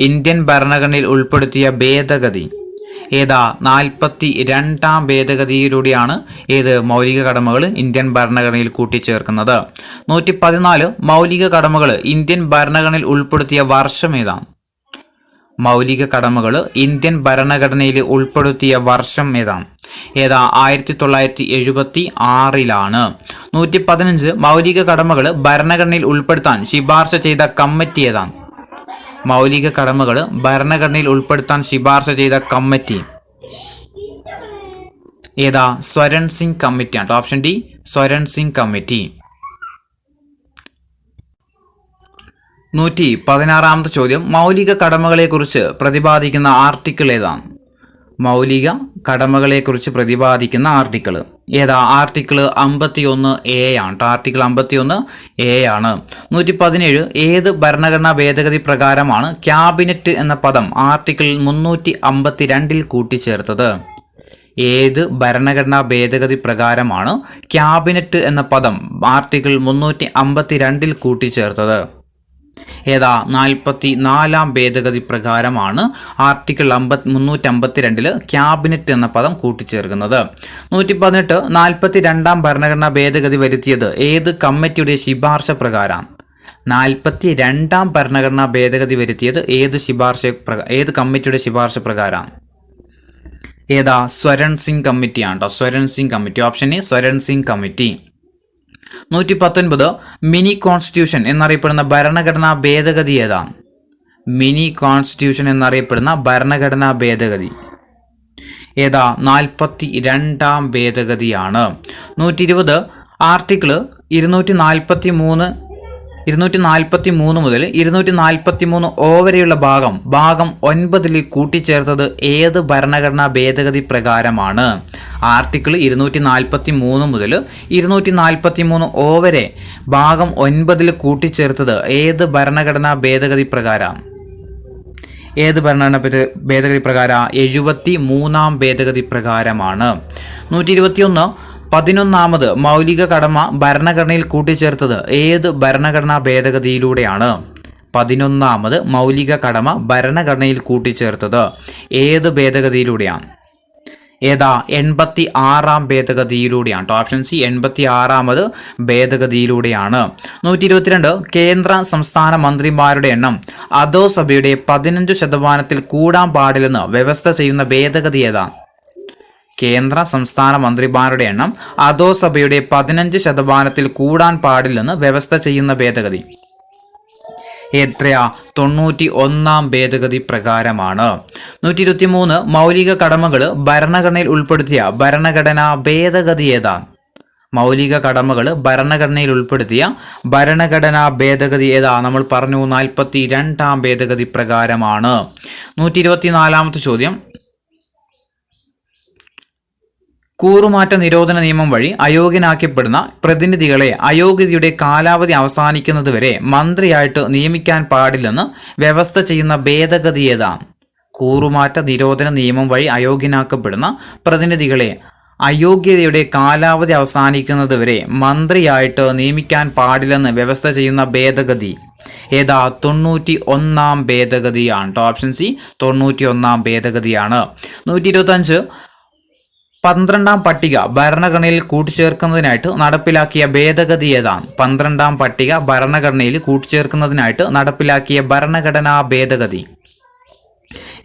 ഇന്ത്യൻ ഭരണഘടനയിൽ ഉൾപ്പെടുത്തിയ ഭേദഗതി ഏതാ? 42-ാം ഭേദഗതിയിലൂടെയാണ് ഏത് മൗലിക കടമകൾ ഇന്ത്യൻ ഭരണഘടനയിൽ കൂട്ടിച്ചേർക്കുന്നത്. 114 മൗലിക കടമകൾ ഇന്ത്യൻ ഭരണഘടനയിൽ ഉൾപ്പെടുത്തിയ വർഷം ഏതാ? മൗലിക കടമകൾ ഇന്ത്യൻ ഭരണഘടനയിൽ ഉൾപ്പെടുത്തിയ വർഷം ഏതാ? 1976-ലാണ്. 115 മൗലിക കടമകൾ ഭരണഘടനയിൽ ഉൾപ്പെടുത്താൻ ശുപാർശ ചെയ്ത കമ്മിറ്റി ഏതാ? മൗലിക കടമകൾ ഭരണഘടനയിൽ ഉൾപ്പെടുത്താൻ ശുപാർശ ചെയ്ത കമ്മിറ്റി ഏതാ? സ്വരൺ സിംഗ് കമ്മിറ്റിയാണ്. Option D, Swaran Singh committee. 116 ചോദ്യം, മൗലിക കടമകളെക്കുറിച്ച് പ്രതിപാദിക്കുന്ന ആർട്ടിക്കിൾ ഏതാണ്? മൗലിക കടമകളെക്കുറിച്ച് പ്രതിപാദിക്കുന്ന ആർട്ടിക്കിൾ ഏതാ? ആർട്ടിക്കിൾ 51A ആണ്. ആർട്ടിക്കിൾ 51A ആണ്. 117 ഏത് ഭരണഘടനാ ഭേദഗതി പ്രകാരമാണ് ക്യാബിനറ്റ് എന്ന പദം ആർട്ടിക്കിൾ 352-ൽ കൂട്ടിച്ചേർത്തത്? ഏത് ഭരണഘടനാ ഭേദഗതി പ്രകാരമാണ് ക്യാബിനറ്റ് എന്ന പദം ആർട്ടിക്കിൾ 352-ൽ കൂട്ടിച്ചേർത്തത്? ഏതാ? 44-ാം ഭേദഗതി പ്രകാരമാണ് ആർട്ടിക്കിൾ 352-ൽ ക്യാബിനറ്റ് എന്ന പദം കൂട്ടിച്ചേർക്കുന്നത്. 118 42-ാം ഭരണഘടനാ ഭേദഗതി വരുത്തിയത് ഏത് കമ്മിറ്റിയുടെ ശുപാർശ പ്രകാരം? 42-ാം ഭരണഘടനാ ഭേദഗതി വരുത്തിയത് ഏത് കമ്മിറ്റിയുടെ ശുപാർശ പ്രകാരം? ഏതാ? സ്വരൺ സിംഗ് കമ്മിറ്റിയാണ്. Swaran Singh committee. Option A, Swaran Singh committee. 119 mini constitution എന്നറിയപ്പെടുന്ന ഭരണഘടനാ ഭേദഗതി ഏതാണ്? മിനി കോൺസ്റ്റിറ്റ്യൂഷൻ എന്നറിയപ്പെടുന്ന ഭരണഘടനാ ഭേദഗതി ഏതാ? 42-ാം ഭേദഗതിയാണ്. 120 ആർട്ടിക്കിൾ 243 മുതൽ 243 വരെയുള്ള ഭാഗം 9-ൽ കൂട്ടിച്ചേർത്തത് ഏത് ഭരണഘടനാ ഭേദഗതി പ്രകാരമാണ്? ആർട്ടിക്കിൾ 243 മുതൽ 243 വരെ ഭാഗം 9-ൽ കൂട്ടിച്ചേർത്തത് ഏത് ഭരണഘടനാ ഭേദഗതി പ്രകാരം? ഏത് ഭരണഘടനാ ഭേദഗതി പ്രകാരം? 73-ാം ഭേദഗതി പ്രകാരമാണ്. 121 11-ാമത് മൗലിക കടമ ഭരണഘടനയിൽ കൂട്ടിച്ചേർത്തത് ഏത് ഭരണഘടനാ ഭേദഗതിയിലൂടെയാണ്? 11-ാമത് മൗലിക കടമ ഭരണഘടനയിൽ കൂട്ടിച്ചേർത്തത് ഏത് ഭേദഗതിയിലൂടെയാണ്? ഏതാ? 86-ാം ഭേദഗതിയിലൂടെയാണ്. Option C, 86-ാമത് ഭേദഗതിയിലൂടെയാണ്. 122 കേന്ദ്ര സംസ്ഥാന മന്ത്രിമാരുടെ എണ്ണം അധോസഭയുടെ 15% കൂടാൻ പാടില്ലെന്ന് വ്യവസ്ഥ ചെയ്യുന്ന ഭേദഗതി ഏതാ? കേന്ദ്ര സംസ്ഥാന മന്ത്രിമാരുടെ എണ്ണം അധോസഭയുടെ 15% കൂടാൻ പാടില്ലെന്ന് വ്യവസ്ഥ ചെയ്യുന്ന ഭേദഗതി എത്രയാ? 91-ാം ഭേദഗതി പ്രകാരമാണ്. 123 മൗലിക കടമകൾ ഭരണഘടനയിൽ ഉൾപ്പെടുത്തിയ ഭരണഘടനാ ഭേദഗതി ഏതാ? മൗലിക കടമകൾ ഭരണഘടനയിൽ ഉൾപ്പെടുത്തിയ ഭരണഘടനാ ഭേദഗതി ഏതാ? നമ്മൾ പറഞ്ഞു, 42-ാം ഭേദഗതി പ്രകാരമാണ്. 124-ാമത്തെ ചോദ്യം, കൂറുമാറ്റ നിരോധന നിയമം വഴി അയോഗ്യനാക്കപ്പെടുന്ന പ്രതിനിധികളെ അയോഗ്യതയുടെ കാലാവധി അവസാനിക്കുന്നതുവരെ മന്ത്രിയായിട്ട് നിയമിക്കാൻ പാടില്ലെന്ന് വ്യവസ്ഥ ചെയ്യുന്ന ഭേദഗതി ഏതാണ്? കൂറുമാറ്റ നിരോധന നിയമം വഴി അയോഗ്യനാക്കപ്പെടുന്ന പ്രതിനിധികളെ അയോഗ്യതയുടെ കാലാവധി അവസാനിക്കുന്നതുവരെ മന്ത്രിയായിട്ട് നിയമിക്കാൻ പാടില്ലെന്ന് വ്യവസ്ഥ ചെയ്യുന്ന ഭേദഗതി ഏതാ? 91 ഭേദഗതിയാണ്. Option C 91 ഭേദഗതിയാണ്. 125 12ാം പട്ടിക ഭരണഘടനയിൽ കൂട്ടിച്ചേർക്കുന്നതിനായിട്ട് നടപ്പിലാക്കിയ ഭേദഗതി ഏതാണ്? 12ാം പട്ടിക ഭരണഘടനയിൽ കൂട്ടിച്ചേർക്കുന്നതിനായിട്ട് നടപ്പിലാക്കിയ ഭരണഘടനാ ഭേദഗതി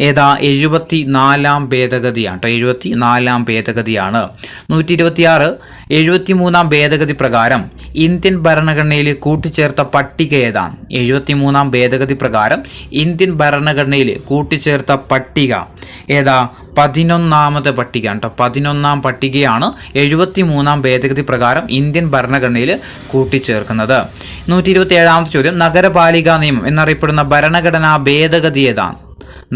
ഏതാ? 74 ഭേദഗതിയാണ്. 74 ഭേദഗതിയാണ്. 126 73 ഭേദഗതി പ്രകാരം ഇന്ത്യൻ ഭരണഘടനയിൽ കൂട്ടിച്ചേർത്ത പട്ടിക ഏതാണ്? 73 ഭേദഗതി പ്രകാരം ഇന്ത്യൻ ഭരണഘടനയിൽ കൂട്ടിച്ചേർത്ത പട്ടിക ഏതാ? 11ാമത്തെ പട്ടിക കേട്ടോ. 11ാം പട്ടികയാണ് 73 ഭേദഗതി പ്രകാരം ഇന്ത്യൻ ഭരണഘടനയിൽ കൂട്ടിച്ചേർക്കുന്നത്. 127ാമത്തെ ചോദ്യം, നഗരപാലികാ നിയമം എന്നറിയപ്പെടുന്ന ഭരണഘടനാ ഭേദഗതി ഏതാണ്?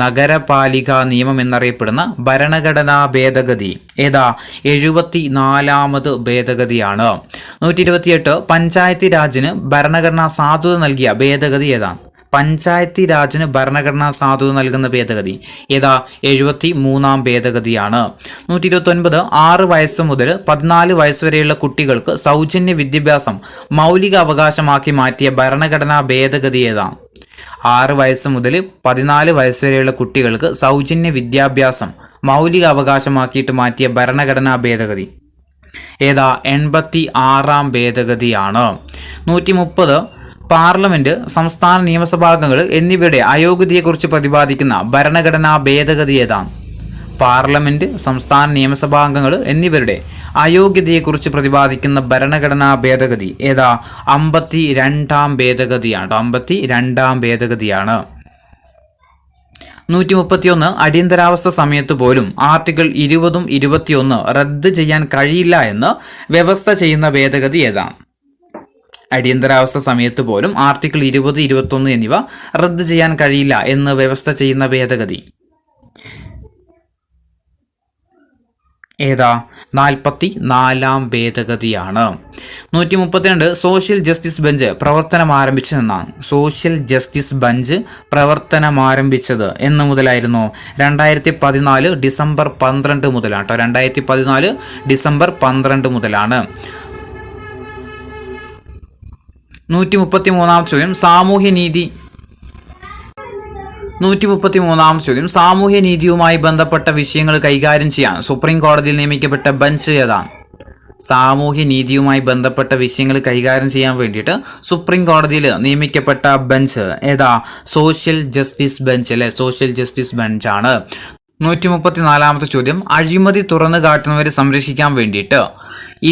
നഗരപാലികാ നിയമം എന്നറിയപ്പെടുന്ന ഭരണഘടനാ ഭേദഗതി ഏതാ? 74ാമത് ഭേദഗതിയാണ്. 128 പഞ്ചായത്തി രാജിന് ഭരണഘടനാ സാധുത നൽകിയ ഭേദഗതി ഏതാണ്? പഞ്ചായത്തി രാജിന് ഭരണഘടനാ സാധുത നൽകുന്ന ഭേദഗതി ഏതാ? 73 ഭേദഗതിയാണ്. 129 6 വയസ്സ് മുതൽ 14 വയസ്സ് വരെയുള്ള കുട്ടികൾക്ക് സൗജന്യ വിദ്യാഭ്യാസം മൗലിക അവകാശമാക്കി മാറ്റിയ ഭരണഘടനാ ഭേദഗതി ഏതാണ്? 6 വയസ്സ് മുതൽ 14 വയസ്സ് വരെയുള്ള കുട്ടികൾക്ക് സൗജന്യ വിദ്യാഭ്യാസം മൗലിക അവകാശമാക്കിയിട്ട് മാറ്റിയ ഭരണഘടനാ ഭേദഗതി ഏതാ? 86 ഭേദഗതിയാണ്. 130 പാർലമെന്റ്, സംസ്ഥാന നിയമസഭാംഗങ്ങൾ എന്നിവയുടെ അയോഗ്യതയെക്കുറിച്ച് പ്രതിപാദിക്കുന്ന ഭരണഘടനാ ഭേദഗതി ഏതാണ്? പാർലമെന്റ്, സംസ്ഥാന നിയമസഭാംഗങ്ങൾ എന്നിവരുടെ അയോഗ്യതയെക്കുറിച്ച് പ്രതിപാദിക്കുന്ന ഭരണഘടനാ ഭേദഗതി ഏതാ? 52 ഭേദഗതിയാണ്. 52 ഭേദഗതിയാണ്. 131 അടിയന്തരാവസ്ഥ സമയത്ത് പോലും ആർട്ടിക്കിൾ 20ഉം 21 റദ്ദ് ചെയ്യാൻ കഴിയില്ല എന്ന് വ്യവസ്ഥ ചെയ്യുന്ന ഭേദഗതി ഏതാണ്? അടിയന്തരാവസ്ഥ സമയത്ത് പോലും ആർട്ടിക്കിൾ 20, 21 എന്നിവ റദ്ദ് ചെയ്യാൻ കഴിയില്ല എന്ന് വ്യവസ്ഥ ചെയ്യുന്ന ഭേദഗതി ഏതാ? 44 ഭേദഗതിയാണ്. 132 സോഷ്യൽ ജസ്റ്റിസ് ബെഞ്ച് പ്രവർത്തനം ആരംഭിച്ചതെന്നാണ്. സോഷ്യൽ ജസ്റ്റിസ് ബെഞ്ച് പ്രവർത്തനം ആരംഭിച്ചത് എന്ന് മുതലായിരുന്നു? 2014 ഡിസംബർ 12 മുതലാണ്. 2014 ഡിസംബർ 12 മുതലാണ്. 133 ചോദ്യം, സാമൂഹ്യനീതി 133 ചോദ്യം, സാമൂഹ്യനീതിയുമായി ബന്ധപ്പെട്ട വിഷയങ്ങൾ കൈകാര്യം ചെയ്യാൻ സുപ്രീം കോടതിയിൽ നിയമിക്കപ്പെട്ട ബെഞ്ച് ഏതാണ്? സാമൂഹ്യനീതിയുമായി ബന്ധപ്പെട്ട വിഷയങ്ങൾ കൈകാര്യം ചെയ്യാൻ വേണ്ടിയിട്ട് സുപ്രീം കോടതിയിൽ നിയമിക്കപ്പെട്ട ബെഞ്ച് ഏതാ? സോഷ്യൽ ജസ്റ്റിസ് ബെഞ്ച് അല്ലെ? സോഷ്യൽ ജസ്റ്റിസ് ബെഞ്ചാണ്. 134 ചോദ്യം, അഴിമതി തുറന്നു കാട്ടുന്നവരെ സംരക്ഷിക്കാൻ വേണ്ടിയിട്ട്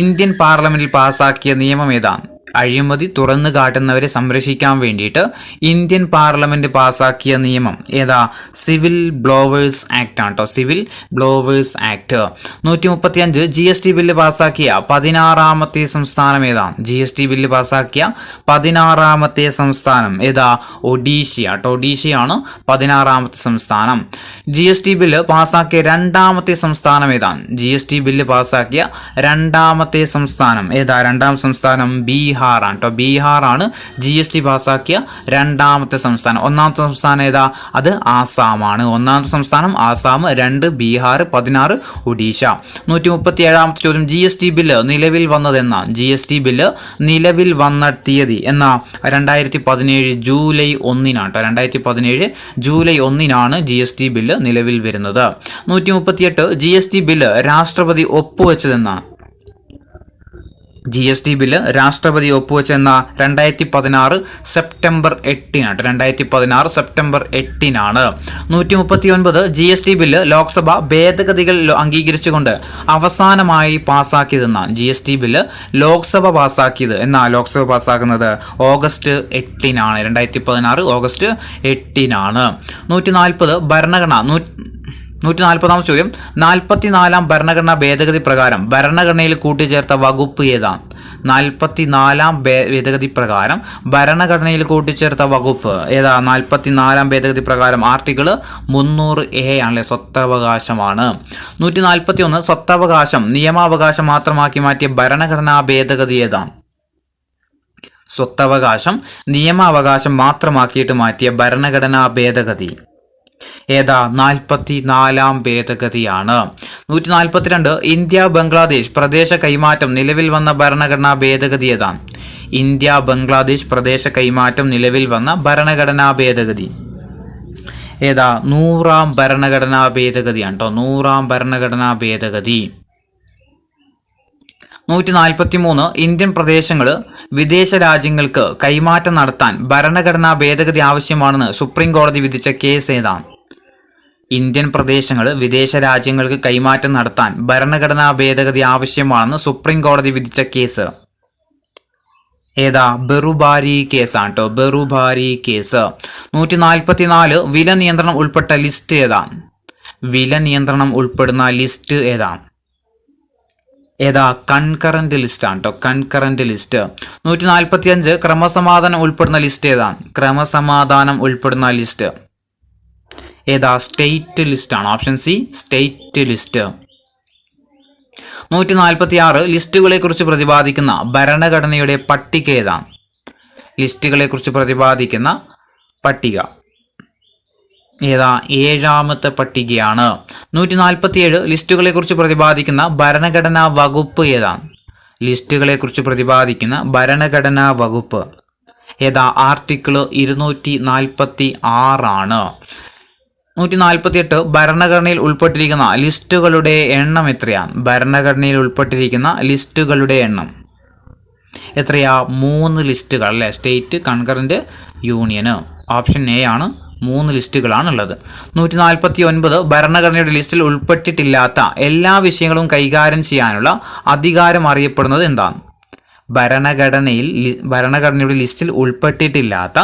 ഇന്ത്യൻ പാർലമെന്റിൽ പാസാക്കിയ നിയമം ഏതാണ്? അഴിമതി തുറന്നു കാട്ടുന്നവരെ സംരക്ഷിക്കാൻ വേണ്ടിയിട്ട് ഇന്ത്യൻ പാർലമെന്റ് പാസാക്കിയ നിയമം ഏതാ? സിവിൽ ബ്ലോവേഴ്സ് ആക്ട് ആണ് കേട്ടോ. Civil blowers act. 135 GST bill പാസാക്കിയ 16ാമത്തെ സംസ്ഥാനം ഏതാണ്? GST ബില്ല് പാസാക്കിയ 16ാമത്തെ സംസ്ഥാനം ഏതാ? ഒഡീഷ കേട്ടോ. ഒഡീഷയാണ് 16ാമത്തെ സംസ്ഥാനം. GST ബില്ല് പാസാക്കിയ 2ാമത്തെ സംസ്ഥാനം ഏതാണ്? GST ബില്ല് പാസാക്കിയ 2ാമത്തെ സംസ്ഥാനം ഏതാ? 2ാം സംസ്ഥാനം ബീഹാർ ആണ് കേട്ടോ. ബീഹാർ ആണ് GST പാസാക്കിയ 2ാമത്തെ സംസ്ഥാനം. 1ാമത്തെ സംസ്ഥാനം ഏതാ? അത് ആസാമാണ്. 1ാമത്തെ സംസ്ഥാനം ആസാം, 2 ബീഹാർ, 16 ഒഡീഷ. 137ാമത്തെ ചോദ്യം, GST ബില്ല് നിലവിൽ വന്നതെന്നാ? GST ബില്ല് നിലവിൽ വന്ന തീയതി എന്നാ? 2017 ജൂലൈ 1 കേട്ടോ. 2017 ജൂലൈ 1 GST ബില്ല് നിലവിൽ വരുന്നത്. 138 GST ബില്ല് രാഷ്ട്രപതി ഒപ്പുവെച്ചതെന്നാ? GST ബില്ല് രാഷ്ട്രപതി ഒപ്പുവെച്ചെന്ന 2016 September 8 2016 September 8 139 GST bill Lok Sabha ഭേദഗതികൾ അംഗീകരിച്ചുകൊണ്ട് അവസാനമായി പാസാക്കിയതെന്ന? GST ബില്ല് ലോക്സഭ പാസാക്കിയത് എന്നാ? ലോക്സഭ പാസാക്കുന്നത് ഓഗസ്റ്റ് 8 2016 ഓഗസ്റ്റ് 8 140 ഭരണഘടന 140ാമത്തെ ചോദ്യം, 44ാം ഭരണഘടനാ ഭേദഗതി പ്രകാരം ഭരണഘടനയിൽ കൂട്ടിച്ചേർത്ത വകുപ്പ് ഏതാണ്? 44-ാം ഭേദഗതി പ്രകാരം ഭരണഘടനയിൽ കൂട്ടിച്ചേർത്ത വകുപ്പ് ഏതാ? 44-ാം ഭേദഗതി പ്രകാരം ആർട്ടിക്കിൾ 300A ആണല്ലേ, സ്വത്തവകാശമാണ്. 141 സ്വത്തവകാശം നിയമാവകാശം മാത്രമാക്കി മാറ്റിയ ഭരണഘടനാ ഭേദഗതി ഏതാ? സ്വത്തവകാശം നിയമാവകാശം മാത്രമാക്കിയിട്ട് മാറ്റിയ ഭരണഘടനാ ഭേദഗതി ഏതാ? 44-ാം ഭേദഗതിയാണ്. 142 ഇന്ത്യ ബംഗ്ലാദേശ് പ്രദേശ കൈമാറ്റം നിലവിൽ വന്ന ഭരണഘടനാ ഭേദഗതി ഏതാണ്? ഇന്ത്യ ബംഗ്ലാദേശ് പ്രദേശ കൈമാറ്റം നിലവിൽ വന്ന ഭരണഘടനാ ഭേദഗതി ഏതാ? 100-ാം ഭരണഘടനാ ഭേദഗതിയാണ് കേട്ടോ, 100-ാം ഭരണഘടനാ ഭേദഗതി. 143 ഇന്ത്യൻ പ്രദേശങ്ങൾ വിദേശ രാജ്യങ്ങൾക്ക് കൈമാറ്റം നടത്താൻ ഭരണഘടനാ ഭേദഗതി ആവശ്യമാണെന്ന് സുപ്രീം കോടതി വിധിച്ച കേസ് ഏതാണ്? ഇന്ത്യൻ പ്രദേശങ്ങൾ വിദേശ രാജ്യങ്ങൾക്ക് കൈമാറ്റം നടത്താൻ ഭരണഘടനാ ഭേദഗതി ആവശ്യമാണെന്ന് സുപ്രീം കോടതി വിധിച്ച കേസ് ഏതാ? ബെറുബാരി കേസാണ് കേട്ടോ, ബെറുബാരി കേസ്. 144 വില നിയന്ത്രണം ഉൾപ്പെട്ട ലിസ്റ്റ് ഏതാണ്? വില നിയന്ത്രണം ഉൾപ്പെടുന്ന ലിസ്റ്റ് ഏതാണ്? ഏതാ? കൺകറന്റ് ലിസ്റ്റ് ആണ് കേട്ടോ, കൺകറന്റ് ലിസ്റ്റ്. 145 ക്രമസമാധാനം ഉൾപ്പെടുന്ന ലിസ്റ്റ് ഏതാണ്? ക്രമസമാധാനം ഉൾപ്പെടുന്ന ലിസ്റ്റ് ഏതാ? സ്റ്റേറ്റ് ലിസ്റ്റ് ആണ്, ഓപ്ഷൻ സി സ്റ്റേറ്റ് ലിസ്റ്റ്. 146 ലിസ്റ്റുകളെ കുറിച്ച് പ്രതിപാദിക്കുന്ന ഭരണഘടനയുടെ പട്ടിക ഏതാണ്? ലിസ്റ്റുകളെ കുറിച്ച് പ്രതിപാദിക്കുന്ന പട്ടിക ഏതാ? 7ാമത്തെ പട്ടികയാണ്. 147 ലിസ്റ്റുകളെ കുറിച്ച് പ്രതിപാദിക്കുന്ന ഭരണഘടനാ വകുപ്പ് ഏതാണ്? ലിസ്റ്റുകളെ കുറിച്ച് പ്രതിപാദിക്കുന്ന ഭരണഘടനാ വകുപ്പ് ഏതാ? ആർട്ടിക്കിൾ 246 ആണ്. 148 ഭരണഘടനയിൽ ഉൾപ്പെട്ടിരിക്കുന്ന ലിസ്റ്റുകളുടെ എണ്ണം എത്രയാണ്? ഭരണഘടനയിൽ ഉൾപ്പെട്ടിരിക്കുന്ന ലിസ്റ്റുകളുടെ എണ്ണം എത്രയാ? 3 ലിസ്റ്റുകൾ അല്ലേ, state concurrent union. Option A ആണ്, 3 ലിസ്റ്റുകളാണുള്ളത്. 149 ഭരണഘടനയുടെ ലിസ്റ്റിൽ ഉൾപ്പെട്ടിട്ടില്ലാത്ത എല്ലാ വിഷയങ്ങളും കൈകാര്യം ചെയ്യാനുള്ള അധികാരം അറിയപ്പെടുന്നത് എന്താണ്? ഭരണഘടനയുടെ ലിസ്റ്റിൽ ഉൾപ്പെട്ടിട്ടില്ലാത്ത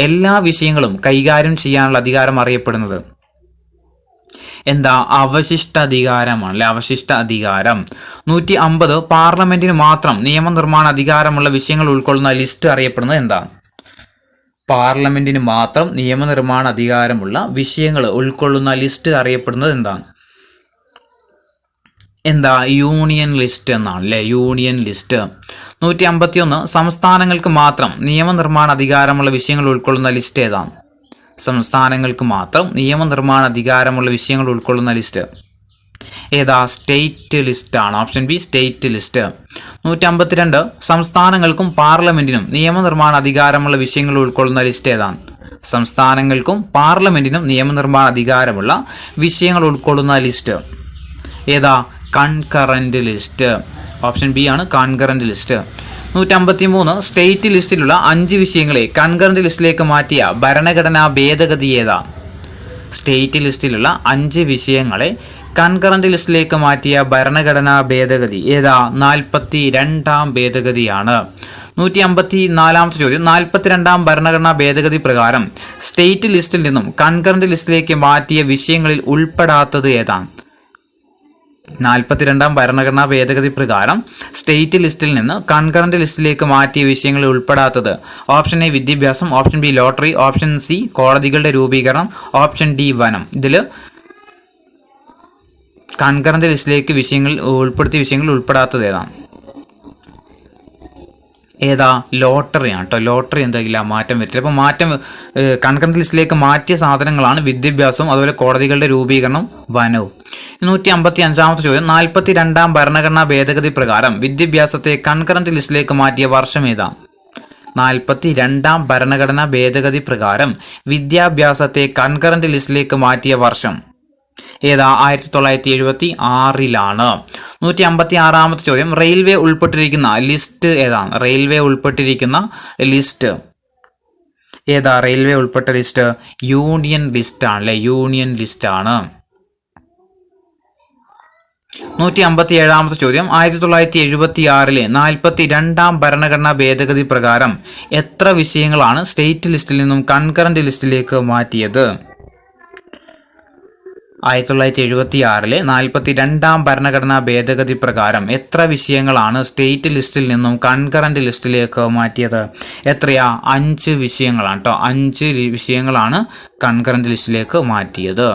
എല്ലാ വിഷയങ്ങളും കൈകാര്യം ചെയ്യാനുള്ള അധികാരം അറിയപ്പെടുന്നത് എന്താ? അവശിഷ്ട അധികാരമാണ് അല്ലെ, അവശിഷ്ട അധികാരം. 150 പാർലമെന്റിന് മാത്രം നിയമനിർമ്മാണ അധികാരമുള്ള വിഷയങ്ങൾ ഉൾക്കൊള്ളുന്ന ലിസ്റ്റ് അറിയപ്പെടുന്നത് എന്താണ്? പാർലമെന്റിന് മാത്രം നിയമനിർമ്മാണ അധികാരമുള്ള വിഷയങ്ങൾ ഉൾക്കൊള്ളുന്ന ലിസ്റ്റ് അറിയപ്പെടുന്നത് എന്താണ്? എന്താ? യൂണിയൻ ലിസ്റ്റ് എന്നാണ് അല്ലേ, യൂണിയൻ ലിസ്റ്റ്. 151 സംസ്ഥാനങ്ങൾക്ക് മാത്രം നിയമനിർമ്മാണ അധികാരമുള്ള വിഷയങ്ങൾ ഉൾക്കൊള്ളുന്ന ലിസ്റ്റ് ഏതാണ്? സംസ്ഥാനങ്ങൾക്ക് മാത്രം നിയമനിർമ്മാണ അധികാരമുള്ള വിഷയങ്ങൾ ഉൾക്കൊള്ളുന്ന ലിസ്റ്റ് ഏതാ? സ്റ്റേറ്റ് ലിസ്റ്റ് ആണ്, ഓപ്ഷൻ ബി സ്റ്റേറ്റ് ലിസ്റ്റ്. 152 സംസ്ഥാനങ്ങൾക്കും പാർലമെന്റിനും നിയമനിർമ്മാണ അധികാരമുള്ള വിഷയങ്ങൾ ഉൾക്കൊള്ളുന്ന ലിസ്റ്റ് ഏതാണ്? സംസ്ഥാനങ്ങൾക്കും പാർലമെന്റിനും നിയമനിർമ്മാണ അധികാരമുള്ള വിഷയങ്ങൾ ഉൾക്കൊള്ളുന്ന ലിസ്റ്റ് ഏതാ? Concurrent list. ഓപ്ഷൻ ബി ആണ് കൺകറന്റ് ലിസ്റ്റ്. 153 സ്റ്റേറ്റ് ലിസ്റ്റിലുള്ള 5 വിഷയങ്ങളെ കൺകറന്റ് ലിസ്റ്റിലേക്ക് മാറ്റിയ ഭരണഘടനാ ഭേദഗതി ഏതാ? സ്റ്റേറ്റ് ലിസ്റ്റിലുള്ള 5 വിഷയങ്ങളെ കൺകറന്റ് ലിസ്റ്റിലേക്ക് മാറ്റിയ ഭരണഘടനാ ഭേദഗതി ഏതാ? 42ാം ഭേദഗതിയാണ്. 154ാമത്തെ ചോദ്യം 42ാം ഭരണഘടനാ ഭേദഗതി പ്രകാരം സ്റ്റേറ്റ് ലിസ്റ്റിൽ നിന്നും കൺകറന്റ് ലിസ്റ്റിലേക്ക് മാറ്റിയ വിഷയങ്ങളിൽ ഉൾപ്പെടാത്തത് ഏതാണ്? 42ാം ഭരണഘടനാ ഭേദഗതി പ്രകാരം സ്റ്റേറ്റ് ലിസ്റ്റിൽ നിന്ന് കൺകറന്റ് ലിസ്റ്റിലേക്ക് മാറ്റിയ വിഷയങ്ങളിൽ ഉൾപ്പെടാത്തത് ഓപ്ഷൻ എ വിദ്യാഭ്യാസം, option B lottery, option C കോടതികളുടെ രൂപീകരണം, ഓപ്ഷൻ ഡി വനം. ഇതിൽ കൺകറന്റ് ലിസ്റ്റിലേക്ക് ഉൾപ്പെടുത്തിയ വിഷയങ്ങൾ ഉൾപ്പെടാത്തത് ഏതാണ്? ഏതാ? ലോട്ടറിയാണ് കേട്ടോ, ലോട്ടറി എന്താകില്ല മാറ്റം വരില്ല. അപ്പോൾ കൺകറന്റ് ലിസ്റ്റിലേക്ക് മാറ്റിയ സാധനങ്ങളാണ് വിദ്യാഭ്യാസവും അതുപോലെ കോടതികളുടെ രൂപീകരണം, വനവും. 155ാമത്തെ ചോദ്യം 42ാം ഭരണഘടനാ ഭേദഗതി പ്രകാരം വിദ്യാഭ്യാസത്തെ കൺകറന്റ് ലിസ്റ്റിലേക്ക് മാറ്റിയ വർഷം ഏതാ? 42ാം ഭരണഘടനാ ഭേദഗതി പ്രകാരം വിദ്യാഭ്യാസത്തെ കൺകറന്റ് ലിസ്റ്റിലേക്ക് മാറ്റിയ വർഷം ഏതാ? 1976ലാണ്. 156ാമത്തെ ചോദ്യം റെയിൽവേ ഉൾപ്പെട്ടിരിക്കുന്ന ലിസ്റ്റ് ഏതാണ്? റെയിൽവേ ഉൾപ്പെട്ടിരിക്കുന്ന ലിസ്റ്റ് ഏതാ? റെയിൽവേ ഉൾപ്പെട്ട ലിസ്റ്റ് യൂണിയൻ ലിസ്റ്റ് ആണ് അല്ലെ, യൂണിയൻ ലിസ്റ്റ് ആണ്. 157ാമത്തെ ചോദ്യം 1976ലെ 42ാം ഭരണഘടനാ ഭേദഗതി പ്രകാരം എത്ര വിഷയങ്ങളാണ് സ്റ്റേറ്റ് ലിസ്റ്റിൽ നിന്നും കൺകറന്റ് ലിസ്റ്റിലേക്ക് മാറ്റിയത്? 1976 42-ാം ഭരണഘടനാ ഭേദഗതി പ്രകാരം എത്ര വിഷയങ്ങളാണ് സ്റ്റേറ്റ് ലിസ്റ്റിൽ നിന്നും കൺകറന്റ് ലിസ്റ്റിലേക്ക് മാറ്റിയത്? എത്രയാ? 5 വിഷയങ്ങളാണ് കേട്ടോ. 5 വിഷയങ്ങളാണ് കൺകറന്റ് ലിസ്റ്റിലേക്ക് മാറ്റിയത്.